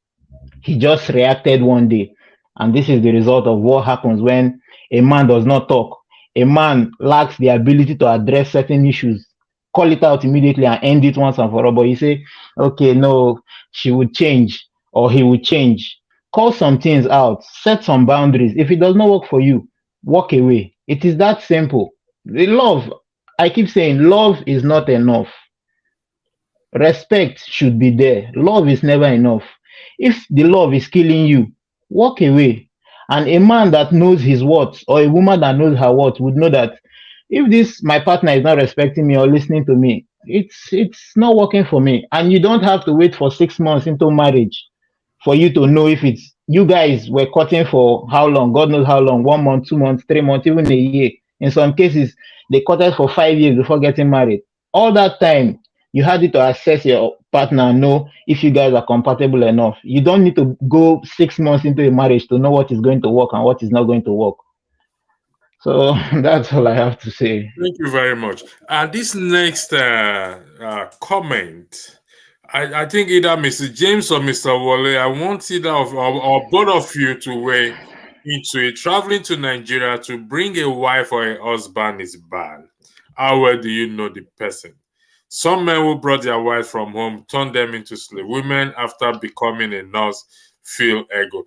He just reacted one day. And this is the result of what happens when a man does not talk. A man lacks the ability to address certain issues, call it out immediately and end it once and for all. But you say, okay, no, she would change or he would change. Call some things out, set some boundaries. If it does not work for you, walk away. It is that simple. The love, I keep saying, love is not enough. Respect should be there. Love is never enough. If the love is killing you, walk away. And a man that knows his worth or a woman that knows her worth would know that if my partner is not respecting me or listening to me, it's not working for me. And you don't have to wait for 6 months into marriage for you to know if you guys were courting for how long, God knows how long, 1 month, 2 months, 3 months, even a year. In some cases, they courted for 5 years before getting married. All that time, you had it to assess your partner and know if you guys are compatible enough. You don't need to go 6 months into a marriage to know what is going to work and what is not going to work. So that's all I have to say. Thank you very much. This next comment, I think either Mr. James or Mr. Wale, I want either or both of you to weigh into it. Traveling to Nigeria to bring a wife or a husband is bad. How well do you know the person? Some men who brought their wife from home turned them into slave women after becoming a nurse feel ego.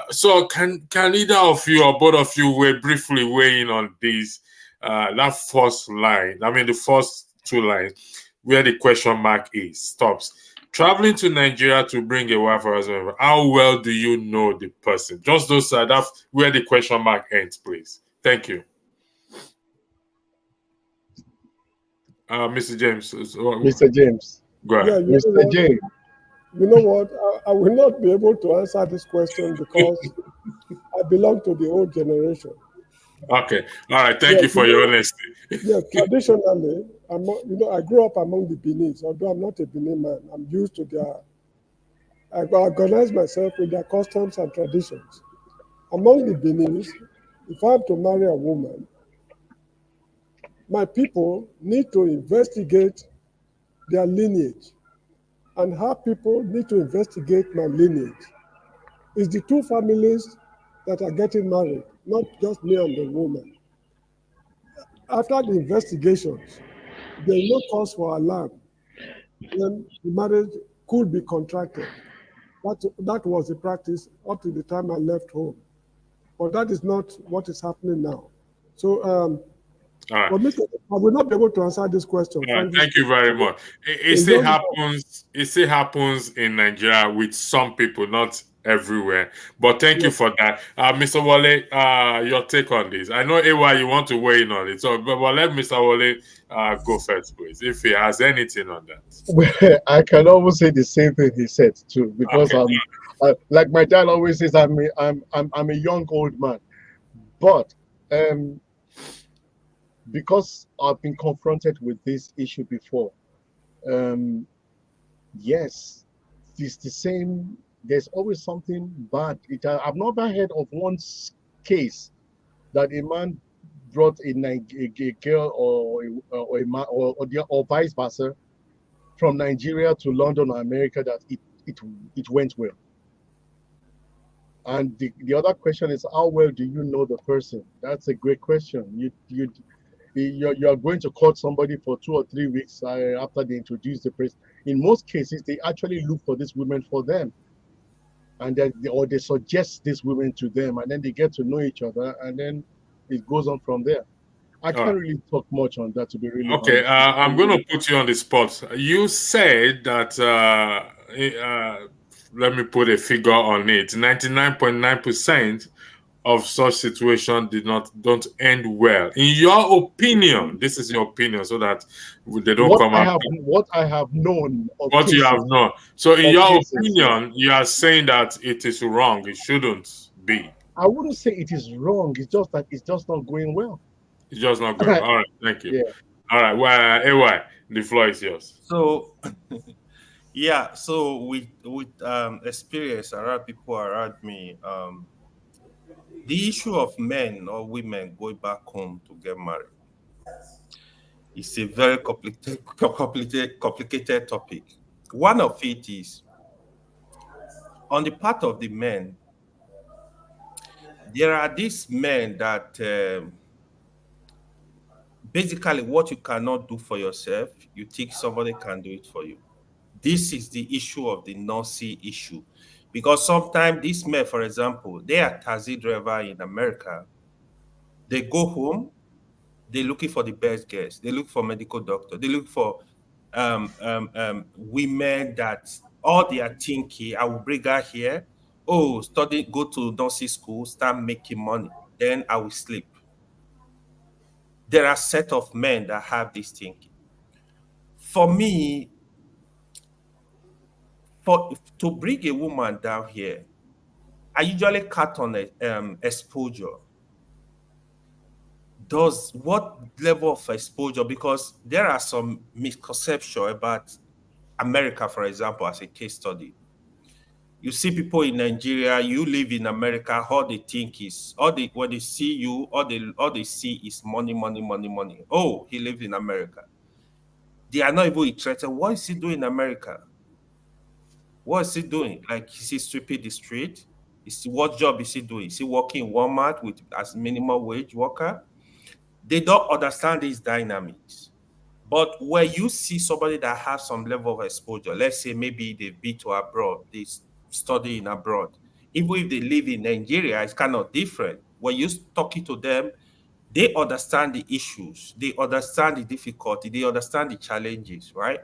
So can either of you or both of you briefly weigh in on this? That first line, the first two lines, where the question mark stops. Traveling to Nigeria to bring a wife or husband, how well do you know the person? Just those that's where the question mark ends, please. Thank you. Mr. James. Mr. James. Go ahead. Yeah, Mr. James. You know what? I will not be able to answer this question because I belong to the old generation. Okay. All right. Thank you for your honesty. Yeah, traditionally, I grew up among the Beninese, although I'm not a Benin man. I'm used to I organize myself with their customs and traditions. Among the Beninese, if I have to marry a woman, my people need to investigate their lineage, and her people need to investigate my lineage. It's the two families that are getting married, not just me and the woman. After the investigations, there is no cause for alarm when the marriage could be contracted. That was the practice up to the time I left home. But that is not what is happening now. So, All right. for me, I will not be able to answer this question, All right, frankly thank you speaking. very much. It It's still just happens. It still happens in Nigeria with some people, not everywhere. But thank you yes. for that, Mr. Wale. Your take on this? I know AY, you want to weigh in on it, so but let Mr. Wale go first, please, if he has anything on that. Well, I can almost say the same thing he said too, because Okay. like my dad always says, I'm a young old man, but um, because I've been confronted with this issue before, um, yes, it's the same. There's always something bad. I've never heard of one case that a man brought a girl or a man or vice versa from Nigeria to London or America that it went well. And the other question is, how well do you know the person? That's a great question. You're going to court somebody for 2 or 3 weeks after they introduce the person. In most cases, they actually look for these women for them, and then they suggest these women to them, and then they get to know each other, and then it goes on from there. I All right. can't really talk much on that, to be really Okay, honest. I'm going to put you on the spot. You said that, let me put a figure on it, 99.9% of such situations don't end well. In your opinion, this is your opinion, so that they don't come out. What I have known of What you have cases known. So, in of your cases, yeah. opinion, you are saying that it is wrong. It shouldn't be. I wouldn't say it is wrong. It's just that it's just not going well. It's just not going. All right, thank you. Yeah. All right, well, AY, the floor is yours. So yeah, so with experience around people around me, the issue of men or women going back home to get married is a very complicated topic. One of it is on the part of the men. There are these men that basically what you cannot do for yourself, you think somebody can do it for you. This is the issue of the Nazi issue. Because sometimes these men, for example, they are taxi driver in America. They go home, they're looking for the best guests. They look for medical doctor. They look for women that all they are thinking, I will bring her here. Oh, study, go to nursing school, start making money. Then I will sleep. There are set of men that have this thinking. For me, to bring a woman down here, I usually cut on exposure. Does what level of exposure? Because there are some misconception about America, for example, as a case study. You see people in Nigeria, you live in America, all they think is, when they see you, all they see is money, money, money, money. Oh, he lives in America. They are not even interested. What is he doing in America? What is he doing? Like, is he sweeping the street? What job is he doing? Is he working in Walmart with as minimum wage worker? They don't understand these dynamics. But when you see somebody that has some level of exposure, let's say maybe they've been to abroad, they study in abroad, even if they live in Nigeria, it's kind of different. When you're talking to them, they understand the issues, they understand the difficulty, they understand the challenges, right?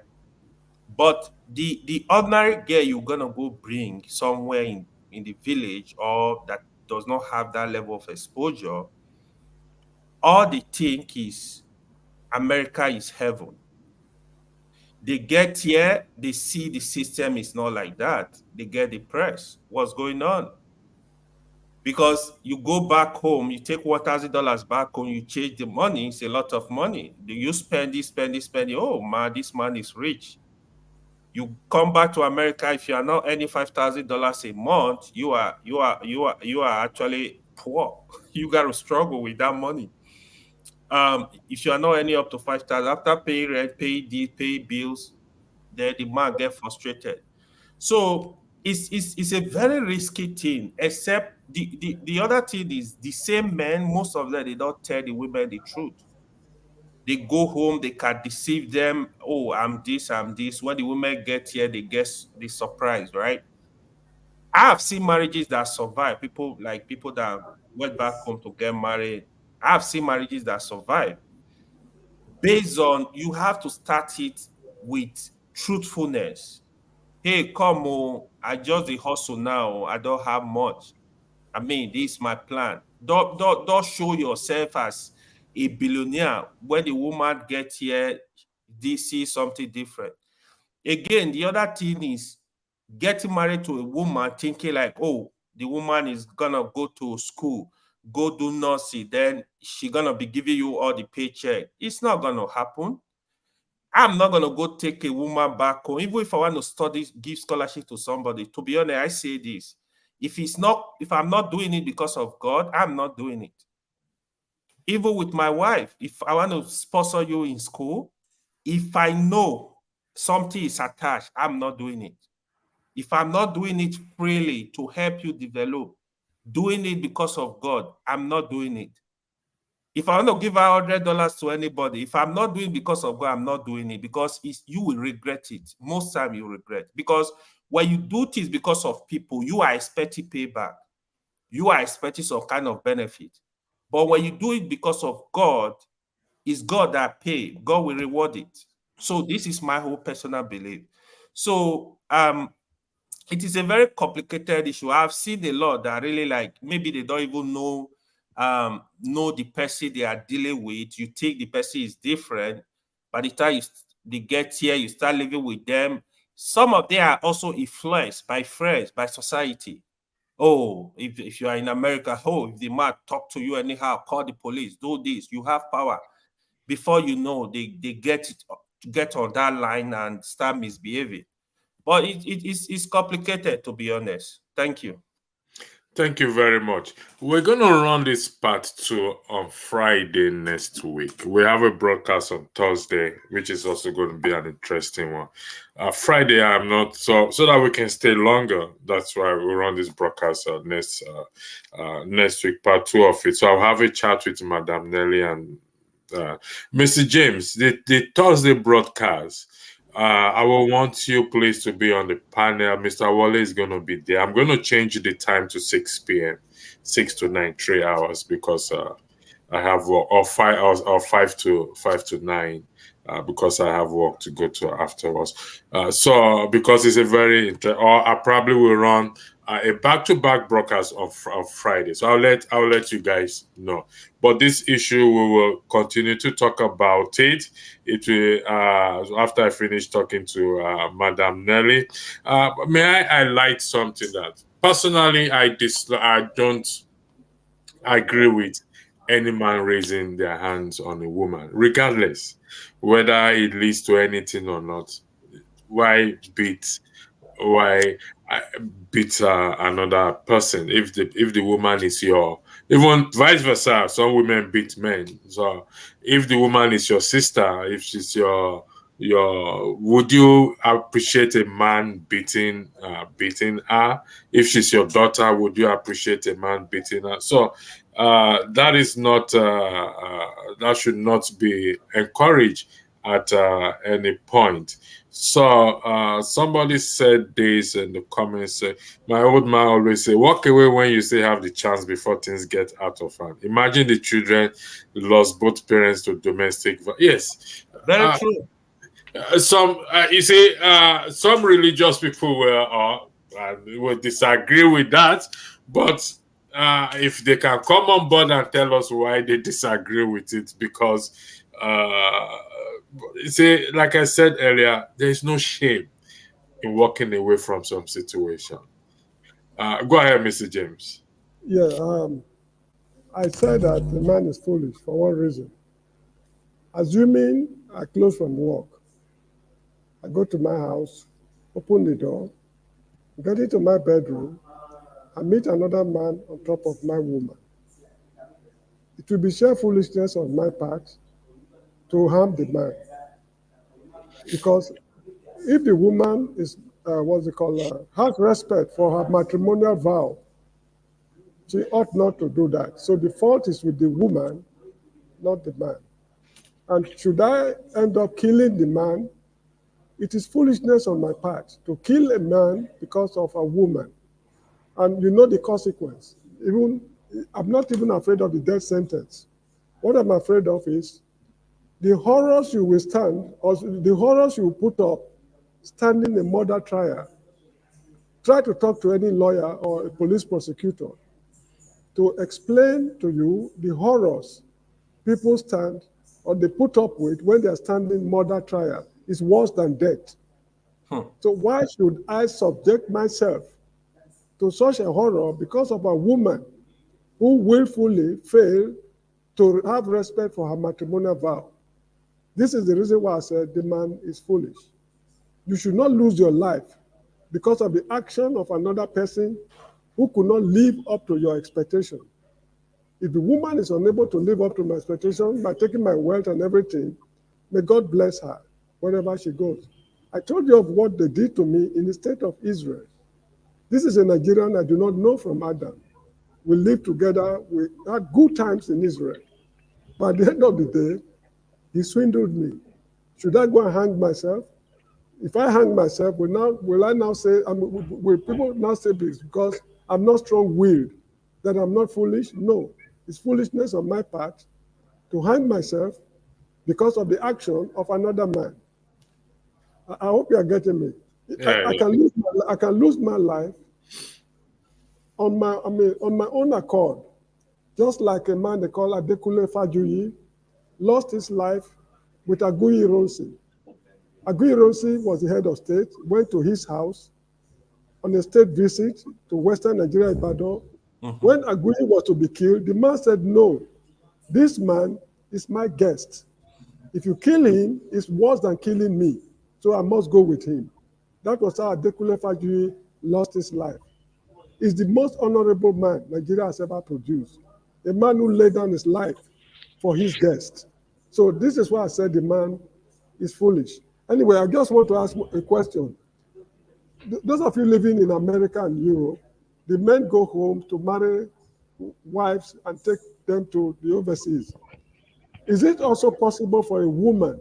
But the ordinary girl you're gonna go bring somewhere in the village or that does not have that level of exposure, all they think is America is heaven. They get here, they see the system is not like that. They get depressed. What's going on? Because you go back home, you take $1,000 back home, you change the money, it's a lot of money. Do you spend it, spend it, spend it? Oh man, this man is rich. You come back to America, if you are not earning $5,000 a month, you are actually poor. You got to struggle with that money. If you are not earning up to 5,000, after paying rent, pay bills, then the man get frustrated. So it's a very risky thing. Except the other thing is the same men, most of them, they don't tell the women the truth. They go home, they can deceive them. Oh, I'm this, I'm this. When the women get here, they get the surprise, right? I have seen marriages that survive. People that went back home to get married. I have seen marriages that survive based on you have to start it with truthfulness. Hey, come on, I just the hustle now. I don't have much. I mean, this is my plan. Don't show yourself as a billionaire. When the woman gets here, they see something different. Again, the other thing is getting married to a woman thinking like, oh, the woman is gonna go to school, go do nursing, then she gonna be giving you all the paycheck. It's not gonna happen. I'm not gonna go take a woman back home, even if I want to study, give scholarship to somebody. To be honest, I say this: if I'm not doing it because of God, I'm not doing it. Even with my wife, if I want to sponsor you in school, if I know something is attached, I'm not doing it. If I'm not doing it freely to help you develop, doing it because of God, I'm not doing it. If I want to give $100 to anybody, if I'm not doing it because of God, I'm not doing it, because you will regret it. Most time you regret, because when you do things because of people, you are expecting payback. You are expecting some kind of benefit. But when you do it because of God, it's God that pay. God will reward it. So this is my whole personal belief. So it is a very complicated issue. I've seen a lot that really, like, maybe they don't even know the person they are dealing with. You think the person is different. By the time they get here, you start living with them. Some of them are also influenced by friends, by society. Oh, if you are in America, oh, if the man talk to you anyhow, call the police, do this, you have power. Before you know, they get on that line and start misbehaving. But it's complicated, to be honest. Thank you. Thank you very much. We're going to run this part 2 on Friday next week. We have a broadcast on Thursday, which is also going to be an interesting one. Friday, I'm not so that we can stay longer. That's why we run this broadcast next week, part 2 of it. So I'll have a chat with Madam Nelly and Mr. James. The Thursday broadcast. I will want you please to be on the panel. Mr. Wale is going to be there. I'm going to change the time to 6 p.m., 6 to 9, 3 hours, because I have work, or 5 hours, or 5 to 9, because I have work to go to afterwards. So because it's a very or I probably will run a back-to-back broadcast on Friday. So I'll let you guys know. But this issue, we will continue to talk about it. It will after I finish talking to Madam Nelly. May I highlight something that personally I don't agree with any man raising their hands on a woman, regardless whether it leads to anything or not. Why beat? Why beat another person if the woman is your, even vice versa? Some women beat men. So if the woman is your sister, if she's your would you appreciate a man beating her? If she's your daughter, would you appreciate a man beating her? So that is not that should not be encouraged at any point. So somebody said this in the comments. My old man always say, "Walk away when you still have the chance before things get out of hand." Imagine the children lost both parents to domestic violence. Yes, Very true. you see, some religious people will disagree with that, but if they can come on board and tell us why they disagree with it, because see, like I said earlier, there is no shame in walking away from some situation. Go ahead, Mr. James. Yeah, I said that the man is foolish for one reason. Assuming I close from work, I go to my house, open the door, get into my bedroom, and meet another man on top of my woman. It will be sheer foolishness on my part to harm the man. Because if the woman is what's it called, has respect for her matrimonial vow, she ought not to do that. So the fault is with the woman, not the man. And should I end up killing the man, it is foolishness on my part to kill a man because of a woman. And you know the consequence. Even I'm not even afraid of the death sentence. What I'm afraid of is the horrors you will stand, or the horrors you will put up standing a murder trial. Try to talk to any lawyer or a police prosecutor to explain to you the horrors people stand or they put up with when they are standing murder trial. Is worse than death. So why should I subject myself to such a horror because of a woman who willfully failed to have respect for her matrimonial vow? This is the reason why I said the man is foolish. You should not lose your life because of the action of another person who could not live up to your expectation. If the woman is unable to live up to my expectation by taking my wealth and everything, may God bless her wherever she goes. I told you of what they did to me in the state of Israel. This is a Nigerian I do not know from Adam. We lived together, we had good times in Israel. But at the end of the day, he swindled me. Should I go and hang myself? If I hang myself, will I now say, will people now say this because I'm not strong-willed, that I'm not foolish? No, it's foolishness on my part to hang myself because of the action of another man. I hope you are getting me. Yeah. I can lose my life on my own accord, just like a man they call Adekule Fajuyi lost his life with Aguiyi Ironsi. Aguiyi Ironsi was the head of state, went to his house on a state visit to Western Nigeria, Ibadan. When Aguiyi was to be killed, the man said, no, this man is my guest. If you kill him, it's worse than killing me. So I must go with him. That was how Adekule Fajuyi lost his life. He's the most honorable man Nigeria has ever produced. A man who laid down his life for his guest. So this is why I said the man is foolish. Anyway, I just want to ask a question. Those of you living in America and Europe, the men go home to marry wives and take them to the overseas. Is it also possible for a woman,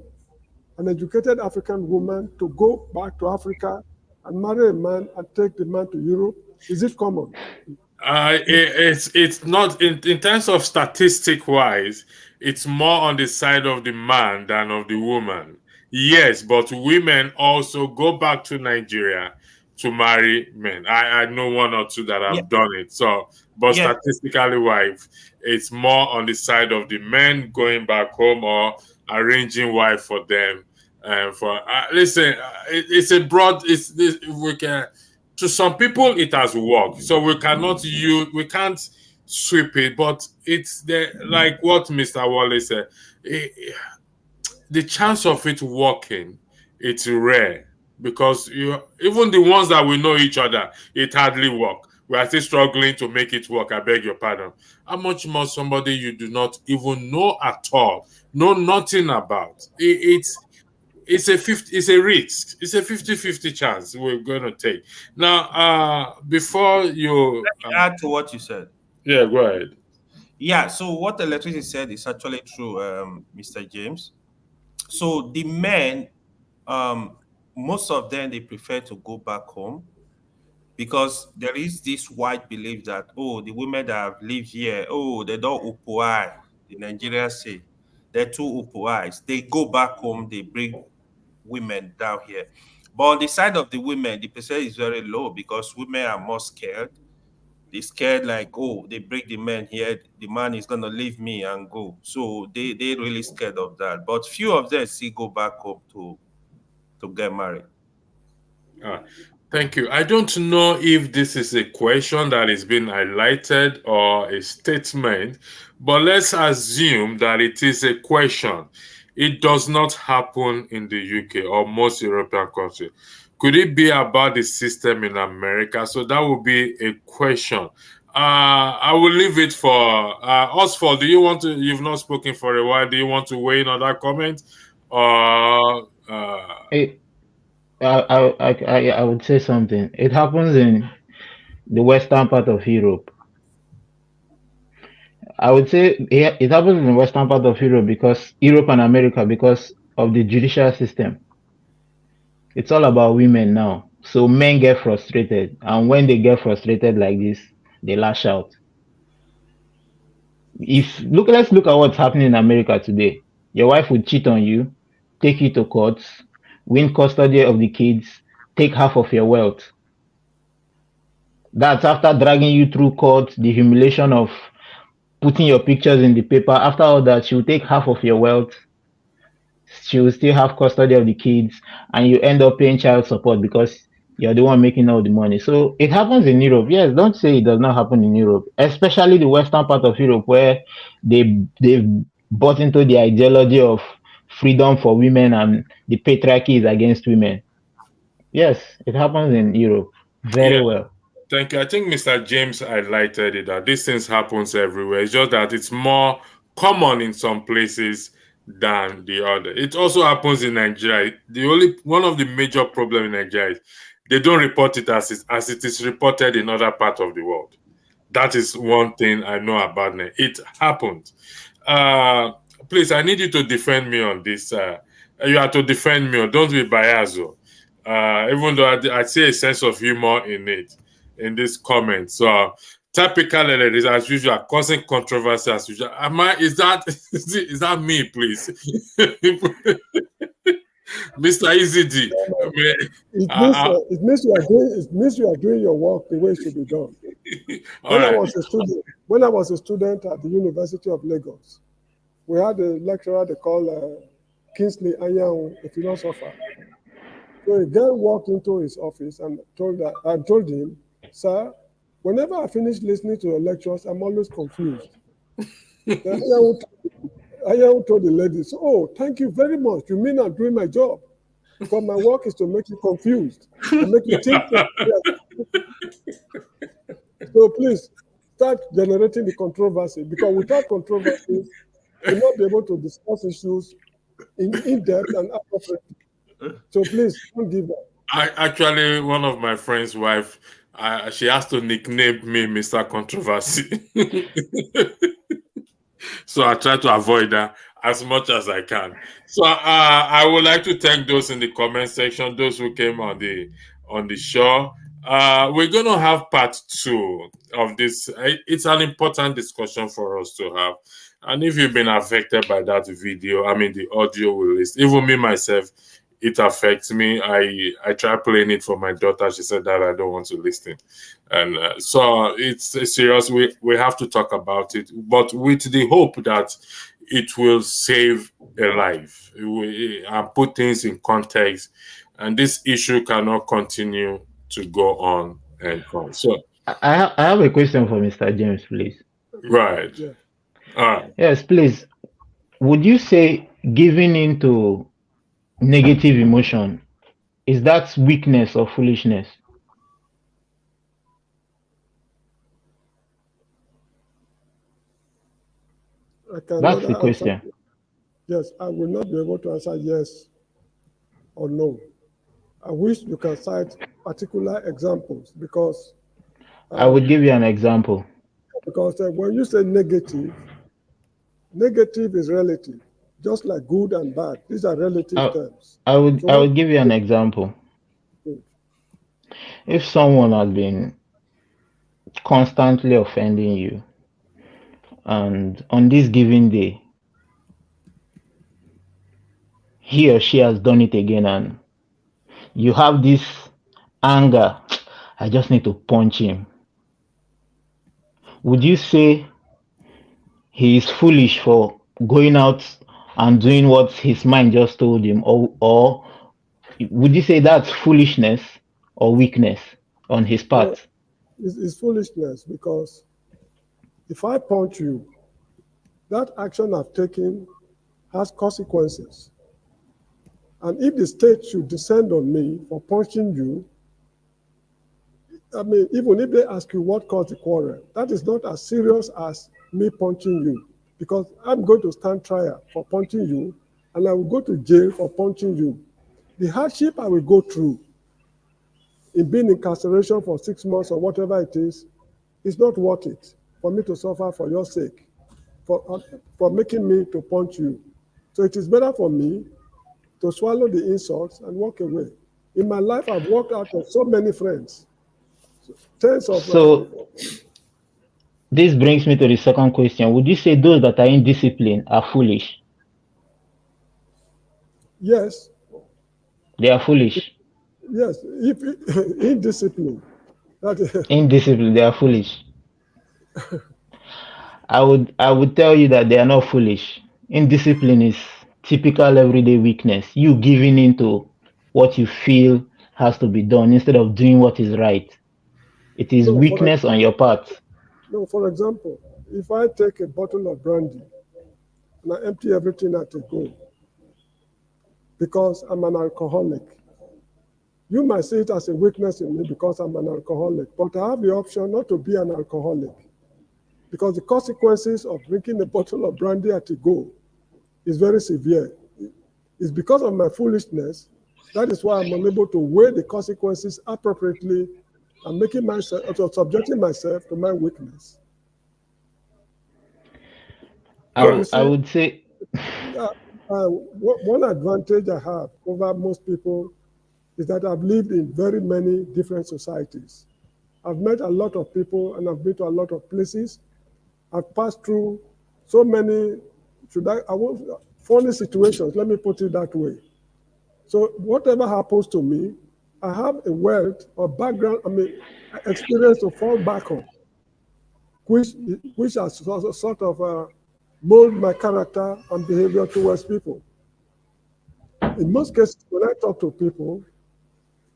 an educated African woman, to go back to Africa and marry a man and take the man to Europe? Is it common? It's not in terms of statistic wise, it's more on the side of the man than of the woman. Yes, but women also go back to Nigeria to marry men. I know one or two that have done it. So, but statistically wise, it's more on the side of the men going back home or arranging wife for them. For listen, it's a broad. We can. To some people, it has worked, so we can't sweep it. But it's like what Mr. Wally said. The chance of it working, it's rare because even the ones that we know each other, it hardly work. We are still struggling to make it work. I beg your pardon. How much more somebody you do not even know at all, know nothing about? It's a risk. It's a 50-50 chance we're going to take. Now, before you add to what you said. Yeah, go ahead. Yeah, so what the electricity said is actually true, Mr. James. So the men, most of them, they prefer to go back home because there is this white belief that, oh, the women that have lived here, oh, they don't upuai, the Nigerians say. They're too upuais. They go back home, they bring women down here. But on the side of the women, the percent is very low because women are more scared. They scared like, oh, they bring the man here, the man is gonna leave me and go. So they really scared of that. But few of them still go back home to get married. Thank you. I don't know if this is a question that is being highlighted or a statement, but let's assume that it is a question. It does not happen in the UK or most European countries. Could it be about the system in America? So that would be a question. I will leave it for Oswald. You've not spoken for a while. Do you want to weigh in on that comment? Or I would say something. It happens in the western part of Europe. I would say it happens in the western part of Europe because Europe and America because of the judicial system. It's all about women now. So men get frustrated, and when they get frustrated like this, they lash out. Let's look at what's happening in America today. Your wife would cheat on you, take you to court, win custody of the kids, take half of your wealth. That's after dragging you through court, the humiliation of putting your pictures in the paper. After all that, she will take half of your wealth. She will still have custody of the kids, and you end up paying child support because you're the one making all the money. So it happens in Europe. Yes, don't say it does not happen in Europe, especially the western part of Europe where they've bought into the ideology of freedom for women and the patriarchy is against women. Yes, it happens in Europe very Yeah. well. Thank you. I think Mr. James highlighted it that these things happens everywhere. It's just that it's more common in some places than the other. It also happens in Nigeria. The only one of the major problem in Nigeria is they don't report it as it is reported in other parts of the world. That is one thing I know about it. It happened. Uh, please, I need you to defend me on this. You have to defend me. Don't be biased. Even though I see a sense of humor in it, in this comment. So typically it is as usual, causing controversy as usual. Is that me, please? Mr. EZD. It means you are doing your work the way it should be done. When I was a student at the University of Lagos, we had a lecturer they call Kingsley Anyang, a philosopher. So a girl walked into his office and told him, "Sir, whenever I finish listening to your lectures, I'm always confused." Then Anyang told the lady, "Oh, thank you very much. You mean I'm doing my job? Because my work is to make you confused and make you think." So please start generating the controversy, because without controversy, you'll not be able to discuss issues in depth and appropriately. So please don't give up. Actually, one of my friend's wife, she has to nickname me Mr. Controversy. So I try to avoid that as much as I can. So I would like to thank those in the comment section, those who came on the show. We're going to have part 2 of this. It's an important discussion for us to have. And if you've been affected by that video, the audio we list, even me myself, it affects me. I try playing it for my daughter. She said that I don't want to listen. And so it's serious. We have to talk about it, but with the hope that it will save a life and put things in context. And this issue cannot continue to go on and on. So I have a question for Mr. James, please. Right. Yeah. All right. Yes, please. Would you say giving into negative emotion is that weakness or foolishness? I can That's the neither answer. question. Yes, I will not be able to answer yes or no. I wish you can cite particular examples, because I would give you an example. when you say negative is relative, just like good and bad. These are relative terms. I So would give you an example. If someone has been constantly offending you, and on this given day, he or she has done it again, and you have this anger, I just need to punch him. Would you say he is foolish for going out and doing what his mind just told him, or would you say that's foolishness or weakness on his part? It's foolishness, because if I punch you, that action I've taken has consequences. And if the state should descend on me for punching you, even if they ask you what caused the quarrel, that is not as serious as me punching you, because I'm going to stand trial for punching you, and I will go to jail for punching you. The hardship I will go through in being incarceration for 6 months or whatever it is not worth it for me to suffer for your sake, for making me to punch you. So it is better for me to swallow the insults and walk away. In my life, I've walked out of so many friends, tens of. So this brings me to the second question. Would you say those that are indisciplined are foolish? Yes. They are foolish. Yes, if indiscipline. Indiscipline, they are foolish. I would tell you that they are not foolish. Indiscipline is typical everyday weakness. You giving into what you feel has to be done instead of doing what is right. It is weakness on your part. No, for example, if I take a bottle of brandy and I empty everything at a go because I'm an alcoholic, you might see it as a weakness in me because I'm an alcoholic, but I have the option not to be an alcoholic because the consequences of drinking a bottle of brandy at a go is very severe. It's because of my foolishness. That is why I'm unable to weigh the consequences appropriately and making myself, subjecting myself to my weakness. I would say one advantage I have over most people is that I've lived in very many different societies. I've met a lot of people and I've been to a lot of places. I've passed through so many funny situations, let me put it that way. So whatever happens to me, I have a wealth of background, experience to fall back on, which has sort of mold my character and behavior towards people. In most cases, when I talk to people,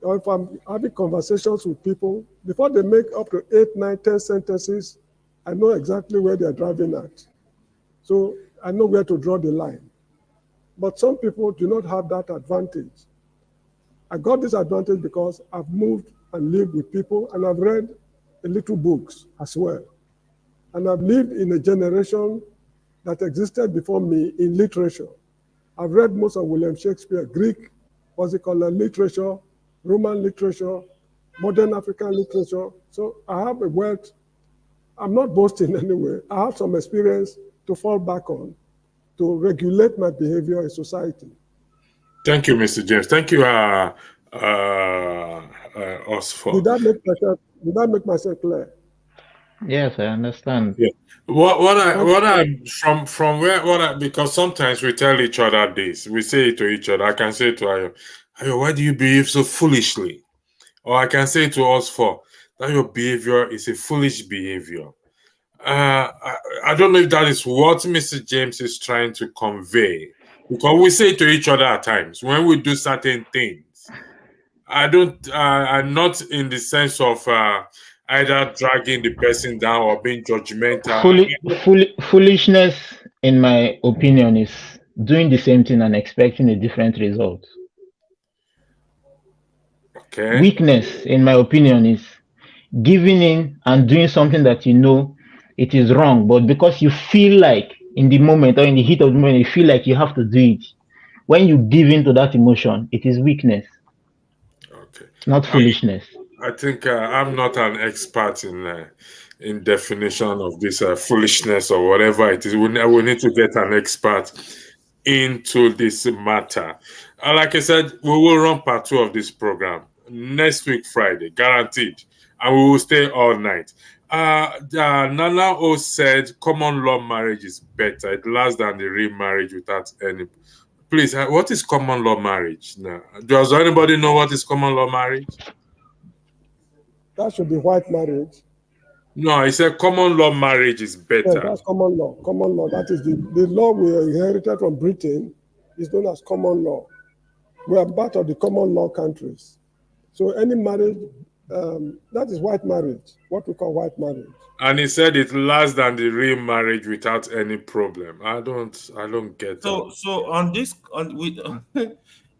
or if I'm having conversations with people, before they make up to 8, 9, 10 sentences, I know exactly where they're driving at. So I know where to draw the line. But some people do not have that advantage. I got this advantage because I've moved and lived with people and I've read a little books as well. And I've lived in a generation that existed before me in literature. I've read most of William Shakespeare, Greek, literature, Roman literature, modern African literature. So I have a wealth. I'm not boasting anyway. I have some experience to fall back on to regulate my behavior in society. Thank you, Mr. James. Thank you, Osfor. Did that make myself clear? Yes, I understand. Yeah. Because sometimes we tell each other this. We say it to each other. I can say to Ayo, why do you behave so foolishly? Or I can say to Osfor that your behavior is a foolish behavior. I don't know if that is what Mr. James is trying to convey. Because we say to each other at times when we do certain things. I'm not in the sense of either dragging the person down or being judgmental. Foolishness, in my opinion, is doing the same thing and expecting a different result. Okay. Weakness, in my opinion, is giving in and doing something that you know it is wrong, but because you feel like in the moment or in the heat of the moment, you feel like you have to do it. When you give in to that emotion, it is weakness. Okay. Not foolishness. I think I'm not an expert in definition of this foolishness or whatever it is. We need to get an expert into this matter. Like I said, we will run part 2 of this program next week, Friday, guaranteed. And we will stay all night. Nana O said common law marriage is better. It lasts than the real marriage without any. Please, what is common law marriage now? Does anybody know what is common law marriage? That should be white marriage. No, I said common law marriage is better. Yeah, that's common law. Common law. That is the law we inherited from Britain is known as common law. We are part of the common law countries. So any marriage, that is white marriage, what we call white marriage. And he said it lasts than the real marriage without any problem. I don't get that. So on this,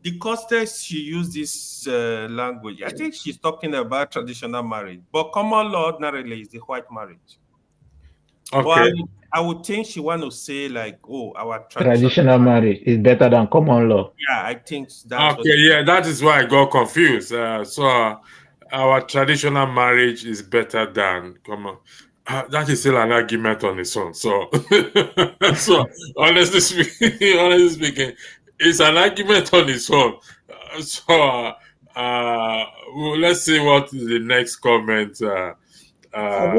the context she used this language, I think she's talking about traditional marriage, but common law ordinarily is the white marriage. But Okay. I would think she want to say like, oh, our Traditional marriage is better than common law. Yeah, I think that's what. Okay, yeah, that is why I got confused. Our traditional marriage is better than come on. That is still an argument on its own. So, so honestly speaking, it's an argument on its own. Well, let's see what the next comment. I Uh,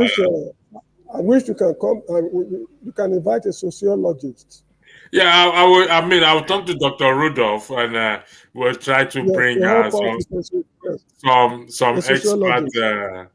wish you can come. You can invite a sociologist. yeah, I mean, I'll talk to Dr. Rudolph, and we'll try to Yes, bring to help us with yes, some a sociologist.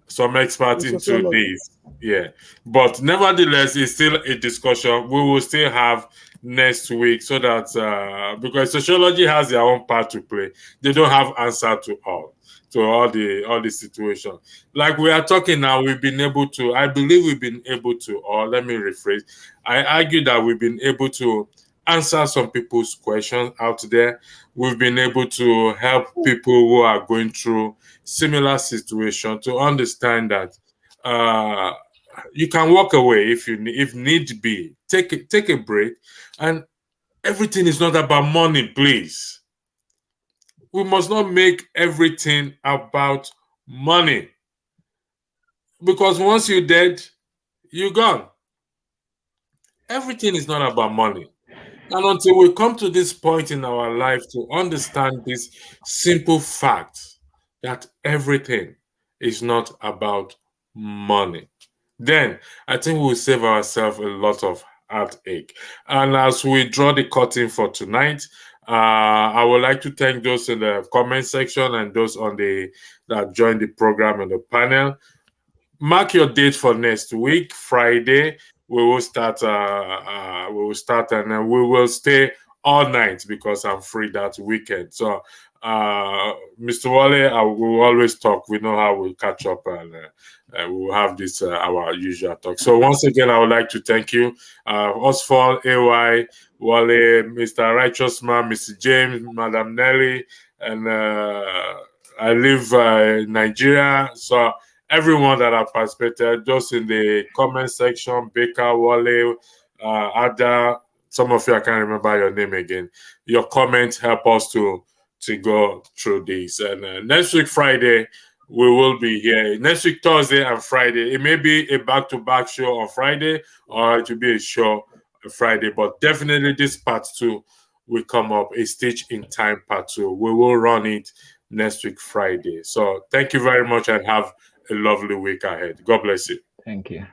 some experts A into sociologist. this. Yeah, but nevertheless, it's still a discussion. We will still have next week, so that because sociology has their own part to play, they don't have answer to all the situation. Like we are talking now, we've been able to. I believe we've been able to, or let me rephrase. I argue that we've been able to answer some people's questions out there. We've been able to help people who are going through similar situation to understand that you can walk away if need be. Take a break, and everything is not about money. Please, we must not make everything about money, because once you're dead, you're gone. Everything is not about money. And until we come to this point in our life to understand this simple fact that everything is not about money, then I think we'll save ourselves a lot of heartache. And as we draw the curtain for tonight, I would like to thank those in the comment section and those on that joined the program and the panel. Mark your date for next week, Friday. We will start. And we will stay all night because I'm free that weekend. So, Mr. Wale, we will always talk. We know how we'll catch up, and we will have this our usual talk. So, once again, I would like to thank you, Osfall, AY, Wale, Mr. Righteous Man, Mr. James, Madam Nelly, and I live in Nigeria. So everyone that have participated, just in the comment section, Baker, Wale, Ada, some of you I can't remember your name again. Your comments help us to go through this. And next week Friday we will be here. Next week Thursday and Friday. It may be a back-to-back show on Friday, or it will be a show on Friday. But definitely this part 2 will come up. A Stitch in Time part 2. We will run it next week Friday. So thank you very much and have a lovely week ahead. God bless you. Thank you.